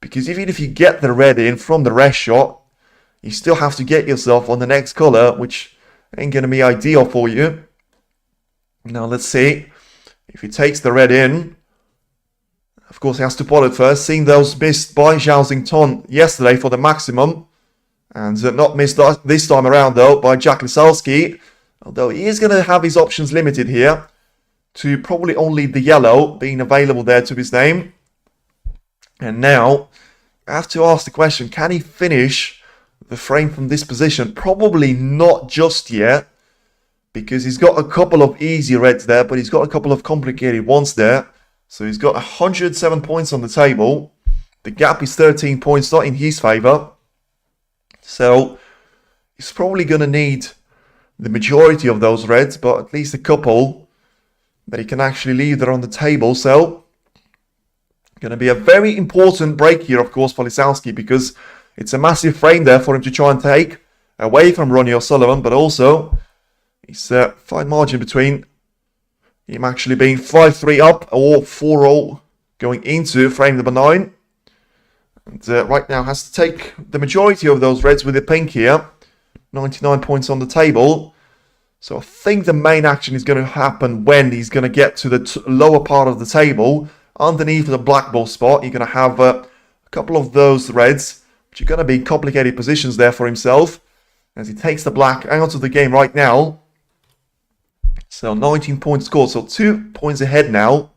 Because even if you get the red in from the rest shot, you still have to get yourself on the next colour, which ain't going to be ideal for you. Now let's see if he takes the red in. Of course, he has to pot it first. Seeing those missed by Zhao Xington yesterday for the maximum. And not missed this time around, though, by Jack Lisowski. Although he is going to have his options limited here to probably only the yellow being available there to his name. And now, I have to ask the question, can he finish the frame from this position? Probably not just yet, because he's got a couple of easy reds there, but he's got a couple of complicated ones there. So he's got 107 points on the table. The gap is 13 points, not in his favour. So he's probably going to need the majority of those reds, but at least a couple that he can actually leave there on the table. So going to be a very important break here, of course, for Lisowski, because it's a massive frame there for him to try and take away from RonnieOSullivan, but also it's a fine margin between him actually being 5-3 up or 4-all going into frame number 9. And right now has to take the majority of those reds with the pink here. 99 points on the table. So I think the main action is going to happen when he's going to get to the lower part of the table. Underneath the black ball spot, you're going to have a couple of those reds, which are going to be complicated positions there for himself, as he takes the black out of the game right now. So 19 points scored, so 2 points ahead now.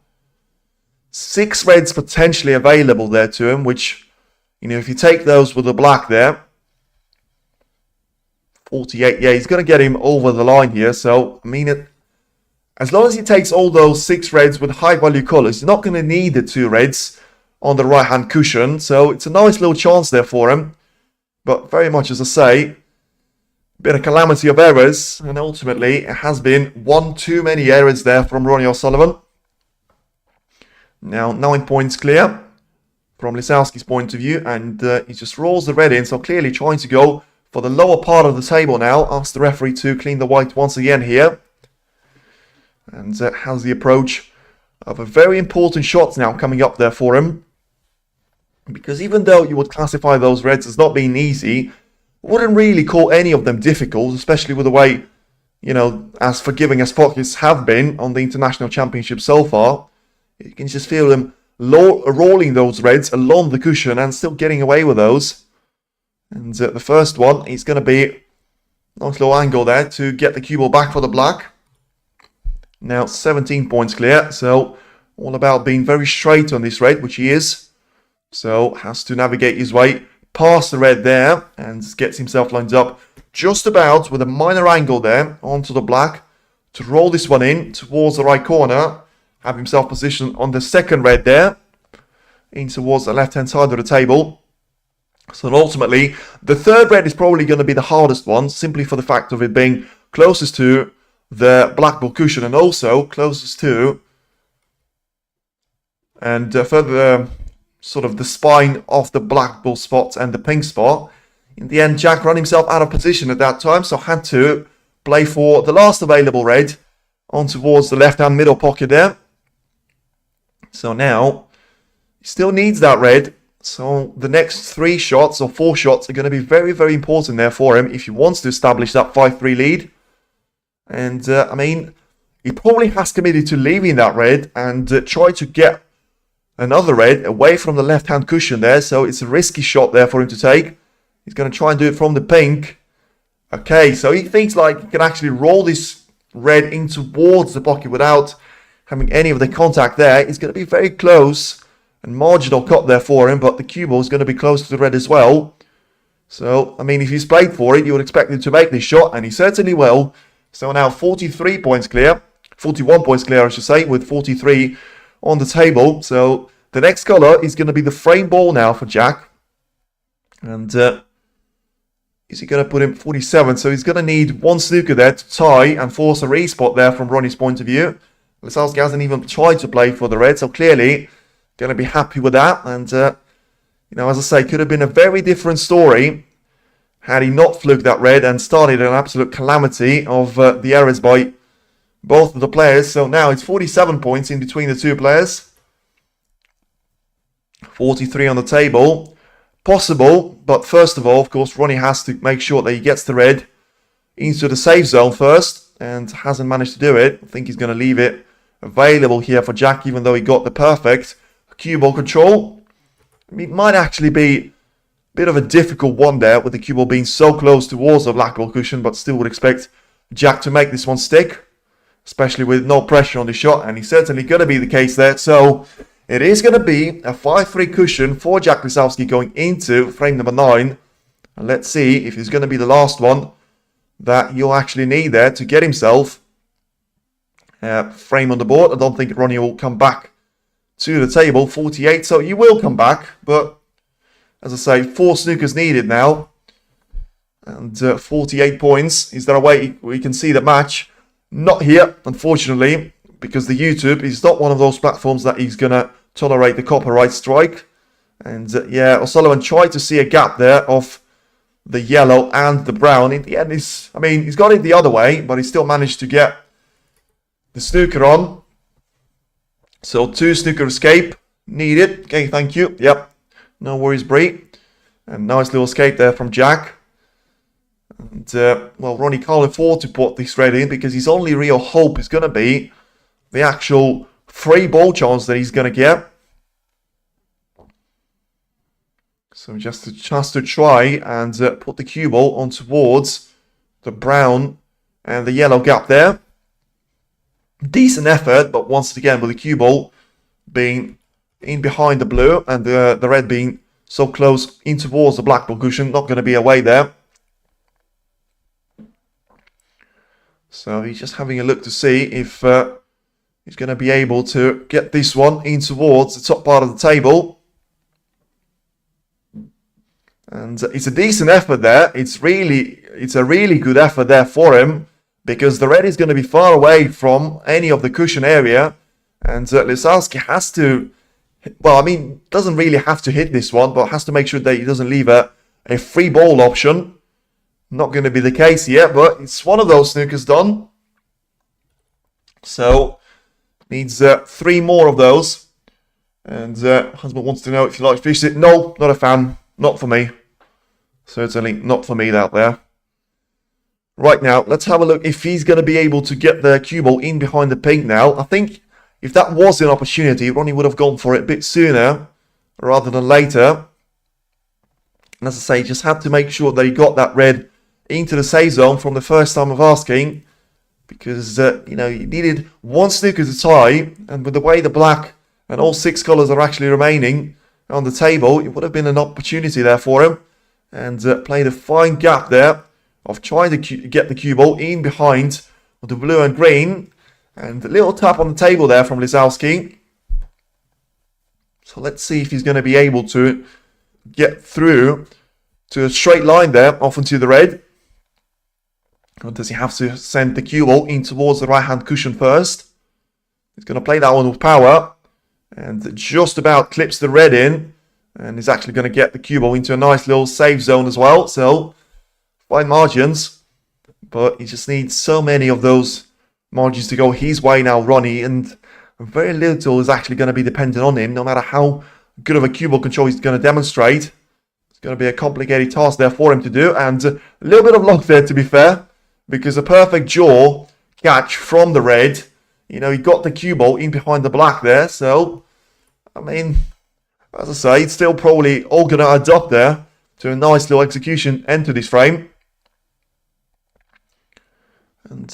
6 reds potentially available there to him, which, you know, if you take those with the black there, 48, yeah, he's going to get him over the line here. So, I mean, as long as he takes all those 6 reds with high value colours, he's not going to need the 2 reds on the right hand cushion. So it's a nice little chance there for him. But very much, as I say, been a calamity of errors, and ultimately it has been one too many errors there from RonnieOSullivan. Now 9 points clear from Lisowski's point of view, and he just rolls the red in, so clearly trying to go for the lower part of the table now. Asks the referee to clean the white once again here. And has the approach of a very important shot now coming up there for him. Because even though you would classify those reds as not being easy, wouldn't really call any of them difficult, especially with the way, you know, as forgiving as pockets have been on the International Championship so far. You can just feel them rolling those reds along the cushion and still getting away with those. And the first one is going to be a nice little angle there to get the cue ball back for the black. Now 17 points clear, so all about being very straight on this red, which he is. So has to navigate his way past the red there and gets himself lined up just about with a minor angle there onto the black to roll this one in towards the right corner. Have himself positioned on the second red there in towards the left hand side of the table. So ultimately the third red is probably going to be the hardest one, simply for the fact of it being closest to the black ball cushion and also closest to and further sort of the spine of the black ball spot and the pink spot. In the end, Jack ran himself out of position at that time, so had to play for the last available red on towards the left-hand middle pocket there. So now, he still needs that red. So the next 3 shots or 4 shots are going to be very, very important there for him if he wants to establish that 5-3 lead. And, I mean, he probably has committed to leaving that red and try to get another red away from the left-hand cushion there. So it's a risky shot there for him to take. He's going to try and do it from the pink. Okay, so he thinks like he can actually roll this red in towards the pocket without having any of the contact there. It's going to be very close and marginal cut there for him, but the cue ball is going to be close to the red as well. So, I mean, if he's played for it, you would expect him to make this shot, and he certainly will. So now 43 points clear. 41 points clear, I should say, with 43 on the table. So the next colour is going to be the frame ball now for Jack. And is he going to put him 47? So he's going to need one snooker there to tie and force a respot there from Ronnie's point of view. Lisowski hasn't even tried to play for the red, so clearly going to be happy with that. And, you know, as I say, could have been a very different story had he not fluked that red and started an absolute calamity of the errors by both of the players. So now it's 47 points in between the two players. 43 on the table. Possible, but first of all, of course, Ronnie has to make sure that he gets the red into the safe zone first, and hasn't managed to do it. I think he's going to leave it available here for Jack, even though he got the perfect cue ball control. It might actually be a bit of a difficult one there, with the cue ball being so close towards the black ball cushion, but still would expect Jack to make this one stick, especially with no pressure on the shot, and he's certainly going to be the case there. So It is going to be a 5-3 cushion for Jack Lisowski going into frame number 9. And let's see if it's going to be the last one that you'll actually need there to get himself frame on the board. I don't think Ronnie will come back to the table. 48, so you will come back. But as I say, 4 snookers needed now. And 48 points. Is there a way we can see the match? Not here, unfortunately, because the YouTube is not one of those platforms that is going to tolerate the copyright strike. And yeah, O'Sullivan tried to see a gap there of the yellow and the brown. In the end, he's got it the other way, but he still managed to get the snooker on. So 2 snooker escape needed. Okay, thank you. Yep, no worries, Bree. And nice little escape there from Jack. And, well, Ronnie can't afford to put this red in because his only real hope is going to be the actual free ball chance that he's going to get. So just to try and put the cue ball on towards the brown and the yellow gap there. Decent effort, but once again with the cue ball being in behind the blue and the red being so close in towards the black ball cushion, not going to be away there. So he's just having a look to see if he's going to be able to get this one in towards the top part of the table. And it's a decent effort there. It's a really good effort there for him because the red is going to be far away from any of the cushion area. And Lisowski has to, well, I mean, doesn't really have to hit this one, but has to make sure that he doesn't leave a free ball option. Not going to be the case yet, but it's one of those snookers done. So, needs 3 more of those. And husband wants to know if you like fish it. No, not a fan. Not for me. Certainly not for me out there. Right now, let's have a look if he's going to be able to get the cue ball in behind the pink now. I think if that was an opportunity, Ronnie would have gone for it a bit sooner rather than later. And as I say, just had to make sure that he got that red into the safe zone from the first time of asking, because you know, you needed 1 snooker to tie, and with the way the black and all 6 colours are actually remaining on the table, it would have been an opportunity there for him, and played a fine gap there of trying to get the cue ball in behind the blue and green, and a little tap on the table there from Lisowski. So let's see if he's going to be able to get through to a straight line there off into the red. Or does he have to send the cue ball in towards the right-hand cushion first? He's going to play that one with power. And just about clips the red in. And he's actually going to get the cue ball into a nice little safe zone as well. So, fine margins. But he just needs so many of those margins to go his way now, Ronnie. And very little is actually going to be dependent on him. No matter how good of a cue ball control he's going to demonstrate. It's going to be a complicated task there for him to do. And a little bit of luck there, to be fair. Because a perfect jaw catch from the red. You know, he got the cue ball in behind the black there. So, I mean, as I say, it's still probably all going to add up there to a nice little execution end to this frame. And,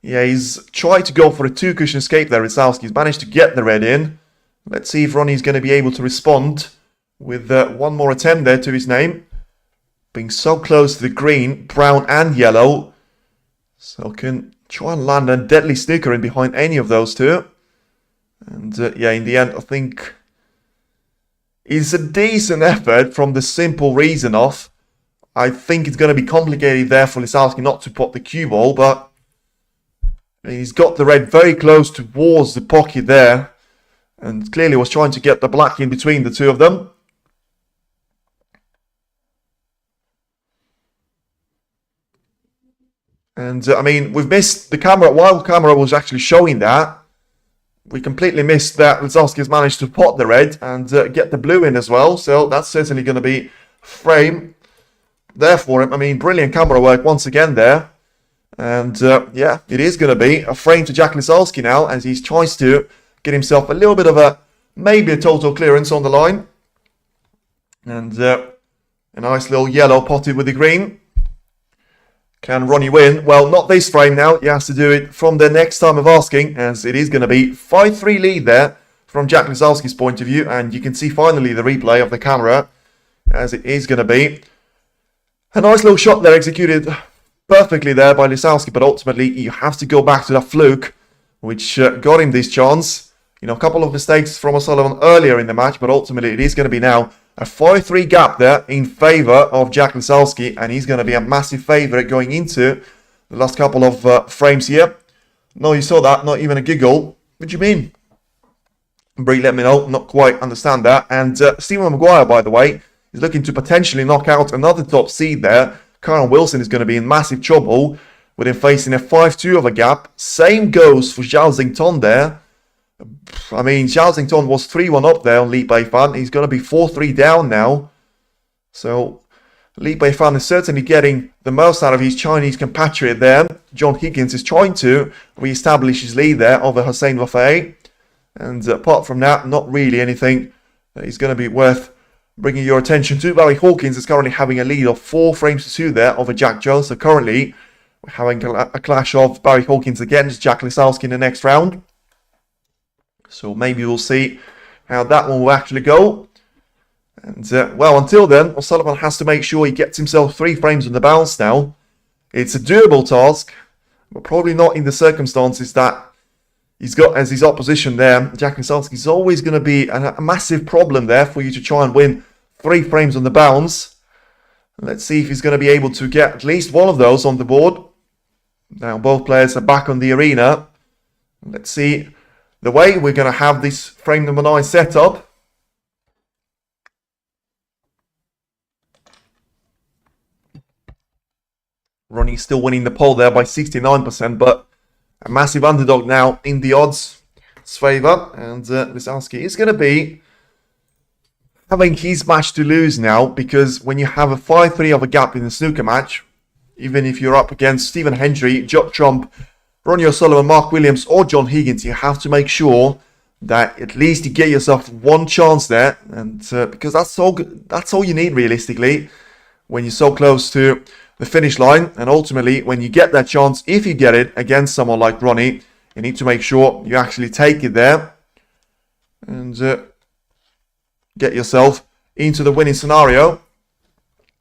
yeah, he's tried to go for a 2 cushion escape there. Lisowski's managed to get the red in. Let's see if Ronnie's going to be able to respond with 1 more attempt there to his name. Being so close to the green, brown and yellow. So can try and land a deadly snooker in behind any of those 2. And yeah, in the end, I think it's a decent effort from the simple reason of, I think it's going to be complicated there for Lisowski not to put the cue ball, but he's got the red very close towards the pocket there. And clearly was trying to get the black in between the 2 of them. And, I mean, we've missed the camera. While the camera was actually showing that, we completely missed that Lisowski has managed to pot the red and get the blue in as well. So that's certainly going to be frame there for him. I mean, brilliant camera work once again there. And, yeah, it is going to be a frame to Jack Lisowski now as he tries to get himself a little bit of a, maybe a total clearance on the line. And a nice little yellow potted with the green. Can Ronnie win? Well, not this frame now. He has to do it from the next time of asking, as it is going to be 5-3 lead there from Jack Lisowski's point of view, and you can see finally the replay of the camera, as it is going to be. A nice little shot there, executed perfectly there by Lisowski, but ultimately you have to go back to that fluke, which got him this chance. You know, a couple of mistakes from O'Sullivan earlier in the match, but ultimately it is going to be now a 5-3 gap there in favour of Jack Lisowski, and he's going to be a massive favourite going into the last couple of frames here. No, you saw that, not even a giggle. What do you mean? Bree, let me know, not quite understand that. And Stephen Maguire, by the way, is looking to potentially knock out another top seed there. Karen Wilson is going to be in massive trouble with him facing a 5-2 of a gap. Same goes for Zhao Xington there. I mean, Zhao Xington was 3-1 up there on Li Beifan. He's going to be 4-3 down now. So Li Beifan is certainly getting the most out of his Chinese compatriot there. John Higgins is trying to re-establish his lead there over Hussein Wafai. And apart from that, not really anything that is going to be worth bringing your attention to. Barry Hawkins is currently having a lead of 4 frames to 2 there over Jack Jones. So currently, we're having a clash of Barry Hawkins against Jack Lisowski in the next round. So maybe we'll see how that one will actually go. And, well, until then, O'Sullivan has to make sure he gets himself 3 frames on the bounce now. It's a doable task, but probably not in the circumstances that he's got as his opposition there. Jack Lisowski is always going to be a massive problem there for you to try and win 3 frames on the bounce. Let's see if he's going to be able to get at least one of those on the board. Now both players are back on the arena. Let's see the way we're going to have this frame number 9 set up. Ronnie still winning the poll there by 69%, but a massive underdog now in the odds' favour. And Lisowski is going to be having his match to lose now, because when you have a 5-3 of a gap in the snooker match, even if you're up against Stephen Hendry, Judd Trump, RonnieOSullivan, Mark Williams or John Higgins, you have to make sure that at least you get yourself one chance there, and because that's all you need realistically when you're so close to the finish line. And ultimately, when you get that chance, if you get it against someone like Ronnie, you need to make sure you actually take it there and get yourself into the winning scenario.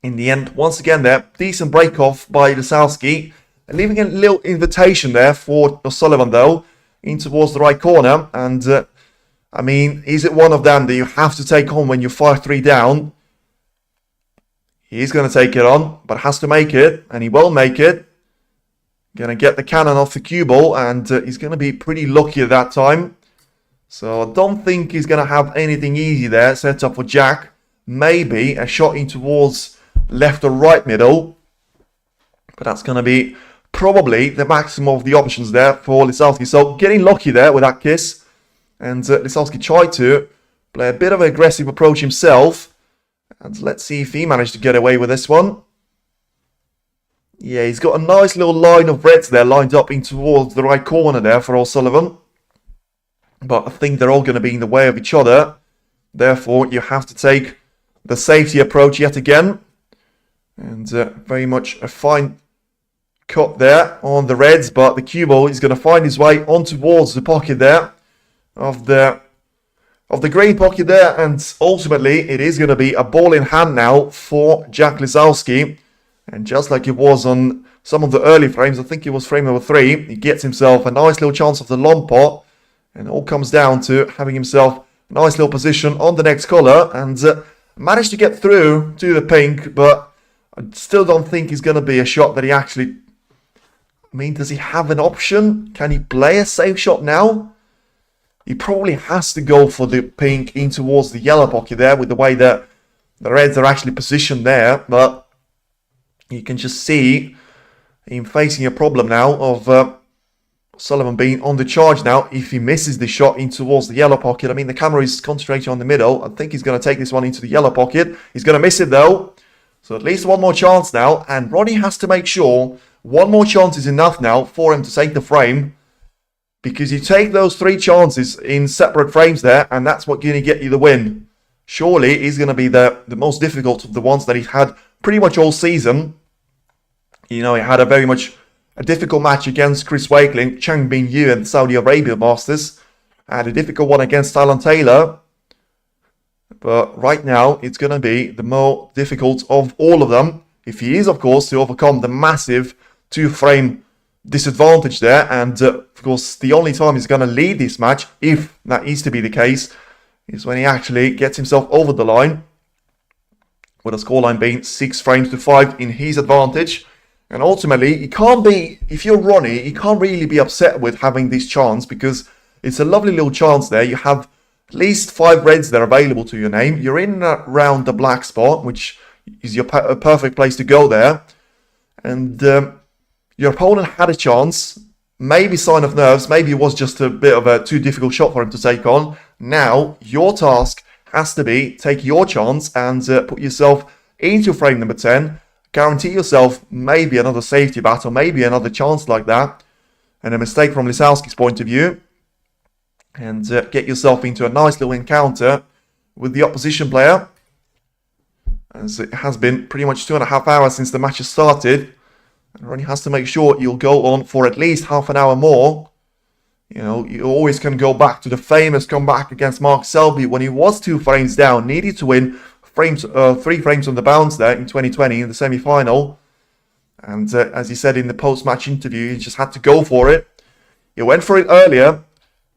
In the end, once again there, decent break off by Lisowski, and leaving a little invitation there for O'Sullivan though, in towards the right corner. And I mean, is it one of them that you have to take on when you're 5-3 down? He's going to take it on, but has to make it, and he will make it. Going to get the cannon off the cue ball, and he's going to be pretty lucky at that time. So I don't think he's going to have anything easy there set up for Jack. Maybe a shot in towards left or right middle, but that's going to be probably the maximum of the options there for Lisowski. So getting lucky there with that kiss, and Lisowski tried to play a bit of an aggressive approach himself. And let's see if he managed to get away with this one. Yeah, he's got a nice little line of reds there lined up in towards the right corner there for O'Sullivan. But I think they're all going to be in the way of each other. Therefore, you have to take the safety approach yet again. And very much a fine cut there on the reds. But the cue ball is going to find his way on towards the pocket there of the green pocket there, and ultimately it is going to be a ball in hand now for Jack Lisowski. And just like it was on some of the early frames, I think it was frame number 3, he gets himself a nice little chance of the long pot, and it all comes down to having himself a nice little position on the next colour, and managed to get through to the pink. But I still don't think he's going to be a shot that he actually... I mean, does he have an option? Can he play a safe shot now? He probably has to go for the pink in towards the yellow pocket there, with the way that the reds are actually positioned there. But you can just see him facing a problem now of Sullivan being on the charge now. If he misses the shot in towards the yellow pocket, I mean, the camera is concentrating on the middle. I think he's going to take this one into the yellow pocket. He's going to miss it though. So at least one more chance now. And Ronnie has to make sure one more chance is enough now for him to take the frame. Because you take those 3 chances in separate frames there, and that's what's going to get you the win. Surely he's going to be the most difficult of the ones that he's had pretty much all season. You know, he had a very much a difficult match against Chris Wakeling, Chang Bin Yu, and the Saudi Arabia Masters. and a difficult one against Alan Taylor. But right now, it's going to be the more difficult of all of them. If he is, of course, to overcome the massive 2-frame disadvantage there. And, of course, the only time he's going to lead this match, if that is to be the case, is when he actually gets himself over the line. With a scoreline being 6 frames to 5 in his advantage. And ultimately, you can't be, if you're Ronnie, you can't really be upset with having this chance, because it's a lovely little chance there. You have at least 5 reds there available to your name. You're in around the black spot, which is your perfect place to go there. And your opponent had a chance. Maybe sign of nerves. Maybe it was just a bit of a too difficult shot for him to take on. Now, your task has to be take your chance and put yourself into frame number 10. Guarantee yourself maybe another safety battle, maybe another chance like that. And a mistake from Lisowski's point of view. And get yourself into a nice little encounter with the opposition player. As it has been pretty much 2.5 hours since the match has started. And Ronnie has to make sure you'll go on for at least half an hour more. You know, you always can go back to the famous comeback against Mark Selby when he was 2 frames down. Needed to win 3 frames on the bounce there in 2020 in the semi-final. And as he said in the post-match interview, he just had to go for it. He went for it earlier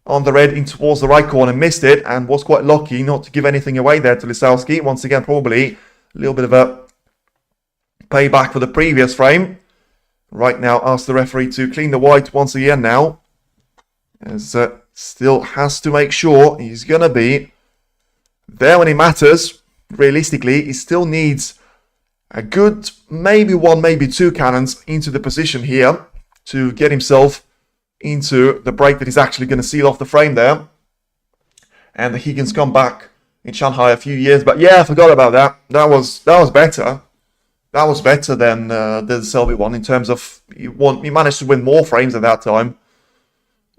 on the red in towards the right corner, missed it, and was quite lucky not to give anything away there to Lisowski. Once again, probably a little bit of a payback for the previous frame. Right now, ask the referee to clean the white once again now. As still has to make sure he's going to be there when it matters. Realistically, he still needs a good maybe 1, maybe 2 cannons into the position here to get himself into the break that is actually going to seal off the frame there. And the Higgins comeback in Shanghai a few years. But yeah, I forgot about that. That was better. That was better than the Selby one in terms of he managed to win more frames at that time.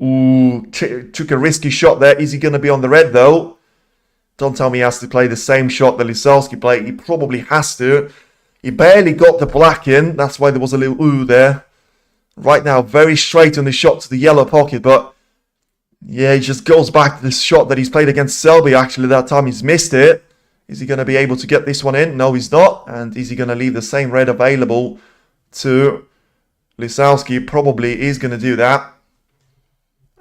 Ooh, took a risky shot there. Is he going to be on the red though? Don't tell me he has to play the same shot that Lisowski played. He probably has to. He barely got the black in. That's why there was a little ooh there. Right now, very straight on the shot to the yellow pocket. But yeah, he just goes back to this shot that he's played against Selby. Actually, that time he's missed it. Is he going to be able to get this one in? No, he's not. And is he going to leave the same red available to Lisowski? Probably is going to do that.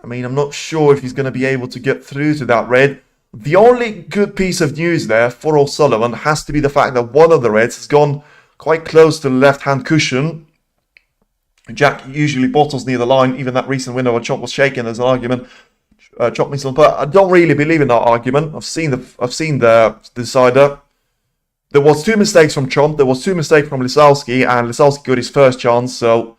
I mean, I'm not sure if he's going to be able to get through to that red. The only good piece of news there for O'Sullivan has to be the fact that one of the reds has gone quite close to the left-hand cushion. Jack usually bottles near the line. Even that recent winner where Chop was shaken, there's an argument. Chop me some, but I don't really believe in that argument. I've seen the decider. There was 2 mistakes from Chomp. There was 2 mistakes from Lisowski, and Lisowski got his first chance, so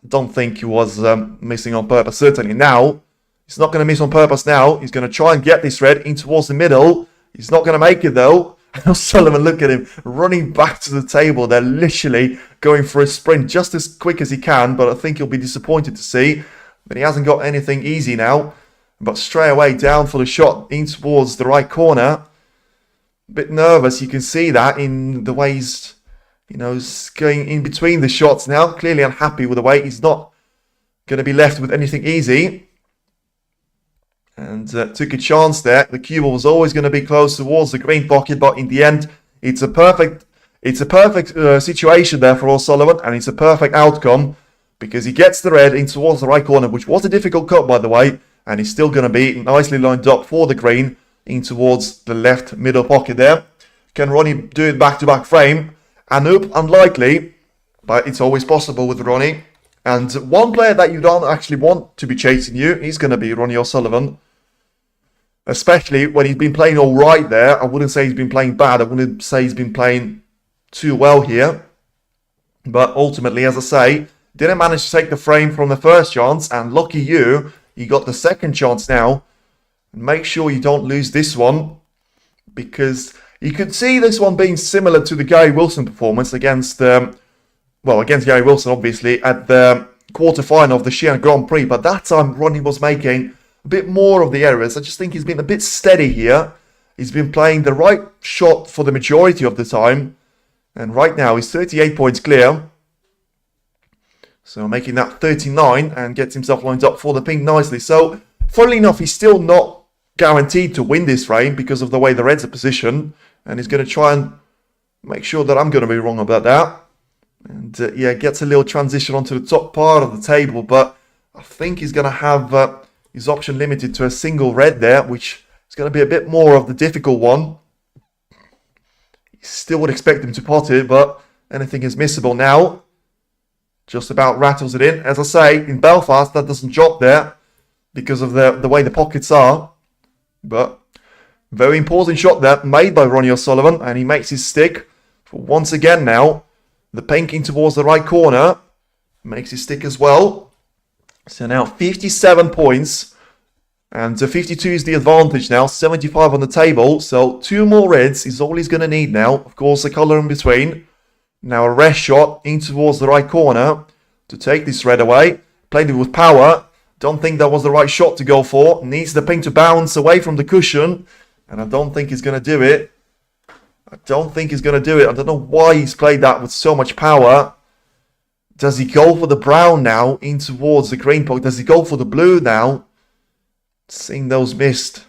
I don't think he was missing on purpose. Certainly now, he's not going to miss on purpose now. He's going to try and get this red in towards the middle. He's not going to make it though. O'Sullivan, look at him running back to the table. They're literally going for a sprint just as quick as he can, but I think he'll be disappointed to see that he hasn't got anything easy now. But straight away down for the shot in towards the right corner. A bit nervous, you can see that in the way he's, going in between the shots now. Clearly unhappy with the way he's not going to be left with anything easy. And took a chance there. The cue ball was always going to be close towards the green pocket, but in the end, it's a perfect situation there for O'Sullivan, and it's a perfect outcome because he gets the red in towards the right corner, which was a difficult cut, by the way. And he's still going to be nicely lined up for the green in towards the left middle pocket there. Can Ronnie do it back-to-back frame? Anoop, unlikely, but it's always possible with Ronnie. And one player that you don't actually want to be chasing you, he's going to be RonnieOSullivan. Especially when he's been playing all right there. I wouldn't say he's been playing bad. I wouldn't say he's been playing too well here. But ultimately, as I say, didn't manage to take the frame from the first chance. And lucky you, you got the second chance now. Make sure you don't lose this one, because you could see this one being similar to the Gary Wilson performance against Gary Wilson, obviously, at the quarterfinal of the Xi'an Grand Prix. But that time, Ronnie was making a bit more of the errors. I just think he's been a bit steady here. He's been playing the right shot for the majority of the time. And right now, he's 38 points clear. So making that 39 and gets himself lined up for the pink nicely. So funnily enough, he's still not guaranteed to win this frame because of the way the reds are positioned. And he's going to try and make sure that I'm going to be wrong about that. And yeah, gets a little transition onto the top part of the table. But I think he's going to have his option limited to a single red there, which is going to be a bit more of the difficult one. Still would expect him to pot it, but anything is missable now. Just about rattles it in. As I say, in Belfast, that doesn't drop there because of the way the pockets are. But very important shot there made by RonnieOSullivan, and he makes his stick. For once again now, the pinking towards the right corner makes his stick as well. So now 57 points. And 52 is the advantage now, 75 on the table. So 2 more reds is all he's going to need now. Of course, a colour in between. Now a rest shot in towards the right corner to take this red away. Played it with power. Don't think that was the right shot to go for. Needs the pink to bounce away from the cushion. And I don't think he's going to do it. I don't know why he's played that with so much power. Does he go for the brown now in towards the green pocket? Does he go for the blue now? Seeing those missed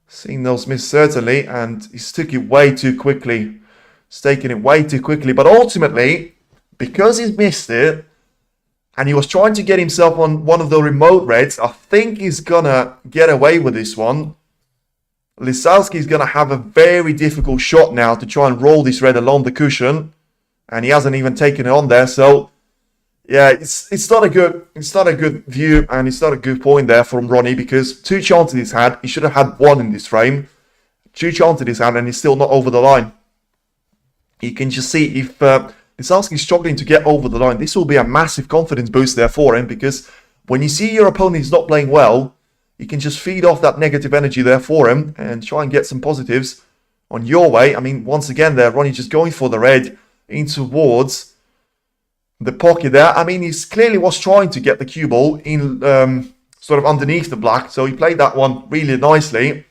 certainly, and he's took it way too quickly. He's taken it way too quickly, but ultimately, because he's missed it, and he was trying to get himself on one of the remote reds, I think he's gonna get away with this one. Lisowski is gonna have a very difficult shot now to try and roll this red along the cushion, and he hasn't even taken it on there, so yeah, it's not a good view, and it's not a good point there from Ronnie, because 2 chances he's had. He should have had 1 in this frame. 2 chances he's had, and he's still not over the line. You can just see if Lisowski is struggling to get over the line, this will be a massive confidence boost there for him, because when you see your opponent is not playing well, you can just feed off that negative energy there for him and try and get some positives on your way. I mean, once again there, Ronnie just going for the red in towards the pocket there. I mean, he clearly was trying to get the cue ball in sort of underneath the black, so he played that one really nicely.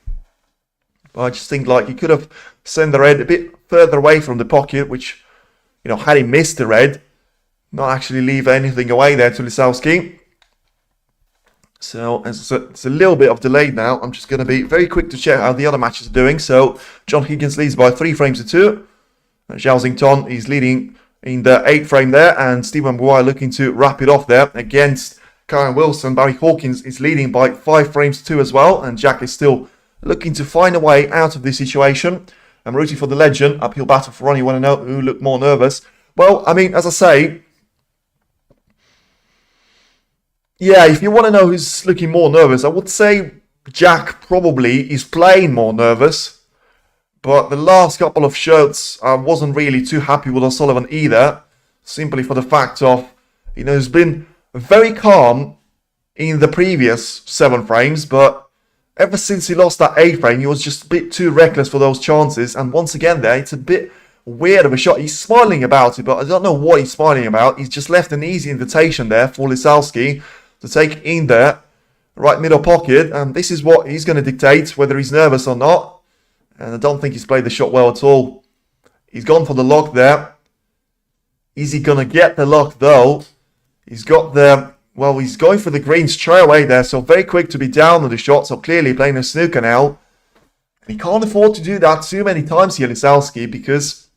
But I just think like he could have sent the red a bit further away from the pocket, which, you know, had he missed the red, not actually leave anything away there to Lisowski. So it's a little bit of delay now. I'm just going to be very quick to check how the other matches are doing. So John Higgins leads by 3 frames to 2. Zhao Xington is leading in the 8th frame there, and Stephen Maguire looking to wrap it off there against Karen Wilson. Barry Hawkins is leading by 5 frames to 2 as well, and Jack is still looking to find a way out of this situation. I'm rooting for the legend. Uphill battle for Ronnie. You want to know who looked more nervous? Well, I mean, as I say, yeah, if you want to know who's looking more nervous, I would say Jack probably is playing more nervous. But the last couple of shots, I wasn't really too happy with O'Sullivan either. Simply for the fact of, you know, he's been very calm in the previous 7 frames. But ever since he lost that 8th frame, he was just a bit too reckless for those chances. And once again there, it's a bit weird of a shot. He's smiling about it, but I don't know what he's smiling about. He's just left an easy invitation there for Lisowski to take in there, right middle pocket. And this is what he's going to dictate, whether he's nervous or not. And I don't think he's played the shot well at all. He's gone for the lock there. Is he going to get the lock though? He's got the, well, he's going for the green straight away there. So very quick to be down on the shot. So clearly playing a snooker now. And he can't afford to do that too many times here, Lisowski, because,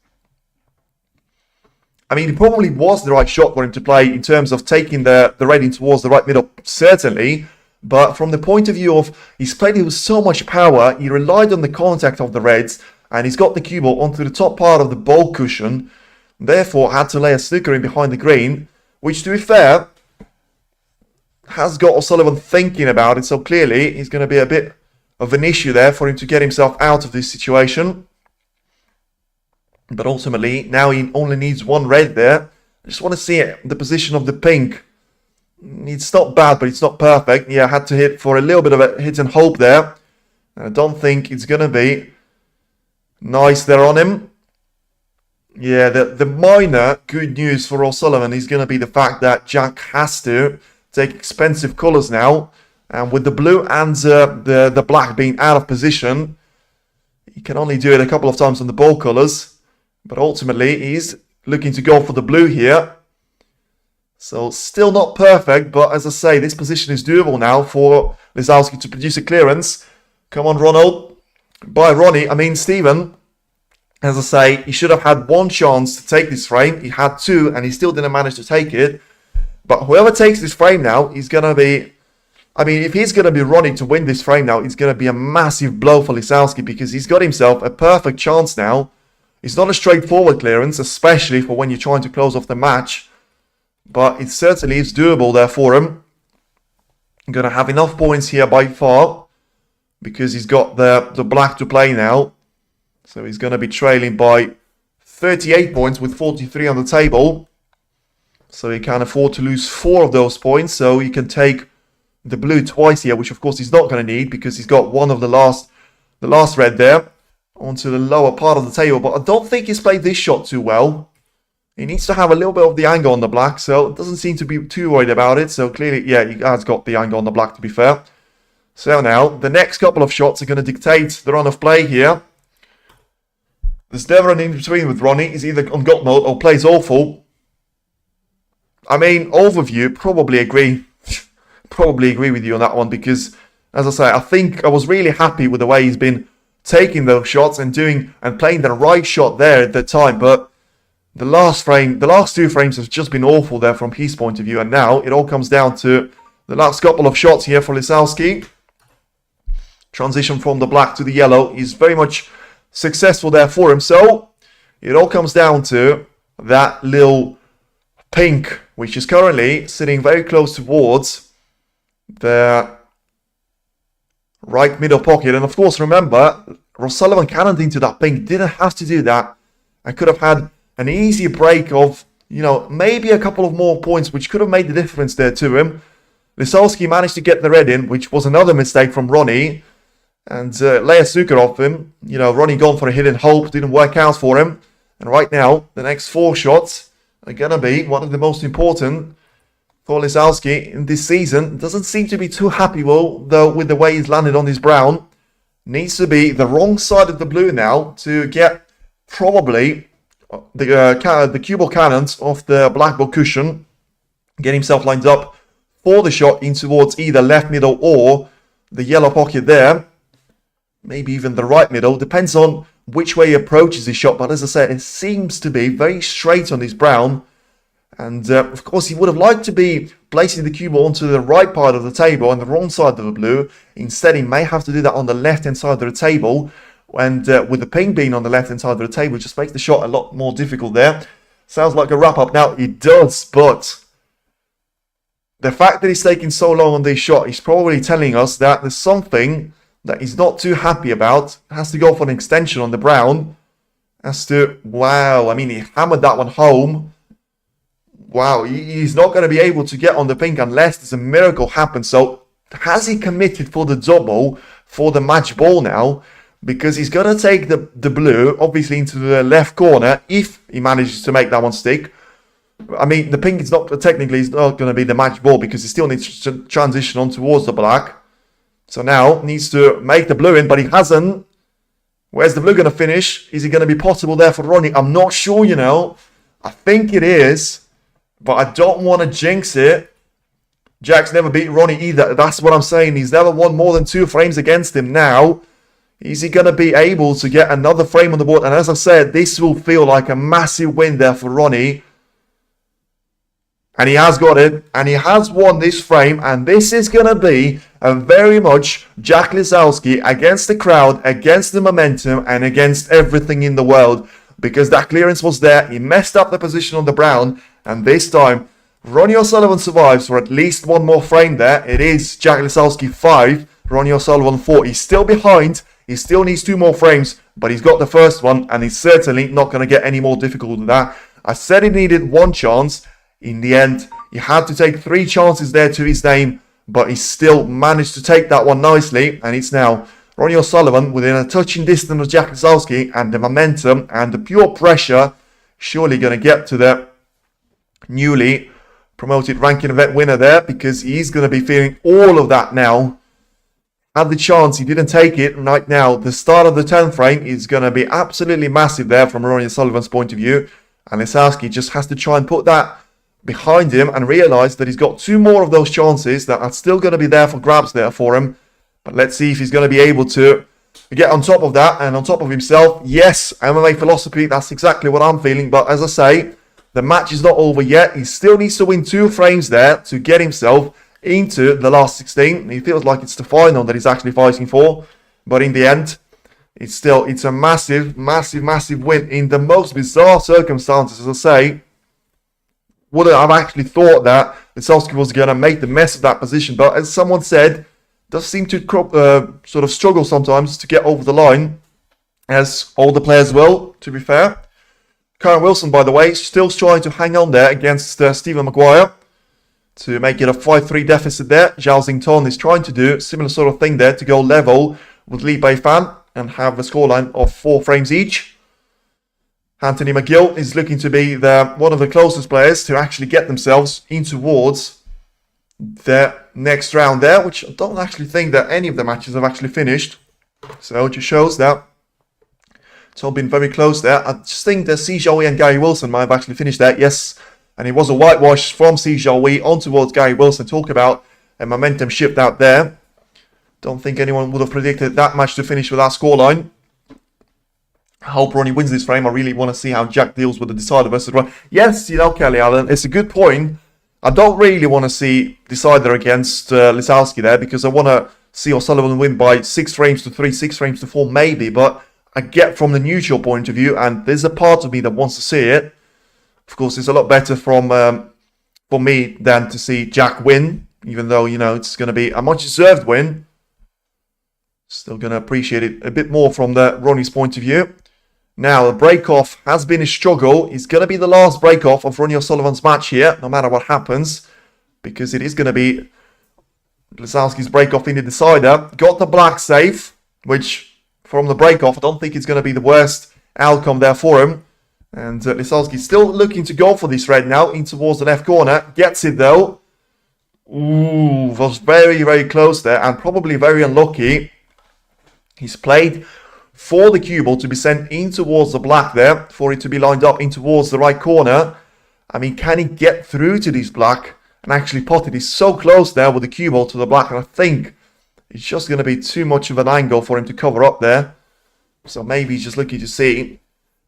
I mean, it probably was the right shot for him to play in terms of taking the red in towards the right middle, certainly. But from the point of view of, he's played it with so much power, he relied on the contact of the reds, and he's got the cue ball onto the top part of the ball cushion, therefore had to lay a snooker in behind the green, which, to be fair, has got O'Sullivan thinking about it, so clearly he's going to be a bit of an issue there for him to get himself out of this situation. But ultimately, now he only needs 1 red there. I just want to see the position of the pink. It's not bad, but it's not perfect. Yeah, I had to hit for a little bit of a hit and hope there. I don't think it's going to be nice there on him. Yeah, the minor good news for O'Sullivan is going to be the fact that Jack has to take expensive colours now. And with the blue and the black being out of position, he can only do it a couple of times on the ball colours. But ultimately, he's looking to go for the blue here. So still not perfect, but as I say, this position is doable now for Lisowski to produce a clearance. Come on, Ronald. By Ronnie, I mean Steven. As I say, he should have had one chance to take this frame. He had two, and he still didn't manage to take it. But whoever takes this frame now, he's going to be... I mean, if he's going to be Ronnie to win this frame now, it's going to be a massive blow for Lisowski because he's got himself a perfect chance now. It's not a straightforward clearance, especially for when you're trying to close off the match. But it certainly is doable there for him. I'm going to have enough points here by far because he's got the black to play now. So he's going to be trailing by 38 points with 43 on the table. So he can afford to lose 4 of those points. So he can take the blue twice here, which of course he's not going to need because he's got one of the last red there onto the lower part of the table. But I don't think he's played this shot too well. He needs to have a little bit of the angle on the black, so it doesn't seem to be too worried about it. So clearly, yeah, he has got the angle on the black, to be fair. So now, the next couple of shots are going to dictate the run of play here. There's never an in-between with Ronnie. He's either on God mode or plays awful. I mean, overview, probably agree with you on that one because, as I say, I think I was really happy with the way he's been taking those shots and playing the right shot there at the time, but the last two frames have just been awful there from his point of view, and now it all comes down to the last couple of shots here for Lisowski. Transition from the black to the yellow is very much successful there for him, so it all comes down to that little pink, which is currently sitting very close towards the right middle pocket. And of course, remember, O'Sullivan cannoned into that pink, didn't have to do that, and could have had an easy break of, you know, maybe a couple of more points, which could have made the difference there to him. Lisowski managed to get the red in, which was another mistake from Ronnie, and lay a snooker off him. You know, Ronnie gone for a hidden hope, didn't work out for him. And right now, the next 4 shots are going to be one of the most important for Lisowski in this season. Doesn't seem to be too happy, though, with the way he's landed on his brown. Needs to be the wrong side of the blue now to get probably the cue ball cannons off the black ball cushion. Get himself lined up for the shot in towards either left middle or the yellow pocket there. Maybe even the right middle. Depends on which way he approaches his shot. But as I said, it seems to be very straight on his brown. And of course, he would have liked to be placing the cue ball onto the right part of the table on the wrong side of the blue. Instead, he may have to do that on the left-hand side of the table. And with the pink being on the left-hand side of the table, it just makes the shot a lot more difficult there. Sounds like a wrap-up. Now, it does, but the fact that he's taking so long on this shot is probably telling us that there's something that he's not too happy about. Has to go for an extension on the brown. Wow, I mean, he hammered that one home. Wow, he's not going to be able to get on the pink unless there's a miracle happen. So, has he committed for the double for the match ball now? Because he's going to take the blue, obviously, into the left corner if he manages to make that one stick. I mean, the pink is not technically not going to be the match ball because he still needs to transition on towards the black. So now needs to make the blue in, but he hasn't. Where's the blue going to finish? Is it going to be possible there for Ronnie? I'm not sure, you know. I think it is, but I don't want to jinx it. Jack's never beat Ronnie either. That's what I'm saying. He's never won more than 2 frames against him now. Is he going to be able to get another frame on the board? And as I said, this will feel like a massive win there for Ronnie. And he has got it. And he has won this frame. And this is going to be a very much Jack Lisowski against the crowd, against the momentum, and against everything in the world. Because that clearance was there. He messed up the position on the brown. And this time, RonnieOSullivan survives for at least one more frame there. It is Jack Lisowski 5, RonnieOSullivan 4. He's still behind. He still needs 2 more frames, but he's got the first one, and he's certainly not going to get any more difficult than that. I said he needed 1 chance. In the end, he had to take 3 chances there to his name, but he still managed to take that one nicely, and it's now RonnieOSullivan within a touching distance of Jack Lisowski, and the momentum and the pure pressure surely going to get to the newly promoted ranking event winner there, because he's going to be feeling all of that now. Had the chance, he didn't take it. Right now, the start of the 10th frame is going to be absolutely massive there from RonnieOSullivan's point of view. And Lisowski just has to try and put that behind him and realised that he's got 2 more of those chances that are still going to be there for grabs there for him. But let's see if he's going to be able to get on top of that and on top of himself. Yes, MMA philosophy, that's exactly what I'm feeling. But as I say, the match is not over yet. He still needs to win 2 frames there to get himself into the last 16. He feels like it's the final that he's actually fighting for. But in the end, it's a massive, massive, massive win in the most bizarre circumstances, as I say. Wouldn't have actually thought that Lisowski was going to make the mess of that position. But as someone said, does seem to sort of struggle sometimes to get over the line, as all the players will, to be fair. Karen Wilson, by the way, still trying to hang on there against Stephen Maguire to make it a 5-3 deficit there. Zhao Xington is trying to do a similar sort of thing there to go level with Li Beifan and have a scoreline of 4 frames each. Anthony McGill is looking to be one of the closest players to actually get themselves in towards their next round there, which I don't actually think that any of the matches have actually finished. So it just shows that it's all been very close there. I just think that Si Xiaowei and Gary Wilson might have actually finished that, yes. And it was a whitewash from Si Xiaowei on towards Gary Wilson. Talk about a momentum shift out there. Don't think anyone would have predicted that match to finish with that scoreline. I hope Ronnie wins this frame. I really want to see how Jack deals with the decider versus Ronnie. Yes, Kelly Allen, it's a good point. I don't really want to see decider against Lisowski there, because I want to see O'Sullivan win by 6 frames to 3, 6 frames to 4 maybe. But I get from the neutral point of view, and there's a part of me that wants to see it. Of course, it's a lot better for me than to see Jack win, even though, it's going to be a much deserved win. Still going to appreciate it a bit more from Ronnie's point of view. Now, the break-off has been a struggle. It's going to be the last break-off of RonnieOSullivan's match here, no matter what happens, because it is going to be Lisowski's break-off in the decider. Got the black safe, which, from the break-off, I don't think it's going to be the worst outcome there for him. And Lisowski's still looking to go for this red now, in towards the left corner. Gets it, though. Ooh, was very, very close there, and probably very unlucky. He's played for the cue ball to be sent in towards the black there, for it to be lined up in towards the right corner. I mean, can he get through to this black and actually pot it? He's so close there with the cue ball to the black, and I think it's just going to be too much of an angle for him to cover up there. So maybe he's just looking to see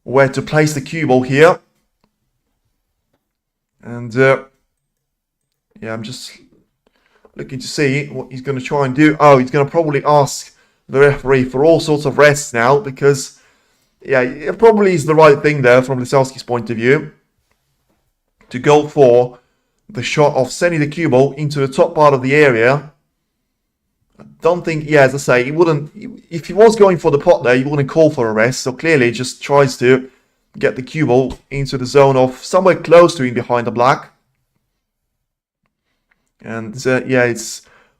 where to place the cue ball here. And yeah, I'm just looking to see what he's going to try and do. Oh, he's going to probably ask the referee for all sorts of rests now, because, yeah, it probably is the right thing there from Lisowski's point of view to go for the shot of sending the cue ball into the top part of the area. I don't think, yeah, as I say, he wouldn't, if he was going for the pot there, he wouldn't call for a rest. So clearly he just tries to get the cue ball into the zone of somewhere close to him behind the black. And yeah,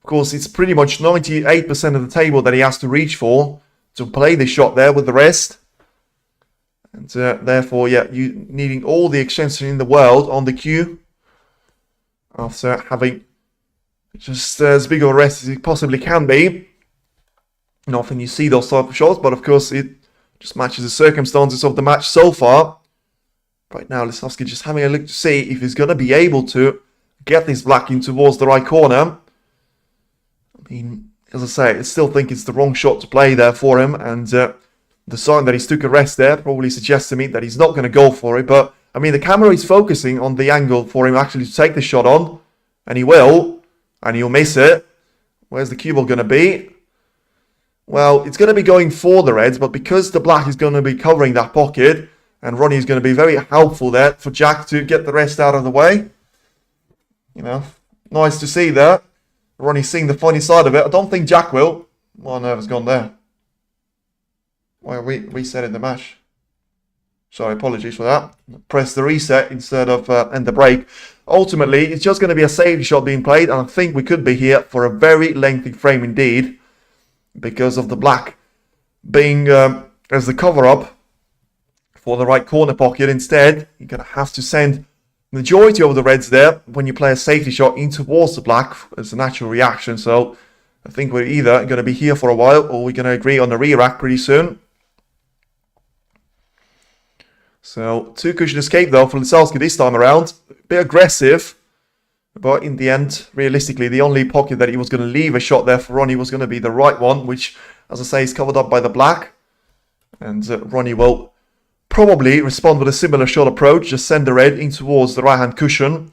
of course, it's pretty much 98% of the table that he has to reach for to play the shot there with the rest. And therefore, yeah, you needing all the extension in the world on the cue after having just as big of a rest as it possibly can be. And often you see those type of shots, but of course it just matches the circumstances of the match so far. Right now, Lisowski just having a look to see if he's going to be able to get this black in towards the right corner. I mean, as I say, I still think it's the wrong shot to play there for him, and the sign that he's took a rest there probably suggests to me that he's not going to go for it. But, I mean, the camera is focusing on the angle for him actually to take the shot on, and he will, and he'll miss it. Where's the cue ball going to be? Well, it's going to be going for the reds, but because the black is going to be covering that pocket, and Ronnie is going to be very helpful there for Jack to get the rest out of the way. Nice to see that. Ronnie's seeing the funny side of it. I don't think Jack will. Oh no, it's gone there. Why are we resetting the match? Sorry, apologies for that. Press the reset instead of end the break. Ultimately, it's just going to be a safety shot being played, and I think we could be here for a very lengthy frame indeed, because of the black being as the cover-up for the right corner pocket. Instead, you're going to have to send majority of the reds there when you play a safety shot in towards the black as a natural reaction. So I think we're either going to be here for a while, or we're going to agree on the re-rack pretty soon. So 2 cushion escape though for Lisowski this time around, bit aggressive. But in the end, realistically, the only pocket that he was going to leave a shot there for Ronnie was going to be the right one, which, as I say, is covered up by the black. And Ronnie will probably respond with a similar shot approach, just send the red in towards the right-hand cushion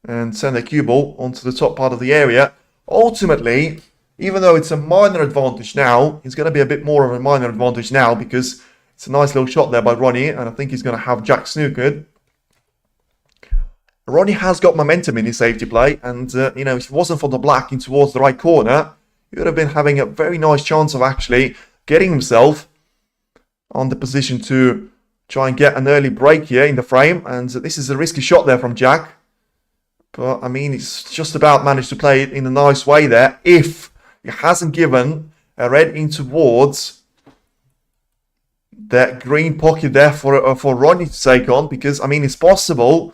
and send a cue ball onto the top part of the area. Ultimately, even though it's a minor advantage now, it's going to be a bit more of a minor advantage now because it's a nice little shot there by Ronnie, and I think he's going to have Jack snookered. Ronnie has got momentum in his safety play, and you know, if it wasn't for the black in towards the right corner, he would have been having a very nice chance of actually getting himself on the position to try and get an early break here in the frame. And this is a risky shot there from Jack, but I mean, he's just about managed to play it in a nice way there. If he hasn't given a red in towards that green pocket there for Ronnie to take on, because I mean, it's possible.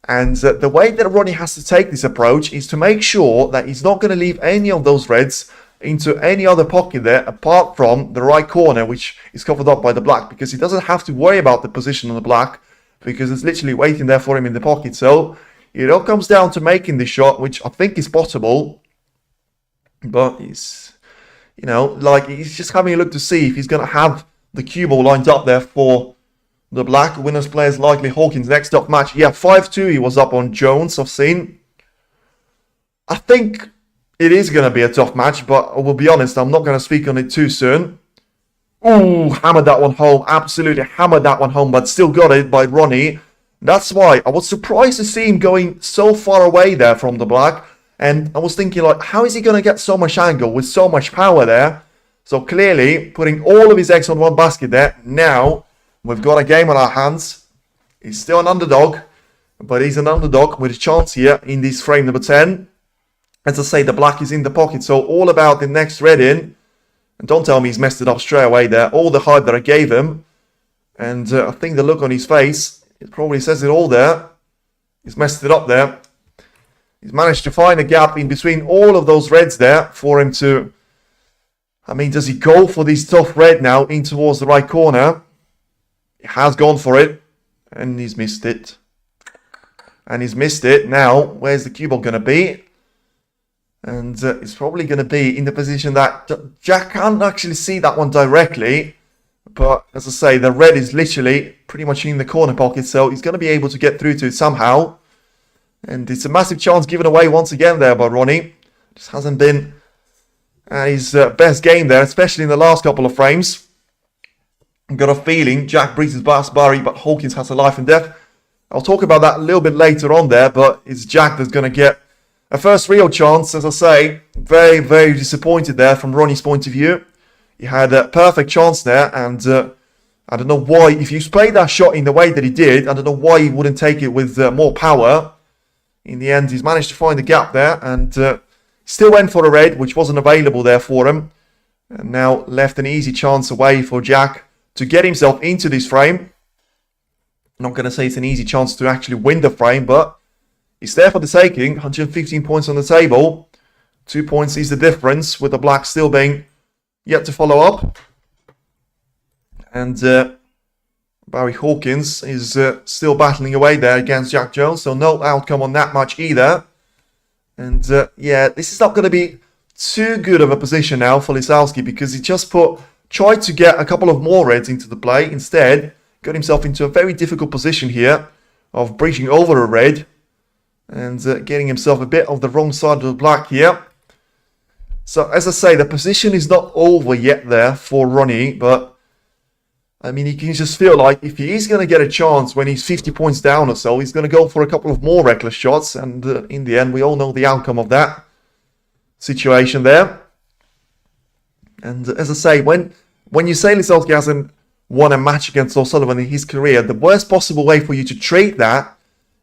And the way that Ronnie has to take this approach is to make sure that he's not going to leave any of those reds into any other pocket there apart from the right corner, which is covered up by the black, because he doesn't have to worry about the position on the black because it's literally waiting there for him in the pocket. So it all comes down to making the shot, which I think is possible, but he's, you know, like he's just having a look to see if he's going to have the cue ball lined up there for the black. Winners players likely Hawkins. Next up match. Yeah, 5-2 he was up on Jones, I've seen. I think it is going to be a tough match, but I will be honest, I'm not going to speak on it too soon. Ooh, hammered that one home. Absolutely hammered that one home, but still got it by Ronnie. That's why I was surprised to see him going so far away there from the black. And I was thinking, like, how is he going to get so much angle with so much power there? So clearly, putting all of his eggs on one basket there. Now, we've got a game on our hands. He's still an underdog, but he's an underdog with a chance here in this frame number 10. As I say, the black is in the pocket, so all about the next red in. And don't tell me he's messed it up straight away there. All the hype that I gave him. And I think the look on his face, it probably says it all there. He's messed it up there. He's managed to find a gap in between all of those reds there for him to... I mean, does he go for this tough red now in towards the right corner? He has gone for it, and he's missed it. And he's missed it. Now, where's the cue ball going to be? And it's probably going to be in the position that Jack can't actually see that one directly. But as I say, the red is literally pretty much in the corner pocket, so he's going to be able to get through to it somehow. And it's a massive chance given away once again there by Ronnie. Just hasn't been his best game there, especially in the last couple of frames. I've got a feeling Jack breezes past Barry, but Hawkins has a life and death. I'll talk about that a little bit later on there, but it's Jack that's going to get a first real chance. As I say, very, very disappointed there from Ronnie's point of view. He had a perfect chance there, and I don't know why, if you played that shot in the way that he did, I don't know why he wouldn't take it with more power. In the end, he's managed to find the gap there, and still went for a red, which wasn't available there for him. And now left an easy chance away for Jack to get himself into this frame. I'm not going to say it's an easy chance to actually win the frame, but it's there for the taking. 115 points on the table. 2 points is the difference, with the black still being yet to follow up. And Barry Hawkins is still battling away there against Jack Jones, so no outcome on that match either. And yeah, this is not going to be too good of a position now for Lisowski, because he just tried to get a couple of more reds into the play. Instead, got himself into a very difficult position here of breaching over a red and getting himself a bit of the wrong side of the black here. So, as I say, the position is not over yet there for Ronnie, but I mean, you can just feel like if he is going to get a chance when he's 50 points down or so, he's going to go for a couple of more reckless shots, and in the end, we all know the outcome of that situation there. And as I say, when you say Lisowski hasn't won a match against O'Sullivan in his career, the worst possible way for you to treat that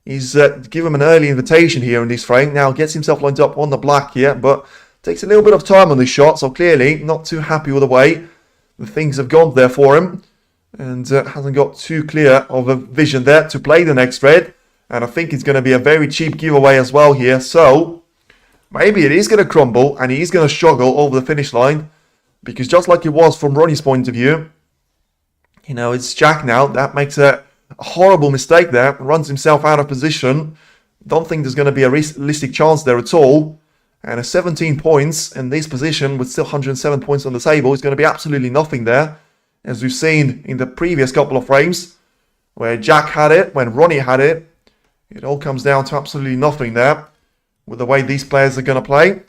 is give him an early invitation here in this frame. Now gets himself lined up on the black here, but takes a little bit of time on this shot, so clearly not too happy with the way the things have gone there for him, and hasn't got too clear of a vision there to play the next red. And I think it's going to be a very cheap giveaway as well here, so maybe it is going to crumble and he is going to struggle over the finish line, because just like it was from Ronnie's point of view, you know, it's Jack now that makes a horrible mistake there, runs himself out of position, Don't think there's going to be a realistic chance there at all. And a 17 points in this position with still 107 points on the table is going to be absolutely nothing there. As we've seen in the previous couple of frames, where Jack had it, when Ronnie had it, it all comes down to absolutely nothing there with the way these players are going to play.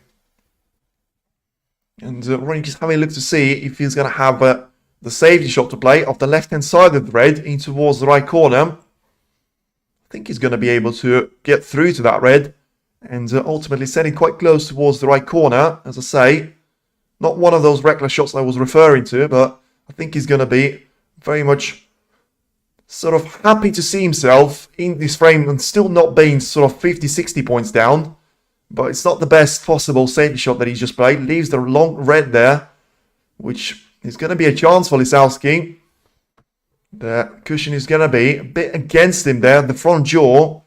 And Ronnie just having a look to see if he's going to have the safety shot to play off the left-hand side of the red in towards the right corner. I think he's going to be able to get through to that red and ultimately send it quite close towards the right corner. As I say, not one of those reckless shots I was referring to, but I think he's going to be very much sort of happy to see himself in this frame and still not being sort of 50-60 points down. But it's not the best possible safety shot that he's just played. Leaves the long red there, which is going to be a chance for Lisowski. The cushion is going to be a bit against him there, the front jaw.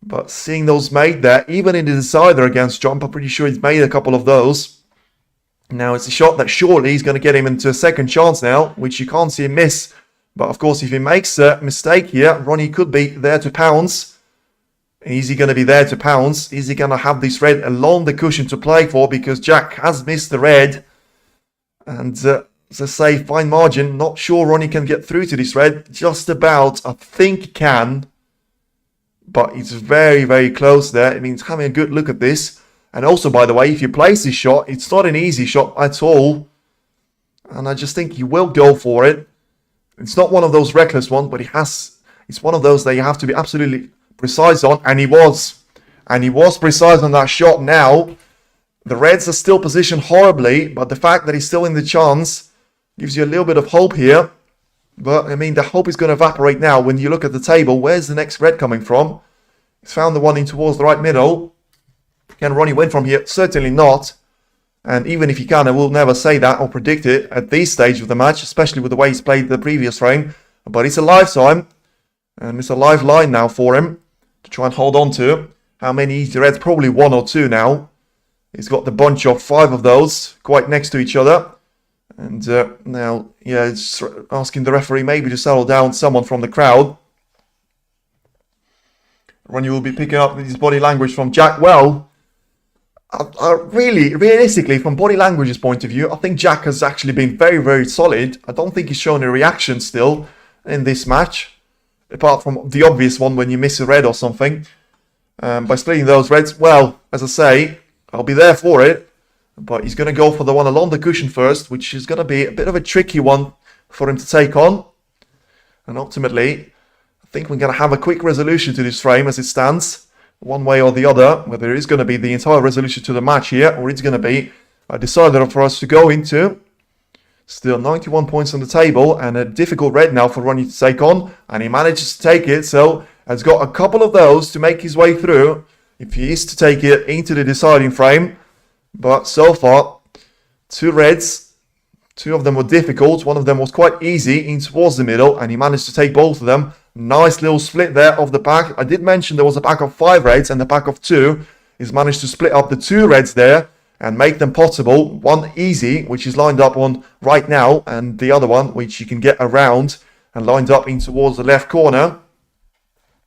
But seeing those made there, even in the decider against Jump, I'm pretty sure he's made a couple of those. Now, it's a shot that surely is going to get him into a second chance now, which you can't see him miss. But, of course, if he makes a mistake here, Ronnie could be there to pounce. Is he going to be there to pounce? Is he going to have this red along the cushion to play for? Because Jack has missed the red. And, as I say, fine margin. Not sure Ronnie can get through to this red. Just about. I think he can. But it's very, very close there. It means having a good look at this. And also, by the way, if you place this shot, it's not an easy shot at all. And I just think he will go for it. It's not one of those reckless ones, but it's one of those that you have to be absolutely precise on. And he was. And he was precise on that shot now. The Reds are still positioned horribly, but the fact that he's still in the chance gives you a little bit of hope here. But, I mean, the hope is going to evaporate now. When you look at the table, where's the next red coming from? He's found the one in towards the right middle. Can Ronnie win from here? Certainly not. And even if he can, I will never say that or predict it at this stage of the match, especially with the way he's played the previous frame. But it's a lifetime, and it's a lifeline now for him to try and hold on to. How many easy reds? Probably one or two now. He's got the bunch of 5 of those quite next to each other. And now, yeah, it's asking the referee maybe to settle down someone from the crowd. Ronnie will be picking up his body language from Jack. Well, really, realistically, from body language's point of view, I think Jack has actually been very, very solid. I don't think he's shown a reaction still in this match, apart from the obvious one when you miss a red or something. By splitting those reds, well, as I say, I'll be there for it. But he's going to go for the one along the cushion first, which is going to be a bit of a tricky one for him to take on. And ultimately, I think we're going to have a quick resolution to this frame as it stands. One way or the other, whether it is going to be the entire resolution to the match here, or it's going to be a decider for us to go into. Still 91 points on the table, and a difficult red now for Ronnie to take on. And he manages to take it, so has got a couple of those to make his way through, if he is to take it into the deciding frame. But so far, 2 reds, 2 of them were difficult, one of them was quite easy in towards the middle, and he managed to take both of them. Nice little split there of the pack. I did mention there was a pack of 5 reds and a pack of 2. He's managed to split up the 2 reds there and make them potable. One easy, which is lined up on right now, and the other one, which you can get around and lined up in towards the left corner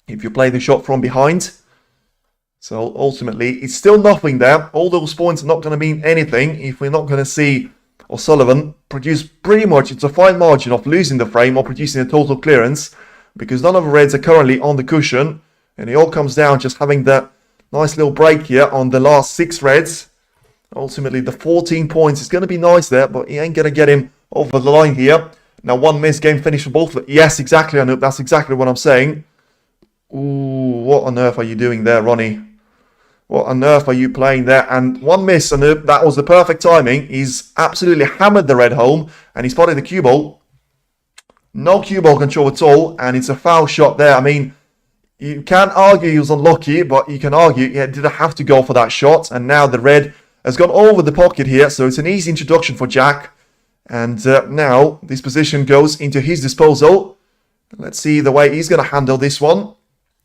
if you play the shot from behind. So ultimately, it's still nothing there. All those points are not going to mean anything if we're not going to see O'Sullivan produce pretty much, it's a fine margin of losing the frame or producing a total clearance, because none of the reds are currently on the cushion, and it all comes down just having that nice little break here on the last 6 reds. Ultimately, the 14 points is going to be nice there, but he ain't going to get him over the line here. Now, one missed game finish for both. Yes, exactly, Anoop. That's exactly what I'm saying. Ooh, what on earth are you doing there, Ronnie? What on earth are you playing there? And one miss, and that was the perfect timing. He's absolutely hammered the red home, and he spotted the cue ball. No cue ball control at all, and it's a foul shot there. I mean, you can't argue he was unlucky, but you can argue he didn't have to go for that shot. And now the red has gone over the pocket here, so it's an easy introduction for Jack. And now this position goes into his disposal. Let's see the way he's going to handle this one.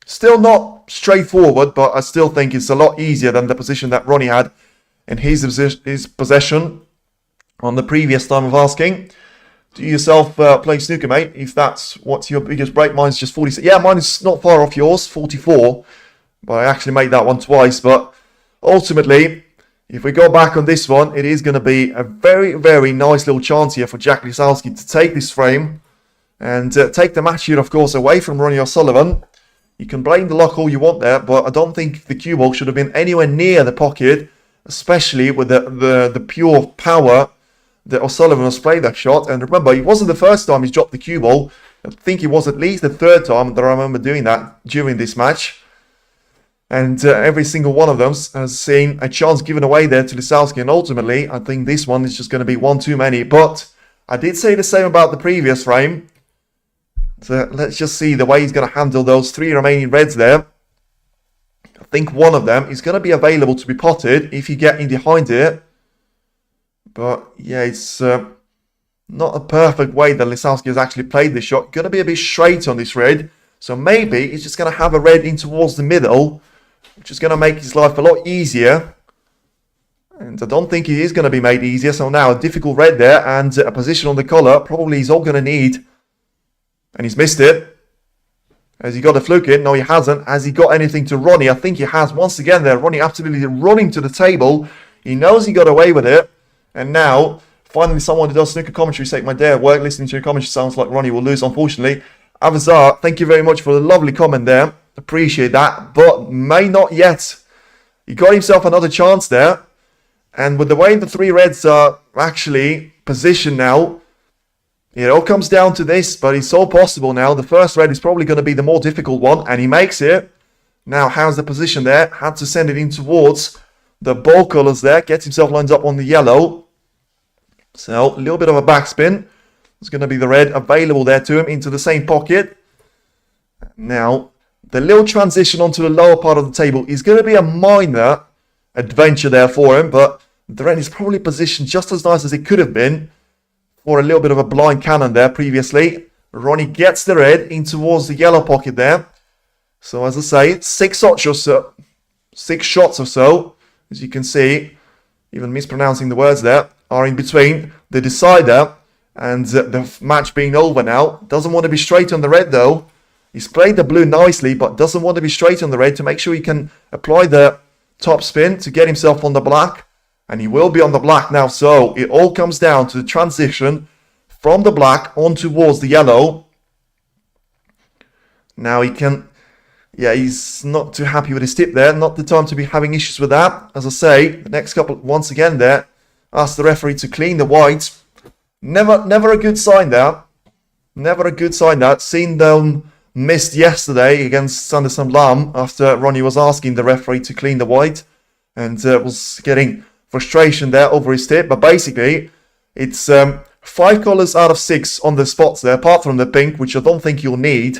Still not straightforward, but I still think it's a lot easier than the position that Ronnie had in his possession on the previous time of asking. Do you yourself play snooker, mate? If that's what's your biggest break, mine's just 46. Yeah, mine is not far off yours, 44. But I actually made that one twice. But ultimately, if we go back on this one, it is going to be a very, very nice little chance here for Jack Lisowski to take this frame and take the match here, of course, away from RonnieOSullivan. You can blame the lock all you want there, but I don't think the cue ball should have been anywhere near the pocket, especially with the pure power that O'Sullivan has played that shot. And remember, it wasn't the first time he's dropped the cue ball. I think it was at least the third time that I remember doing that during this match. And every single one of them has seen a chance given away there to Lisowski. And ultimately, I think this one is just going to be one too many. But I did say the same about the previous frame. So let's just see the way he's going to handle those 3 remaining reds there. I think one of them is going to be available to be potted if you get in behind it. But yeah, it's not a perfect way that Lisowski has actually played this shot. Going to be a bit straight on this red. So maybe he's just going to have a red in towards the middle, which is going to make his life a lot easier. And I don't think it is going to be made easier. So now a difficult red there and a position on the collar. Probably he's all going to need. And he's missed it. Has he got a fluke in? No, he hasn't. Has he got anything to Ronnie? I think he has. Once again there, Ronnie absolutely running to the table. He knows he got away with it. And now, finally someone who does snooker commentary take my day at work. Listening to your commentary sounds like Ronnie will lose, unfortunately. Avazar, thank you very much for the lovely comment there. Appreciate that. But may not yet. He got himself another chance there. And with the way the 3 reds are actually positioned now, it all comes down to this, but it's all possible now. The first red is probably going to be the more difficult one, and he makes it. Now, how's the position there? Had to send it in towards the ball colours there. Gets himself lined up on the yellow. So, a little bit of a backspin. There's going to be the red available there to him into the same pocket. Now, the little transition onto the lower part of the table is going to be a minor adventure there for him, but the red is probably positioned just as nice as it could have been. Or a little bit of a blind cannon there previously. Ronnie gets the red in towards the yellow pocket there. So as I say, 6 shots or so, as you can see, even mispronouncing the words there, are in between the decider and the match being over now. Doesn't want to be straight on the red though. He's played the blue nicely, but doesn't want to be straight on the red to make sure he can apply the top spin to get himself on the black. And he will be on the black now. So it all comes down to the transition from the black on towards the yellow. Now he can... Yeah, he's not too happy with his tip there. Not the time to be having issues with that. As I say, the next couple, once again there, ask the referee to clean the white. Never a good sign there. Never a good sign that. Seen them missed yesterday against Sanderson Lam after Ronnie was asking the referee to clean the white. And was getting frustration there over his tip, but basically it's 5 colours out of 6 on the spots there, apart from the pink, which I don't think you'll need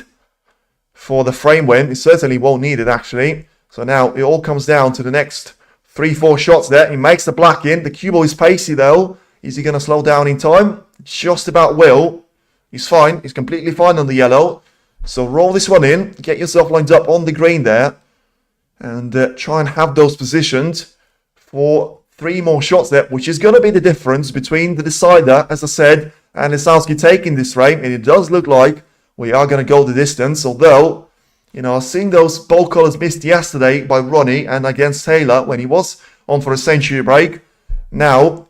for the frame win. It certainly won't need it actually. So now it all comes down to the next 3-4 shots there. He makes the black in. The cue ball is pacey though. Is he going to slow down in time? Just about will. He's fine. He's completely fine on the yellow. So roll this one in. Get yourself lined up on the green there. And try and have those positioned for 3 more shots there, which is going to be the difference between the decider, as I said, and Lisowski taking this frame. And it does look like we are going to go the distance. Although, you know, seeing those ball colours missed yesterday by Ronnie and against Taylor when he was on for a century break. Now,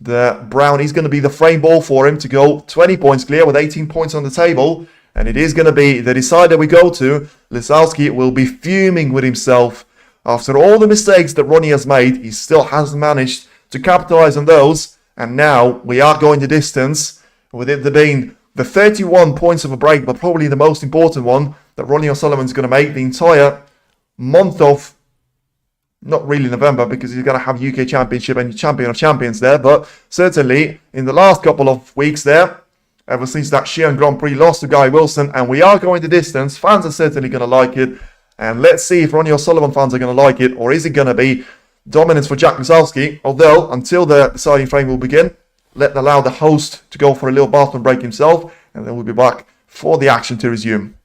the brown is going to be the frame ball for him to go 20 points clear with 18 points on the table. And it is going to be the decider we go to. Lisowski will be fuming with himself. After all the mistakes that Ronnie has made, he still hasn't managed to capitalise on those. And now we are going the distance, with it being the 31 points of a break, but probably the most important one that RonnieOSullivan is going to make the entire month of, not really November, because he's going to have UK Championship and Champion of Champions there, but certainly in the last couple of weeks there, ever since that Sheehan Grand Prix lost to Guy Wilson, and we are going the distance. Fans are certainly going to like it. And let's see if RonnieOSullivan fans are going to like it, or is it going to be dominance for Jack Lisowski? Although, until the deciding frame will begin, allow the host to go for a little bathroom break himself, and then we'll be back for the action to resume.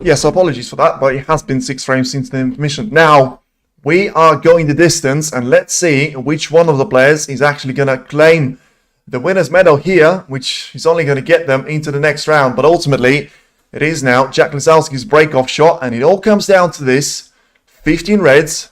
Yes, apologies for that, but it has been 6 frames since the intermission. Now, we are going the distance, and let's see which one of the players is actually going to claim the winner's medal here, which is only going to get them into the next round. But ultimately, it is now Jack Lisowski's break-off shot, and it all comes down to this. 15 reds,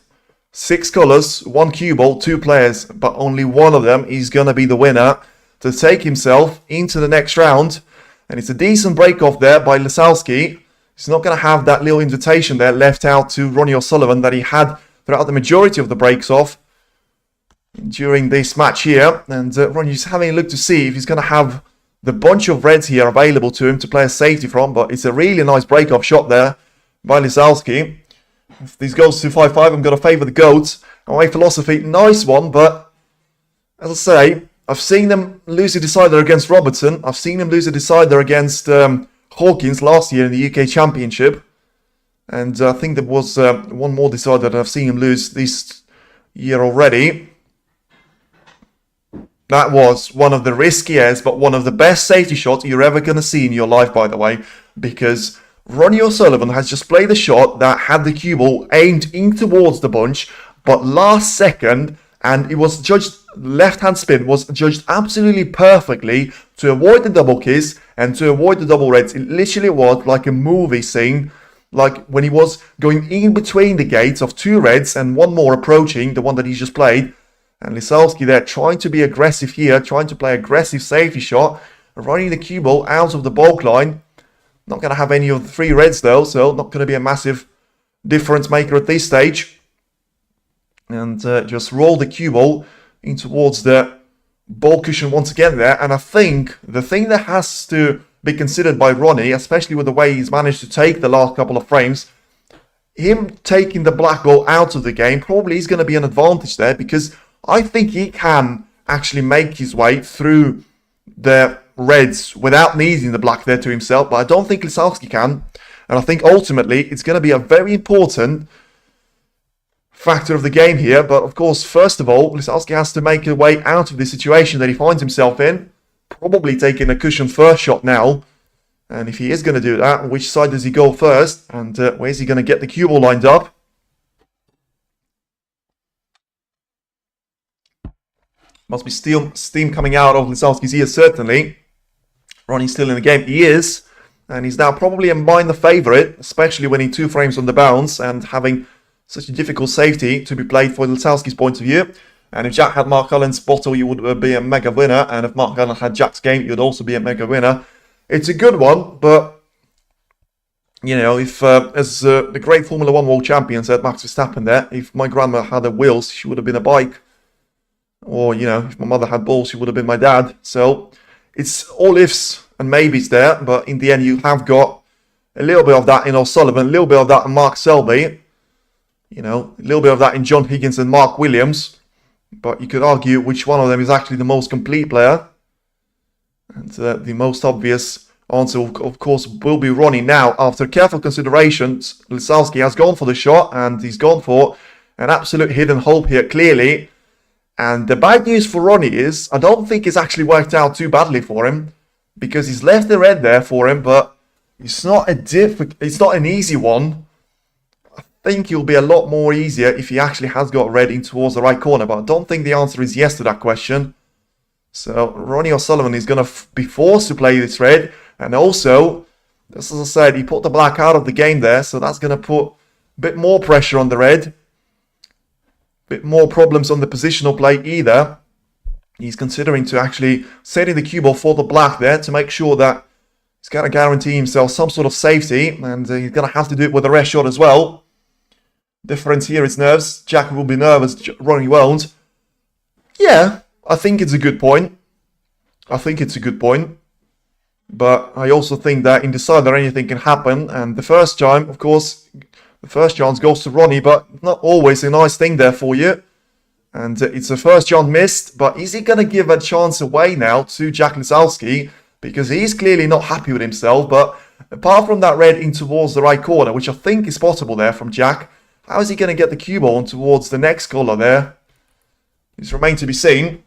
6 colours, 1 cue ball, 2 players, but only one of them is going to be the winner to take himself into the next round. And it's a decent break-off there by Lisowski. He's not going to have that little invitation there left out to RonnieOSullivan that he had throughout the majority of the breaks off during this match here. And Ronnie's having a look to see if he's going to have the bunch of reds here available to him to play a safety from. But it's a really nice break-off shot there by Lisowski. If this goes to 5-5, I'm going to favour the goats. Away philosophy, nice one. But as I say, I've seen them lose a decider against Robertson. I've seen them lose a decider against Hawkins last year in the UK Championship. And I think there was one more decider that I've seen him lose this year already. That was one of the riskiest, but one of the best safety shots you're ever going to see in your life, by the way. Because RonnieOSullivan has just played a shot that had the cue ball aimed in towards the bunch, but last second, and it was judged, left-hand spin was judged absolutely perfectly to avoid the double kiss and to avoid the double reds. It literally was like a movie scene, like when he was going in between the gates of 2 reds and one more approaching, the one that he just played. And Lisowski there trying to be aggressive here, trying to play aggressive safety shot, running the cue ball out of the bulk line. Not going to have any of the 3 reds though, so not going to be a massive difference maker at this stage. And just roll the cue ball in towards the ball cushion once again there. And I think the thing that has to be considered by Ronnie, especially with the way he's managed to take the last couple of frames, him taking the black ball out of the game probably is going to be an advantage there, because I think he can actually make his way through the reds without needing the black there to himself, but I don't think Lisowski can. And I think ultimately it's going to be a very important factor of the game here. But of course, first of all, Lisowski has to make a way out of the situation that he finds himself in. Probably taking a cushion first shot now. And if he is going to do that, which side does he go first? And where's he going to get the cue ball lined up? Must be steam coming out of Lisowski's ears, certainly. Ronnie's still in the game. He is. And he's now probably in mind the favourite, especially winning 2 frames on the bounce and having such a difficult safety to be played for Lisowski's point of view. And if Jack had Mark Allen's bottle, you would be a mega winner. And if Mark Allen had Jack's game, you'd also be a mega winner. It's a good one, but, you know, if, as the great Formula 1 world champion said, Max Verstappen there, if my grandma had a wheels, she would have been a bike. Or, you know, if my mother had balls, she would have been my dad. So, it's all ifs and maybes there, but in the end, you have got a little bit of that in O'Sullivan, a little bit of that in Mark Selby, you know, a little bit of that in John Higgins and Mark Williams. But you could argue which one of them is actually the most complete player. And the most obvious answer, of course, will be Ronnie. Now, after careful consideration, Lisowski has gone for the shot, and he's gone for an absolute hidden hope here, clearly. And the bad news for Ronnie is, I don't think it's actually worked out too badly for him, because he's left the red there for him, but it's not an easy one. I think it'll be a lot more easier if he actually has got red in towards the right corner, but I don't think the answer is yes to that question. So RonnieOSullivan is going to be forced to play this red, and also, as I said, he put the black out of the game there, so that's going to put a bit more pressure on the red. Bit more problems on the positional play either. He's considering to actually setting the cue ball for the black there to make sure that he's going to guarantee himself some sort of safety, and he's going to have to do it with a rest shot as well. Difference here is nerves. Jack will be nervous, Ronnie won't. Yeah, I think it's a good point. But I also think that in decider anything can happen, and the first time, of course, the first chance goes to Ronnie, but not always a nice thing there for you. And it's a first chance missed, but is he going to give a chance away now to Jack Lisowski? Because he's clearly not happy with himself, but apart from that red in towards the right corner, which I think is possible there from Jack, how is he going to get the cue ball towards the next colour there? It's remained to be seen.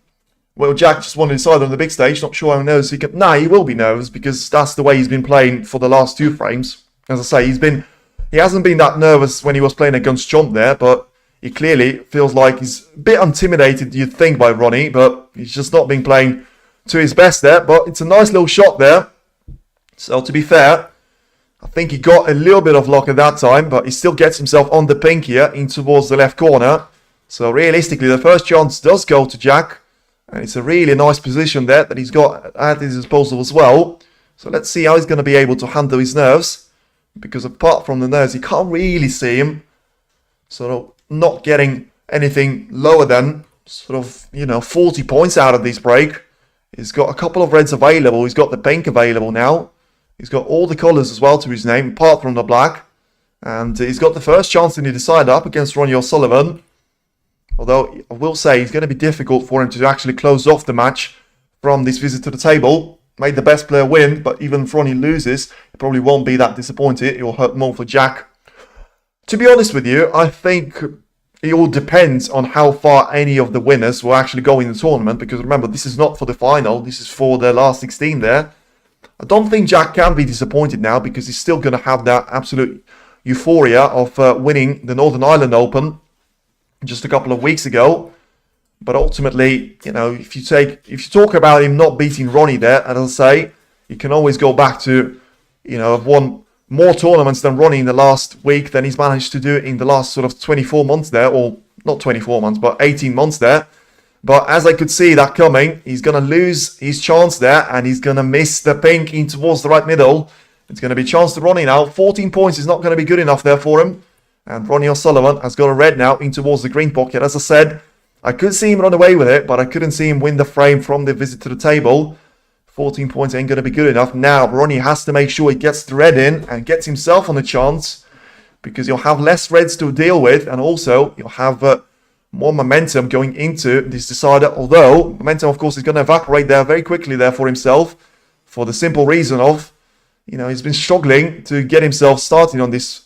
Well, Jack just won the decider on the big stage, not sure how nervous he can... Nah, he will be nervous, because that's the way he's been playing for the last 2 frames. As I say, he hasn't been that nervous when he was playing against Chomp there, but he clearly feels like he's a bit intimidated, you'd think, by Ronnie, but he's just not been playing to his best there. But it's a nice little shot there. So to be fair, I think he got a little bit of luck at that time, but he still gets himself on the pink here in towards the left corner. So realistically, the first chance does go to Jack. And it's a really nice position there that he's got at his disposal as well. So let's see how he's going to be able to handle his nerves. Because apart from the nerves, you can't really see him sort of not getting anything lower than sort of, 40 points out of this break. He's got a couple of reds available. He's got the pink available now. He's got all the colours as well to his name, apart from the black. And he's got the first chance in the decider up against RonnieOSullivan. Although, I will say, it's going to be difficult for him to actually close off the match from this visit to the table. Made the best player win, but even if Ronnie loses, it probably won't be that disappointed. It will hurt more for Jack. To be honest with you, I think it all depends on how far any of the winners will actually go in the tournament. Because remember, this is not for the final. This is for the last 16 there. I don't think Jack can be disappointed now because he's still going to have that absolute euphoria of winning the Northern Ireland Open just a couple of weeks ago. But ultimately, if you talk about him not beating Ronnie there, as I say, you can always go back to, have won more tournaments than Ronnie in the last week than he's managed to do in the last sort of 24 months there, or not 24 months, but 18 months there. But as I could see that coming, he's going to lose his chance there, and he's going to miss the pink in towards the right middle. It's going to be a chance to Ronnie now. 14 points is not going to be good enough there for him. And RonnieOSullivan has got a red now in towards the green pocket. As I said, I could see him run away with it, but I couldn't see him win the frame from the visit to the table. 14 points ain't going to be good enough. Now, Ronnie has to make sure he gets the red in and gets himself on the chance, because you'll have less reds to deal with, and also you'll have more momentum going into this decider. Although, momentum, of course, is going to evaporate there very quickly there for himself, for the simple reason of, he's been struggling to get himself started on this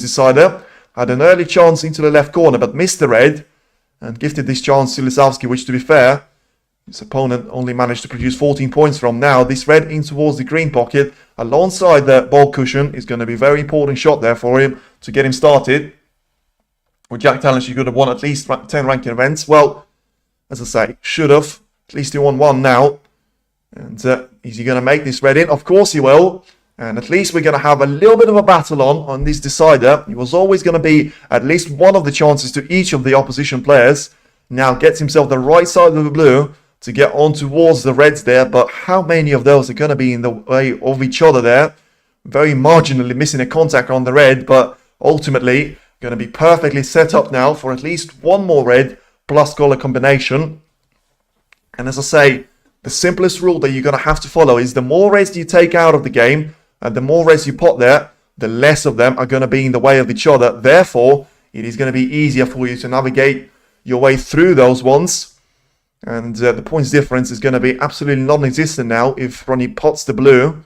decider. Had an early chance into the left corner, but missed the red. And gifted this chance to Lisowski, which, to be fair, his opponent only managed to produce 14 points from. Now, this red in towards the green pocket, alongside the ball cushion, is going to be a very important shot there for him to get him started. With Jack Talent, you could have won at least 10 ranking events. Well, as I say, should have. At least he won one now. And is he going to make this red in? Of course he will. And at least we're going to have a little bit of a battle on this decider. It was always going to be at least one of the chances to each of the opposition players. Now gets himself the right side of the blue to get on towards the reds there. But how many of those are going to be in the way of each other there? Very marginally missing a contact on the red, but ultimately going to be perfectly set up now for at least one more red plus color combination. And as I say, the simplest rule that you're going to have to follow is the more reds you take out of the game, and the more reds you put there, the less of them are going to be in the way of each other. Therefore, it is going to be easier for you to navigate your way through those ones. And the points difference is going to be absolutely non-existent now if Ronnie pots the blue.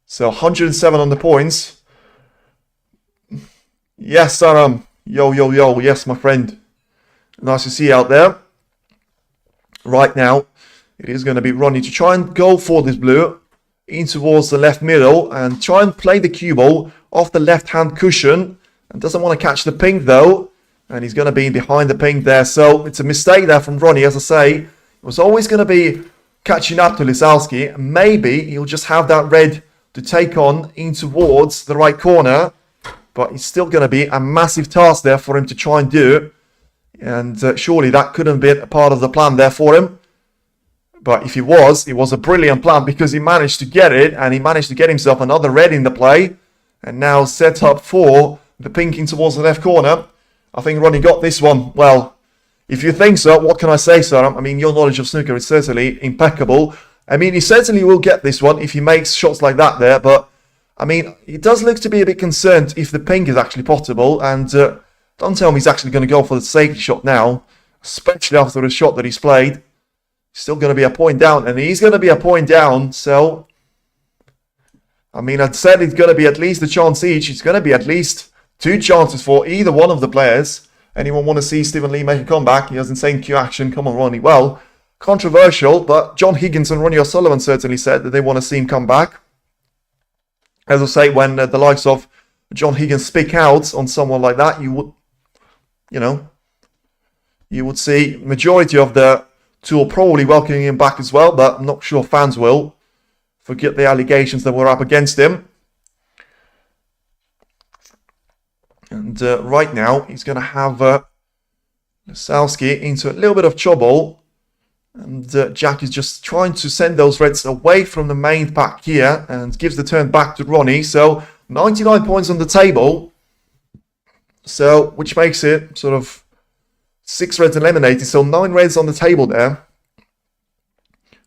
So 107 on the points. Yes, Saram. Yo, yo, yo. Yes, my friend. Nice to see you out there. Right now, it is going to be Ronnie to try and go for this blue in towards the left middle and try and play the cue ball off the left-hand cushion. And doesn't want to catch the pink though. And he's going to be behind the pink there. So it's a mistake there from Ronnie. As I say, it was always going to be catching up to Lisowski. Maybe he'll just have that red to take on in towards the right corner. But it's still going to be a massive task there for him to try and do. And surely that couldn't be a part of the plan there for him. But if it was a brilliant plan, because he managed to get it, and he managed to get himself another red in the play, and now set up for the pink in towards the left corner. I think Ronnie got this one. Well, if you think so, what can I say, sir? I mean, your knowledge of snooker is certainly impeccable. I mean, he certainly will get this one if he makes shots like that there, but I mean, he does look to be a bit concerned if the pink is actually potable, and don't tell me he's actually going to go for the safety shot now, especially after the shot that he's played. Still going to be a point down, and he's going to be a point down. So, I mean, I'd said it's going to be at least a chance each. It's going to be at least 2 chances for either one of the players. Anyone want to see Stephen Lee make a comeback? He has insane Q action. Come on, Ronnie. Well, controversial, but John Higgins and RonnieOSullivan certainly said that they want to see him come back. As I say, when the likes of John Higgins speak out on someone like that, you would, you would see majority of the tour probably welcoming him back as well, but I'm not sure fans will. Forget the allegations that were up against him. And right now, he's going to have Lisowski into a little bit of trouble. And Jack is just trying to send those reds away from the main pack here and gives the turn back to Ronnie. So 99 points on the table. So, which makes it sort of 6 reds eliminated. So 9 reds on the table there.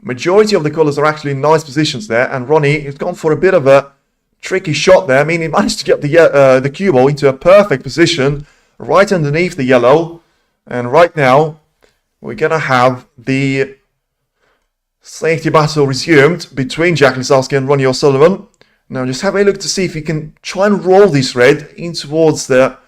Majority of the colours are actually in nice positions there. And Ronnie has gone for a bit of a tricky shot there. I mean, he managed to get the cue ball into a perfect position right underneath the yellow. And right now, we're going to have the safety battle resumed between Jack Lisowski and RonnieOSullivan. Now, just have a look to see if he can try and roll this red in towards the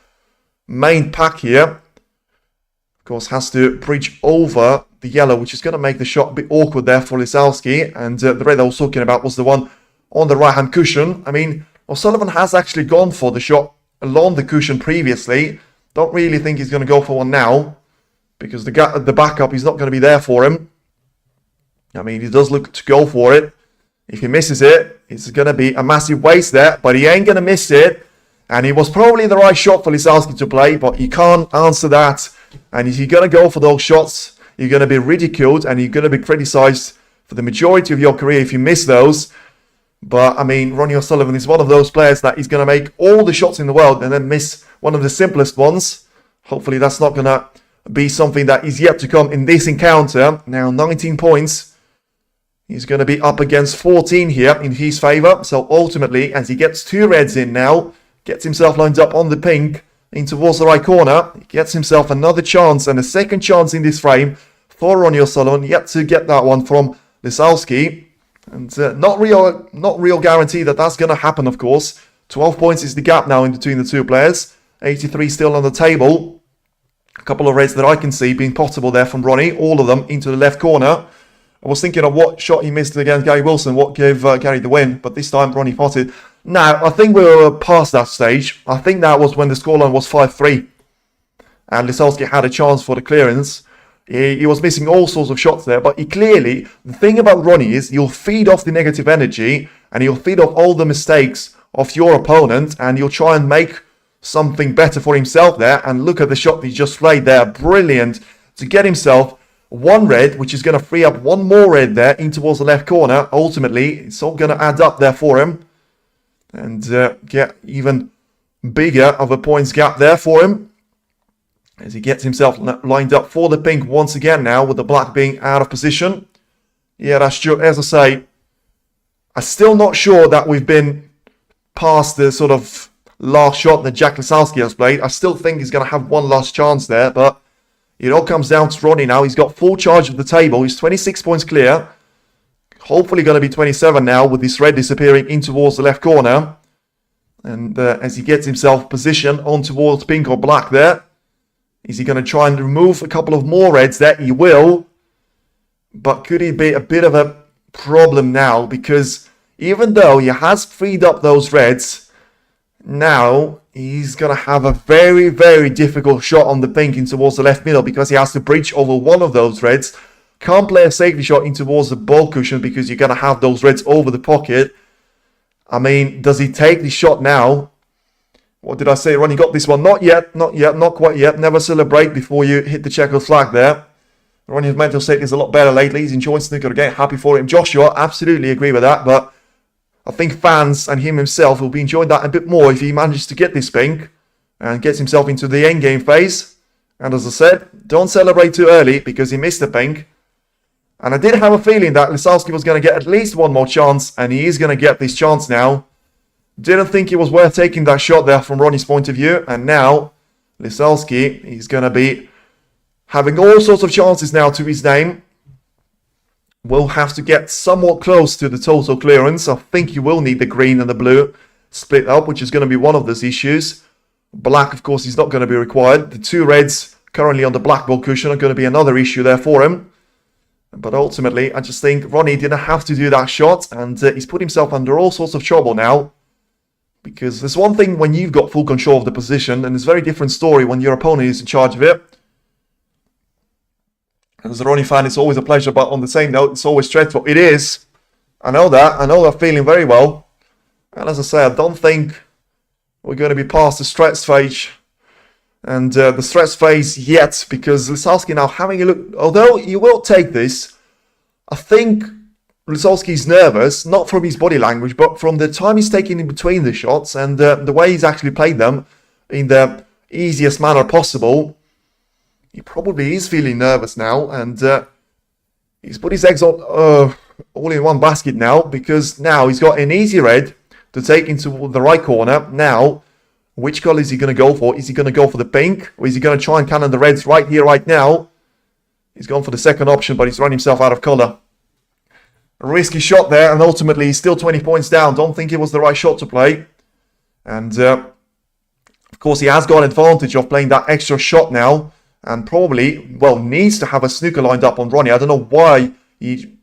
main pack here. Of course, has to bridge over the yellow, which is going to make the shot a bit awkward there for Lisowski. And the red I was talking about was the one on the right-hand cushion. I mean, O'Sullivan has actually gone for the shot along the cushion previously. Don't really think he's going to go for one now, because the backup is not going to be there for him. I mean, he does look to go for it. If he misses it, it's going to be a massive waste there, but he ain't going to miss it. And it was probably the right shot for Lisowski to play, but you can't answer that. And if you're going to go for those shots, you're going to be ridiculed and you're going to be criticised for the majority of your career if you miss those. But, I mean, RonnieOSullivan is one of those players that is going to make all the shots in the world and then miss one of the simplest ones. Hopefully that's not going to be something that is yet to come in this encounter. Now 19 points. He's going to be up against 14 here in his favour. So ultimately, as he gets 2 reds in now, gets himself lined up on the pink in towards the right corner, he gets himself another chance and a second chance in this frame for RonnieOSullivan. Yet to get that one from Lisowski. And not real guarantee that that's going to happen, of course. 12 points is the gap now in between the two players. 83 still on the table. A couple of reds that I can see being possible there from Ronnie. All of them into the left corner. I was thinking of what shot he missed against Gary Wilson, what gave Gary the win. But this time Ronnie potted. Now, I think we were past that stage. I think that was when the scoreline was 5-3. And Lisowski had a chance for the clearance. He was missing all sorts of shots there. But he clearly, the thing about Ronnie is he'll feed off the negative energy. And he'll feed off all the mistakes of your opponent. And he'll try and make something better for himself there. And look at the shot he just played there. Brilliant. To get himself 1 red, which is going to free up 1 more red there in towards the left corner. Ultimately, it's all going to add up there for him. And get even bigger of a points gap there for him. As he gets himself lined up for the pink once again now, with the black being out of position. Yeah, that's true. As I say, I'm still not sure that we've been past the sort of last shot that Jack Lisowski has played. I still think he's going to have one last chance there, but it all comes down to Ronnie now. He's got full charge of the table. He's 26 points clear. Hopefully going to be 27 now with this red disappearing in towards the left corner. And as he gets himself positioned on towards pink or black there. Is he going to try and remove a couple of more reds there? He will. But could it be a bit of a problem now? Because even though he has freed up those reds, now he's going to have a very, very difficult shot on the pink in towards the left middle, because he has to breach over one of those reds. Can't play a safety shot in towards the ball cushion because you're going to have those reds over the pocket. I mean, does he take the shot now? What did I say? Ronnie got this one. Not yet, not quite yet. Never celebrate before you hit the checkered flag there. Ronnie's mental state is a lot better lately. He's enjoying snooker again. Happy for him. Joshua, absolutely agree with that. But I think fans and him himself will be enjoying that a bit more if he manages to get this pink and gets himself into the endgame phase. And as I said, don't celebrate too early because he missed the pink. And I did have a feeling that Lisowski was going to get at least one more chance, and he is going to get this chance now. Didn't think it was worth taking that shot there from Ronnie's point of view. And now, Lisowski is going to be having all sorts of chances now to his name. Will have to get somewhat close to the total clearance. I think you will need the green and the blue split up, which is going to be one of those issues. Black, of course, is not going to be required. The 2 reds currently on the black ball cushion are going to be another issue there for him. But ultimately, I just think Ronnie didn't have to do that shot, and he's put himself under all sorts of trouble now. Because there's one thing when you've got full control of the position, and it's a very different story when your opponent is in charge of it. As a Ronnie fan, it's always a pleasure, but on the same note, it's always stressful. It is. I know that. I know that feeling very well. And as I say, I don't think we're going to be past the stress phase. And the stress phase yet, because Lisowski now having a look. Although you will take this, I think Lisowski's nervous, not from his body language, but from the time he's taking in between the shots and the way he's actually played them in the easiest manner possible. He probably is feeling nervous now, and he's put his eggs all in one basket now, because now he's got an easy red to take into the right corner. Now, which color is he going to go for? Is he going to go for the pink, or is he going to try and cannon the reds right here, right now? He's gone for the second option, but he's run himself out of color. A risky shot there, and ultimately he's still 20 points down. Don't think it was the right shot to play. And, of course, he has got an advantage of playing that extra shot now. And probably, well, needs to have a snooker lined up on Ronnie. I don't know why he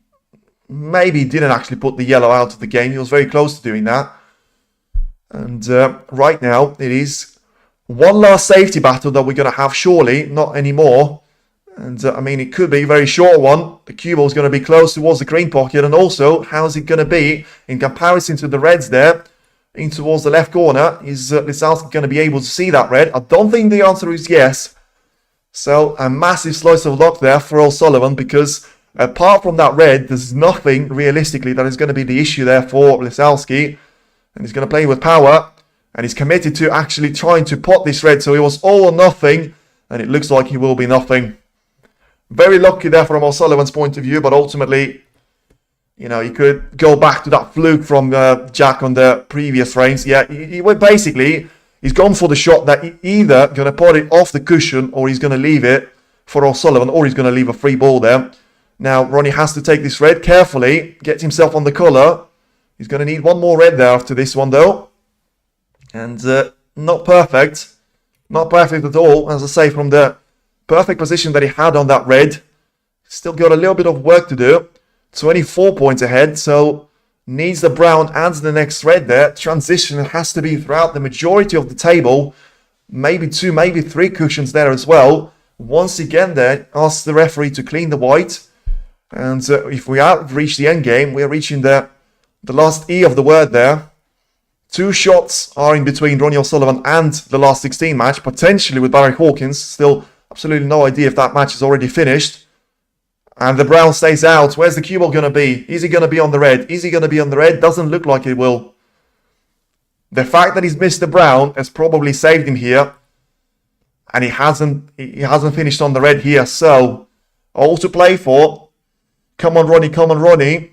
maybe didn't actually put the yellow out of the game. He was very close to doing that. And right now, it is one last safety battle that we're going to have, surely, not anymore. And I mean, it could be a very short one. The cue ball is going to be close towards the green pocket. And also, how's it going to be in comparison to the reds there? In towards the left corner. Is Lisowski going to be able to see that red? I don't think the answer is yes. So, a massive slice of luck there for O'Sullivan, because apart from that red, there's nothing realistically that is going to be the issue there for Lisowski. And he's going to play with power, and he's committed to actually trying to pot this red. So it was all or nothing, and it looks like he will be nothing. Very lucky there from O'Sullivan's point of view, but ultimately, you know, he could go back to that fluke from Jack on the previous frames. Yeah, he went basically... He's gone for the shot that either going to put it off the cushion, or he's going to leave it for O'Sullivan, or he's going to leave a free ball there. Now, Ronnie has to take this red carefully, gets himself on the colour. He's going to need one more red there after this one, though. And not perfect. Not perfect at all, as I say, from the perfect position that he had on that red. Still got a little bit of work to do. 24 points ahead, so... Needs the brown and the next red there. Transition has to be throughout the majority of the table. Maybe 2, maybe 3 cushions there as well. Once again there, asks the referee to clean the white. And if we have reached the end game, we're reaching the last E of the word there. 2 shots are in between RonnieOSullivan and the last 16 match. Potentially with Barry Hawkins. Still absolutely no idea if that match is already finished. And the brown stays out. Where's the cue ball going to be? Is he going to be on the red? Is he going to be on the red? Doesn't look like it will. The fact that he's missed the brown has probably saved him here. And he hasn't finished on the red here. So, all to play for. Come on, Ronnie. Come on, Ronnie.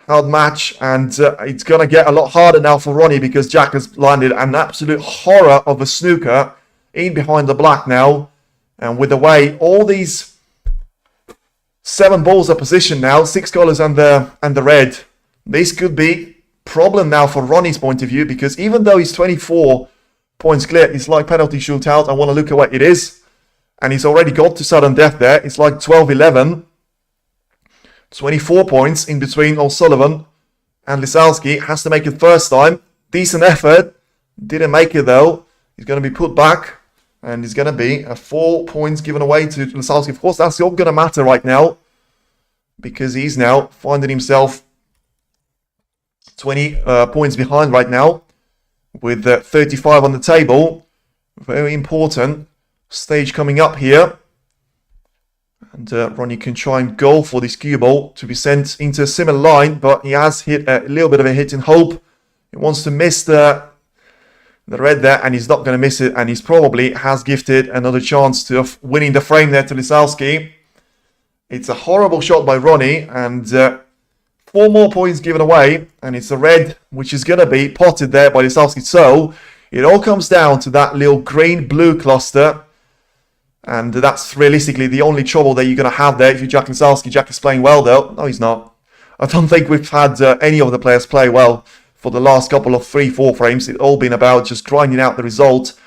Hard match. And it's going to get a lot harder now for Ronnie, because Jack has landed an absolute horror of a snooker in behind the black now. And with the way all these... 7 balls are positioned now, 6 colours and the red. This could be problem now for Ronnie's point of view, because even though he's 24 points clear, it's like penalty shootout. I want to look at what it is. And he's already got to sudden death there. It's like 12-11. 24 points in between O'Sullivan and Lisowski. Has to make it first time. Decent effort. Didn't make it though. He's going to be put back. And it's going to be 4 points given away to Lisowski. Of course, that's all going to matter right now, because he's now finding himself 20 points behind right now, with 35 on the table. Very important stage coming up here. And Ronnie can try and go for this cue ball to be sent into a similar line, but he has hit a little bit of a hit in hope. He wants to miss the red there, and he's not going to miss it, and he's probably has gifted another chance of winning the frame there to Lisowski. It's a horrible shot by Ronnie, and 4 more points given away, and it's a red which is going to be potted there by Lisowski. So it all comes down to that little green-blue cluster, and that's realistically the only trouble that you're going to have there if you're Jack Lisowski. Jack is playing well though. No, he's not. I don't think we've had any of the players play well for the last couple of 3-4 frames. It's all been about just grinding out the result.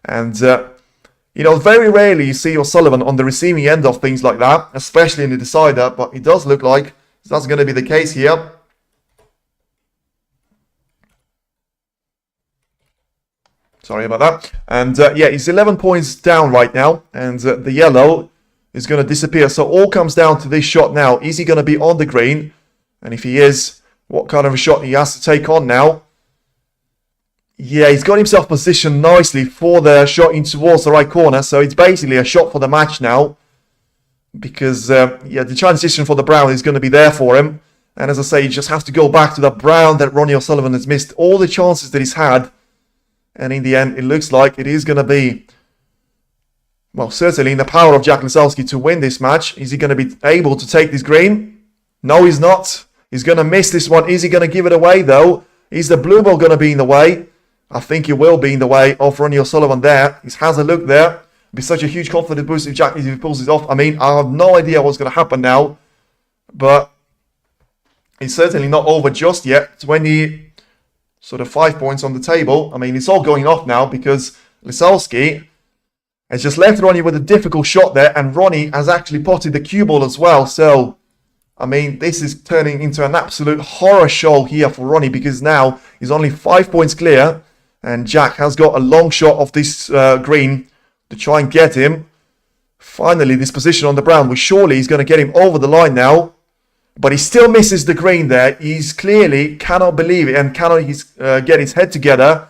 And, you know, very rarely you see O'Sullivan on the receiving end of things like that, especially in the decider. But it does look like that's going to be the case here. Sorry about that. And yeah, he's 11 points down right now. And the yellow is going to disappear. So all comes down to this shot now. Is he going to be on the green? And if he is, what kind of a shot he has to take on now? Yeah, he's got himself positioned nicely for the shot in towards the right corner. So it's basically a shot for the match now. Because, yeah, the transition for the brown is going to be there for him. And as I say, you just have to go back to the brown that RonnieOSullivan has missed all the chances that he's had. And in the end, it looks like it is going to be, well, certainly in the power of Jack Lisowski to win this match. Is he going to be able to take this green? No, he's not. He's going to miss this one. Is he going to give it away, though? Is the blue ball going to be in the way? I think he will be in the way of RonnieOSullivan there. He has a look there. It'd be such a huge confidence boost if Jack if he pulls this off. I mean, I have no idea what's going to happen now. But it's certainly not over just yet. 20, sort of 5 points on the table. I mean, it's all going off now because Lisowski has just left Ronnie with a difficult shot there. And Ronnie has actually potted the cue ball as well. So, I mean, this is turning into an absolute horror show here for Ronnie because now he's only 5 points clear. And Jack has got a long shot of this green to try and get him. Finally, this position on the brown, well, surely he's going to get him over the line now. But he still misses the green there. He's clearly cannot believe it and cannot get his head together.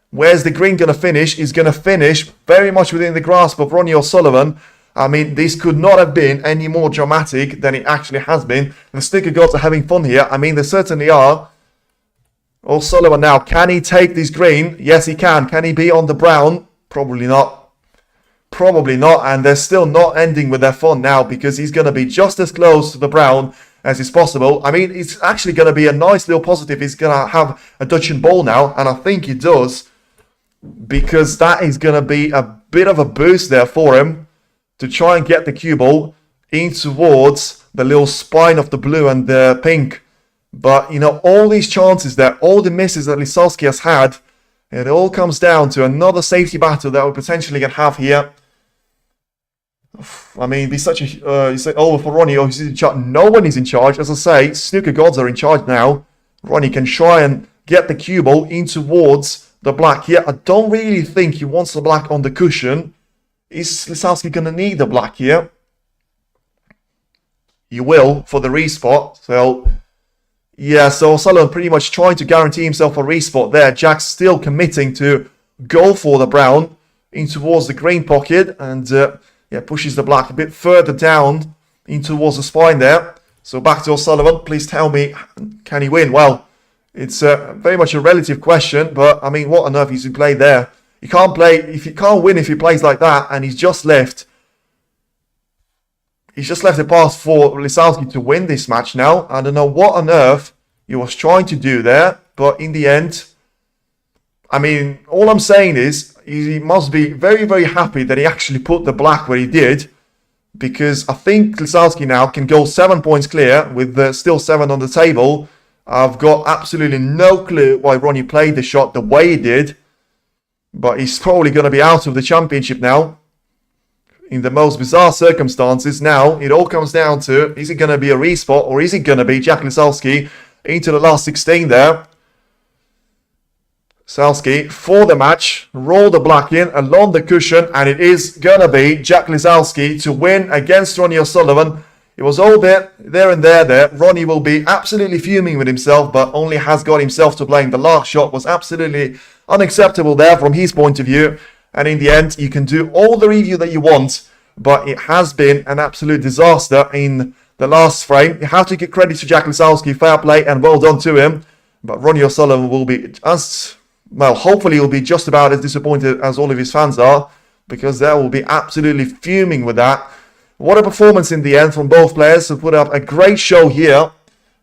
Where's the green going to finish? He's going to finish very much within the grasp of RonnieOSullivan. I mean, this could not have been any more dramatic than it actually has been. The snooker gods are having fun here. I mean, they certainly are. O'Sullivan now, can he take this green? Yes, he can. Can he be on the brown? Probably not. Probably not. And they're still not ending with their fun now because he's going to be just as close to the brown as is possible. I mean, it's actually going to be a nice little positive. He's going to have a Dutch and ball now, and I think he does, because that is going to be a bit of a boost there for him to try and get the cue ball in towards the little spine of the blue and the pink. But, you know, all these chances there, all the misses that Lisowski has had, it all comes down to another safety battle that we're potentially going to have here. I mean, it'd be such a... you say, over for Ronnie, he's in charge. No one is in charge. As I say, snooker gods are in charge now. Ronnie can try and get the cue ball in towards the black here. I don't really think he wants the black on the cushion. Is Lisowski going to need the black here? He will for the respot. So, yeah, so O'Sullivan pretty much trying to guarantee himself a respot there. Jack's still committing to go for the brown in towards the green pocket. And, yeah, pushes the black a bit further down in towards the spine there. So back to O'Sullivan. Please tell me, can he win? Well, it's very much a relative question. But, I mean, what on earth is he played there? He can't play, if he can't win if he plays like that. And he's just left a path for Lisowski to win this match now. I don't know what on earth he was trying to do there. But in the end, I mean, all I'm saying is he must be very, very happy that he actually put the black where he did. Because I think Lisowski now can go 7 points clear with still 7 on the table. I've got absolutely no clue why Ronnie played the shot the way he did. But he's probably going to be out of the championship now. In the most bizarre circumstances. Now, it all comes down to, is it going to be a respot or is it going to be Jack Lisowski into the last 16 there? Lisowski for the match, roll the black in along the cushion, and it is going to be Jack Lisowski to win against RonnieOSullivan. It was all bit there and there. Ronnie will be absolutely fuming with himself, but only has got himself to blame. The last shot was absolutely unacceptable there from his point of view. And in the end, you can do all the review that you want, but it has been an absolute disaster in the last frame. You have to give credit to Jack Lisowski, fair play, and well done to him. But RonnieOSullivan will be well, hopefully he'll be just about as disappointed as all of his fans are, because they will be absolutely fuming with that. What a performance in the end from both players, who put up a great show here.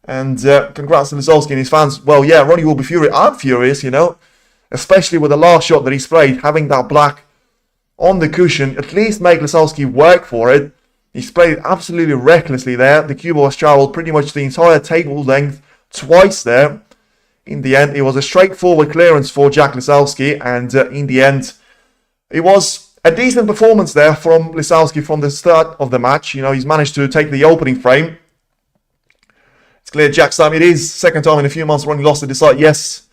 And congrats to Lisowski and his fans. Well, yeah, Ronnie will be furious. I'm furious, you know. Especially with the last shot that he's played, having that black on the cushion. At least make Lisowski work for it. He's played absolutely recklessly there. The cue ball has travelled pretty much the entire table length twice there. In the end, it was a straightforward clearance for Jack Lisowski. And in the end, it was a decent performance there from Lisowski from the start of the match. You know, he's managed to take the opening frame. It's clear Jack's time. It is second time in a few months Ronnie lost to decide. Yes,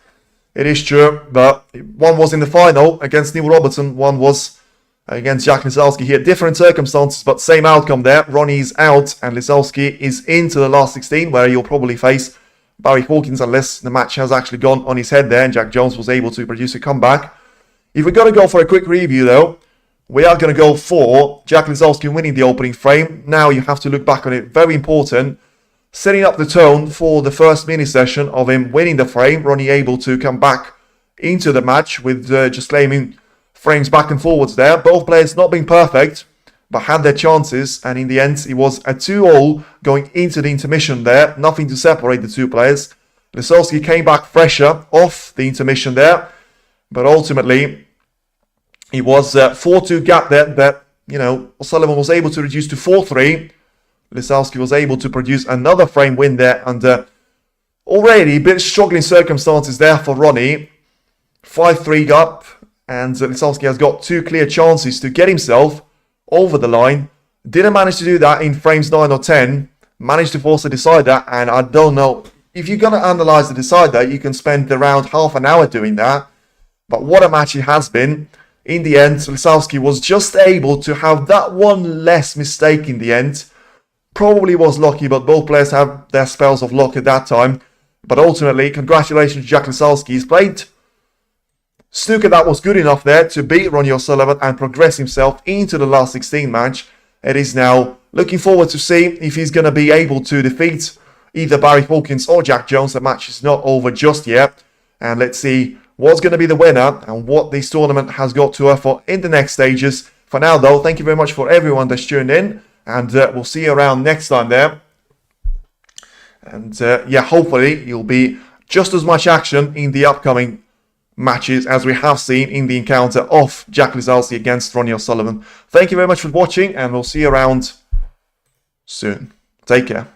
It is true, but one was in the final against Neil Robertson, one was against Jack Lisowski here. Different circumstances, but same outcome there. Ronnie's out and Lisowski is into the last 16, where you'll probably face Barry Hawkins unless the match has actually gone on his head there and Jack Jones was able to produce a comeback. If we're going to go for a quick review though, we are going to go for Jack Lisowski winning the opening frame. Now you have to look back on it. Very important. Setting up the tone for the first mini session of him winning the frame. Ronnie able to come back into the match with just claiming frames back and forwards there. Both players not being perfect, but had their chances. And in the end, it was a 2-all going into the intermission there. Nothing to separate the two players. Lisowski came back fresher off the intermission there. But ultimately, it was a 4-2 gap there that, O'Sullivan was able to reduce to 4-3. Lisowski was able to produce another frame win there under already a bit struggling circumstances there for Ronnie. 5-3 up, and Lisowski has got two clear chances to get himself over the line. Didn't manage to do that in frames 9 or 10. Managed to force a decider, and I don't know. If you're going to analyse the decider, you can spend around half an hour doing that. But what a match it has been. In the end, Lisowski was just able to have that one less mistake in the end. Probably was lucky, but both players have their spells of luck at that time. But ultimately, congratulations to Jack Lisowski. He's played snooker that was good enough there to beat RonnieOSullivan and progress himself into the last 16 match. It is now looking forward to see if he's going to be able to defeat either Barry Hawkins or Jack Jones. The match is not over just yet. And let's see what's going to be the winner and what this tournament has got to offer in the next stages. For now, though, thank you very much for everyone that's tuned in. And we'll see you around next time there. And hopefully you'll be just as much action in the upcoming matches as we have seen in the encounter of Jack Lisowski against RonnieOSullivan. Thank you very much for watching, and we'll see you around soon. Take care.